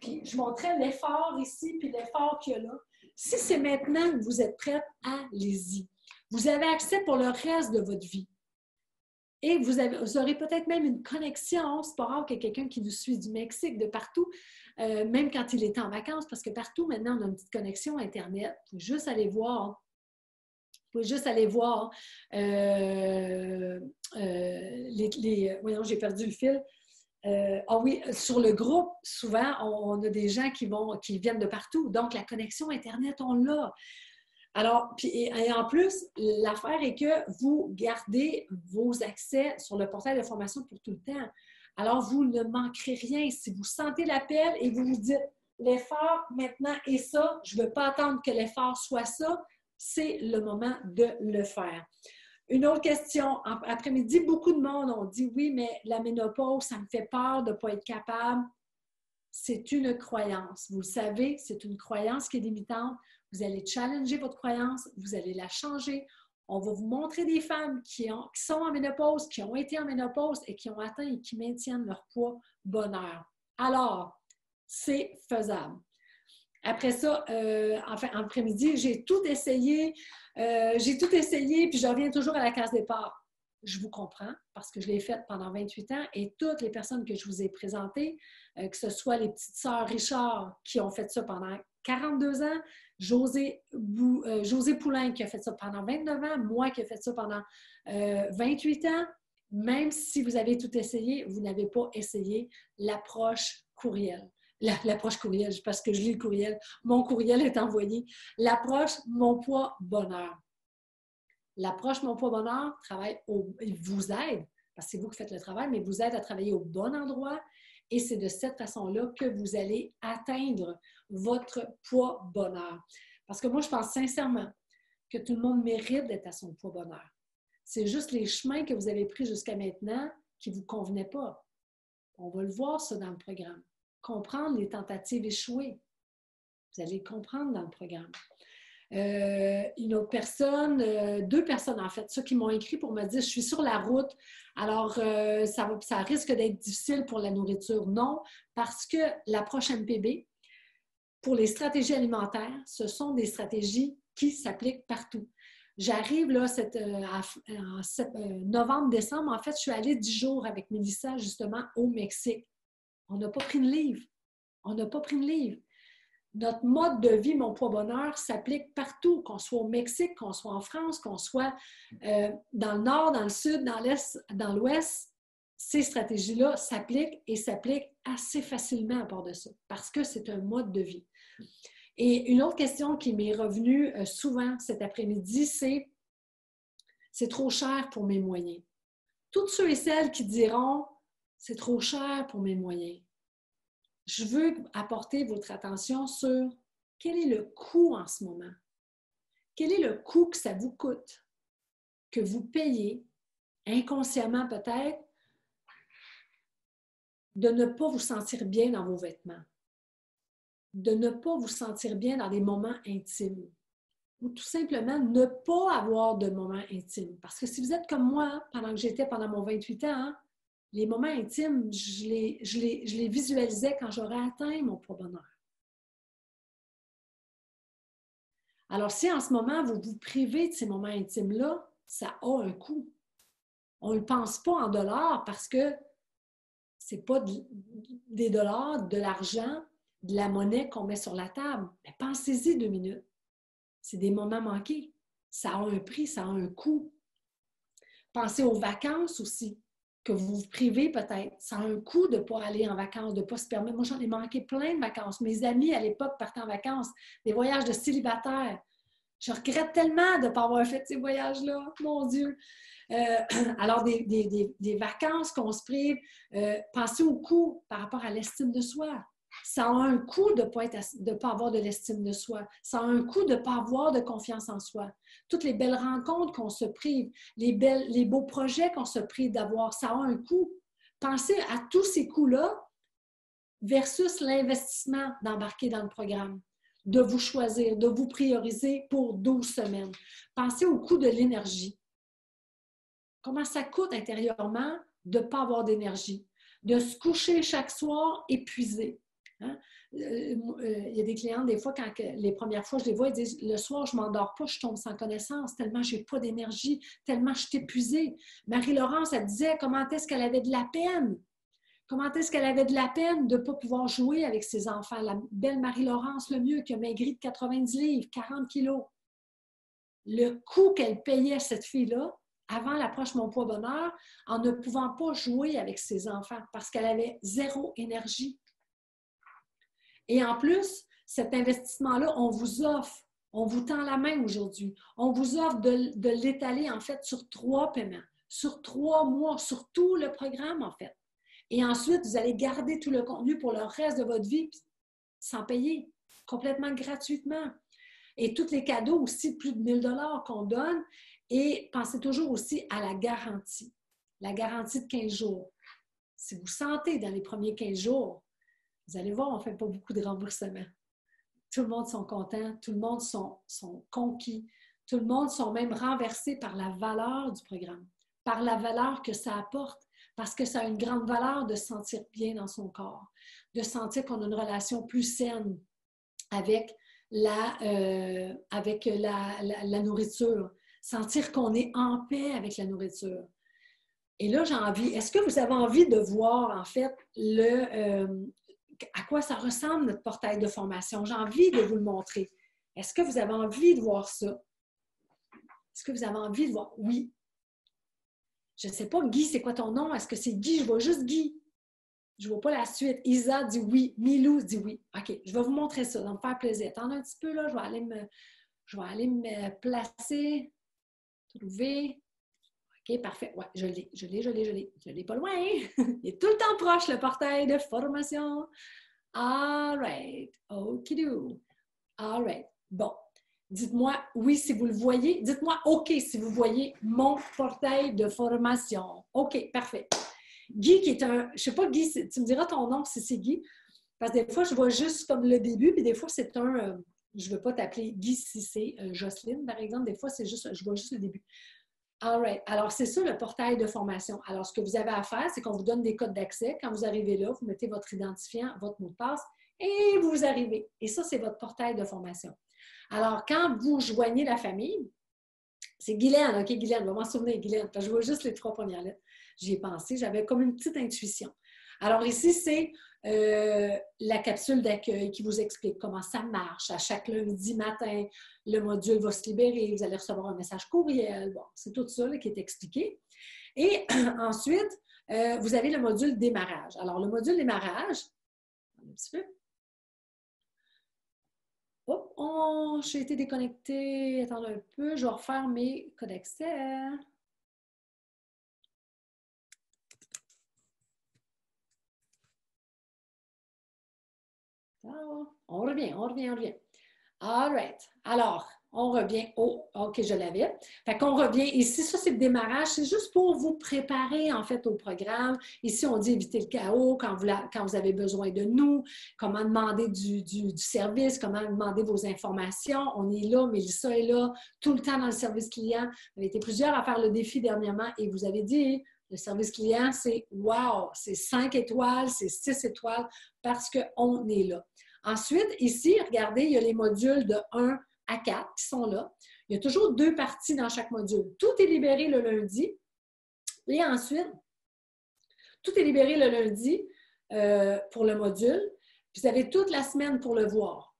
puis je montrais l'effort ici, puis l'effort qu'il y a là. Si c'est maintenant que vous êtes prête, allez-y. Vous avez accès pour le reste de votre vie. Et vous aurez peut-être même une connexion. C'est pas rare qu'il y ait quelqu'un qui nous suit du Mexique, de partout, même quand il est en vacances, parce que partout, maintenant, on a une petite connexion Internet. Il faut juste aller voir pouvez juste aller voir voyons, j'ai perdu le fil. Ah oui, sur le groupe, souvent, on a des gens qui viennent de partout. Donc, la connexion Internet, on l'a. Alors, puis, et en plus, l'affaire est que vous gardez vos accès sur le portail de formation pour tout le temps. Alors, vous ne manquerez rien. Si vous sentez l'appel et vous vous dites, l'effort maintenant est ça, je ne veux pas attendre que l'effort soit ça, c'est le moment de le faire. Une autre question. Après-midi, beaucoup de monde ont dit, oui, mais la ménopause, ça me fait peur de ne pas être capable. C'est une croyance. Vous le savez, c'est une croyance qui est limitante. Vous allez challenger votre croyance, vous allez la changer. On va vous montrer des femmes qui sont en ménopause, qui ont été en ménopause et qui ont atteint et qui maintiennent leur poids bonheur. Alors, c'est faisable. Après ça, enfin, en après-midi, j'ai tout essayé, puis je reviens toujours à la case départ. Je vous comprends parce que je l'ai faite pendant 28 ans et toutes les personnes que je vous ai présentées, que ce soit les petites sœurs Richard qui ont fait ça pendant 42 ans, José Poulain qui a fait ça pendant 29 ans, moi qui ai fait ça pendant 28 ans, même si vous avez tout essayé, vous n'avez pas essayé l'approche courriel. L'approche courriel, parce que je lis le courriel. Mon courriel est envoyé. L'approche Mon Poids Bonheur. L'approche Mon Poids Bonheur vous aide, parce que c'est vous qui faites le travail, mais vous aide à travailler au bon endroit et c'est de cette façon-là que vous allez atteindre votre poids bonheur. Parce que moi, je pense sincèrement que tout le monde mérite d'être à son poids bonheur. C'est juste les chemins que vous avez pris jusqu'à maintenant qui ne vous convenaient pas. On va le voir, ça, dans le programme. Comprendre les tentatives échouées. Vous allez le comprendre dans le programme. Une autre personne, deux personnes en fait, ceux qui m'ont écrit pour me dire « je suis sur la route, alors ça risque d'être difficile pour la nourriture ». Non, parce que l'approche MPB, pour les stratégies alimentaires, ce sont des stratégies qui s'appliquent partout. J'arrive là, novembre-décembre, en fait, je suis allée 10 jours avec Mélissa justement au Mexique. On n'a pas pris de livre. On n'a pas pris de livre. Notre mode de vie, Mon Poids Bonheur, s'applique partout, qu'on soit au Mexique, qu'on soit en France, qu'on soit dans le nord, dans le sud, dans l'est, dans l'ouest. Ces stratégies-là s'appliquent et s'appliquent assez facilement à part de ça, parce que c'est un mode de vie. Et une autre question qui m'est revenue souvent cet après-midi, c'est trop cher pour mes moyens. Toutes ceux et celles qui diront c'est trop cher pour mes moyens. Je veux apporter votre attention sur quel est le coût en ce moment. Quel est le coût que ça vous coûte, que vous payez, inconsciemment peut-être, de ne pas vous sentir bien dans vos vêtements, de ne pas vous sentir bien dans des moments intimes, ou tout simplement ne pas avoir de moments intimes. Parce que si vous êtes comme moi, pendant mon 28 ans, hein, les moments intimes, je les visualisais quand j'aurais atteint mon poids bonheur. Alors, si en ce moment, vous vous privez de ces moments intimes-là, ça a un coût. On ne le pense pas en dollars parce que ce n'est pas des dollars, de l'argent, de la monnaie qu'on met sur la table. Mais pensez-y 2 minutes. C'est des moments manqués. Ça a un prix, ça a un coût. Pensez aux vacances aussi, que vous vous privez peut-être. Ça a un coût de ne pas aller en vacances, de ne pas se permettre. Moi, j'en ai manqué plein de vacances. Mes amis, à l'époque, partaient en vacances. Des voyages de célibataires. Je regrette tellement de ne pas avoir fait ces voyages-là. Mon Dieu! Alors, des vacances qu'on se prive. Pensez au coût par rapport à l'estime de soi. Ça a un coût de ne pas avoir de l'estime de soi. Ça a un coût de ne pas avoir de confiance en soi. Toutes les belles rencontres qu'on se prive, les beaux projets qu'on se prive d'avoir, ça a un coût. Pensez à tous ces coûts-là versus l'investissement d'embarquer dans le programme, de vous choisir, de vous prioriser pour 12 semaines. Pensez au coût de l'énergie. Comment ça coûte intérieurement de ne pas avoir d'énergie, de se coucher chaque soir épuisé. Hein? Il y a des clients, des fois, les premières fois, je les vois, ils disent « Le soir, je ne m'endors pas, je tombe sans connaissance, tellement je n'ai pas d'énergie, tellement je suis épuisée. » Marie-Laurence, elle disait comment est-ce qu'elle avait de la peine. Comment est-ce qu'elle avait de la peine de ne pas pouvoir jouer avec ses enfants. La belle Marie-Laurence Lemieux qui a maigri de 90 livres, 40 kilos. le coût qu'elle payait, cette fille-là, avant l'approche Mon Poids Bonheur, en ne pouvant pas jouer avec ses enfants parce qu'elle avait zéro énergie. Et en plus, cet investissement-là, on vous offre, on vous tend la main aujourd'hui, on vous offre de l'étaler en fait sur 3 paiements, sur 3 mois, sur tout le programme en fait. Et ensuite, vous allez garder tout le contenu pour le reste de votre vie sans payer, complètement gratuitement. Et tous les cadeaux aussi, plus de 1 000 $ qu'on donne. Et pensez toujours aussi à la garantie de 15 jours. Si vous sentez dans les premiers 15 jours, vous allez voir, on ne fait pas beaucoup de remboursements. Tout le monde sont contents, tout le monde sont conquis, tout le monde sont même renversés par la valeur du programme, par la valeur que ça apporte, parce que ça a une grande valeur de se sentir bien dans son corps, de sentir qu'on a une relation plus saine avec la nourriture, sentir qu'on est en paix avec la nourriture. Et là, j'ai envie, est-ce que vous avez envie de voir en fait à quoi ça ressemble notre portail de formation? J'ai envie de vous le montrer. Est-ce que vous avez envie de voir ça? Est-ce que vous avez envie de voir? Oui. Je ne sais pas, Guy, c'est quoi ton nom? Est-ce que c'est Guy? Je vois juste Guy. Je ne vois pas la suite. Isa dit oui. Milou dit oui. OK, je vais vous montrer ça. Ça va me faire plaisir. Attendez un petit peu, là. Je vais aller me placer. Trouver. OK, parfait. Ouais, je l'ai. Je l'ai pas loin. Il est tout le temps proche, le portail de formation. All right. OK-do. All right. Bon. Dites-moi oui si vous le voyez. Dites-moi OK si vous voyez mon portail de formation. OK, parfait. Guy, qui est un... Je ne sais pas, Guy, tu me diras ton nom si c'est Guy. Parce que des fois, je vois juste comme le début, puis des fois, c'est un... je ne veux pas t'appeler Guy si c'est Jocelyne, par exemple. Des fois, c'est juste... Je vois juste le début. All right. Alors, c'est ça le portail de formation. Alors, ce que vous avez à faire, c'est qu'on vous donne des codes d'accès. Quand vous arrivez là, vous mettez votre identifiant, votre mot de passe, et vous arrivez. Et ça, c'est votre portail de formation. Alors, quand vous joignez la famille, c'est Guylaine, OK, Guylaine, va m'en souvenir, Guylaine, parce que je vois juste les 3 premières lettres. J'y ai pensé, j'avais comme une petite intuition. Alors ici, c'est la capsule d'accueil qui vous explique comment ça marche. À chaque lundi matin, le module va se libérer, vous allez recevoir un message courriel. Bon, c'est tout ça là, qui est expliqué. Et ensuite, vous avez le module démarrage. Alors, le module démarrage, un petit peu. Oh, j'ai été déconnectée. Attendez un peu, je vais refaire mes codes d'accès. On revient. All right. Alors, on revient au... OK, je l'avais. Fait qu'on revient ici. Ça, c'est le démarrage. C'est juste pour vous préparer, en fait, au programme. Ici, on dit éviter le chaos quand vous avez besoin de nous, comment demander du service, comment demander vos informations. On est là, Mélissa est là, tout le temps dans le service client. Vous avez été plusieurs à faire le défi dernièrement et vous avez dit... Le service client, c'est wow, c'est 5 étoiles, c'est 6 étoiles parce qu'on est là. Ensuite, ici, regardez, il y a les modules de 1 à 4 qui sont là. Il y a toujours 2 parties dans chaque module. Tout est libéré le lundi. Et ensuite, tout est libéré le lundi pour le module. Vous avez toute la semaine pour le voir.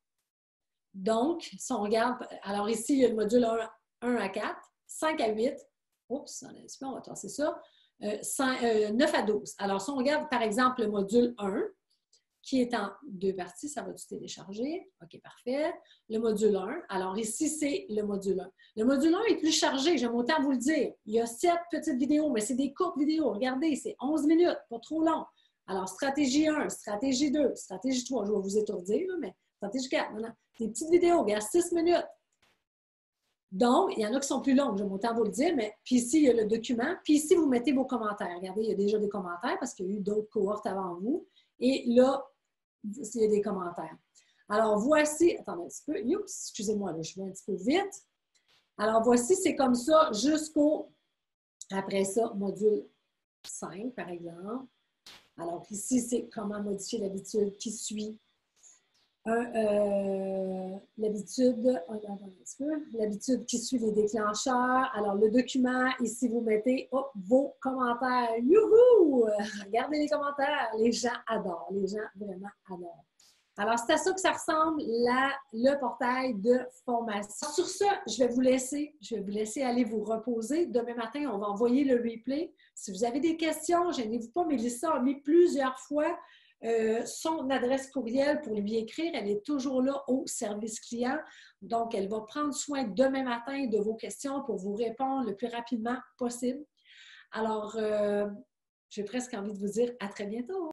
Donc, si on regarde, alors ici, il y a le module 1 à 4, 5 à 8. Oups, on va tasser ça. 9 à 12. Alors, si on regarde, par exemple, le module 1, qui est en 2 parties, ça va-tu télécharger? OK, parfait. Le module 1. Alors, ici, c'est le module 1. Le module 1 est plus chargé, j'aime autant vous le dire. Il y a 7 petites vidéos, mais c'est des courtes vidéos. Regardez, c'est 11 minutes, pas trop long. Alors, stratégie 1, stratégie 2, stratégie 3, je vais vous étourdir, mais stratégie 4, non, des petites vidéos, regarde, 6 minutes. Donc, il y en a qui sont plus longues, j'aime autant vous le dire, mais puis ici, il y a le document. Puis ici, vous mettez vos commentaires. Regardez, il y a déjà des commentaires parce qu'il y a eu d'autres cohortes avant vous. Et là, il y a des commentaires. Alors, voici, attendez un petit peu. Oups, excusez-moi, là, je vais un petit peu vite. Alors, voici, c'est comme ça jusqu'au, après ça, module 5, par exemple. Alors, ici, c'est comment modifier l'habitude qui suit. L'habitude qui suit les déclencheurs. Alors, le document, ici, vous mettez vos commentaires. Youhou! Regardez les commentaires. Les gens adorent. Les gens vraiment adorent. Alors, c'est à ça que ça ressemble, le portail de formation. Sur ce, je vais vous laisser aller vous reposer. Demain matin, on va envoyer le replay. Si vous avez des questions, gênez-vous pas, Mélissa a mis plusieurs fois son adresse courriel pour lui écrire. Elle est toujours là au service client. Donc, elle va prendre soin demain matin de vos questions pour vous répondre le plus rapidement possible. Alors, j'ai presque envie de vous dire à très bientôt.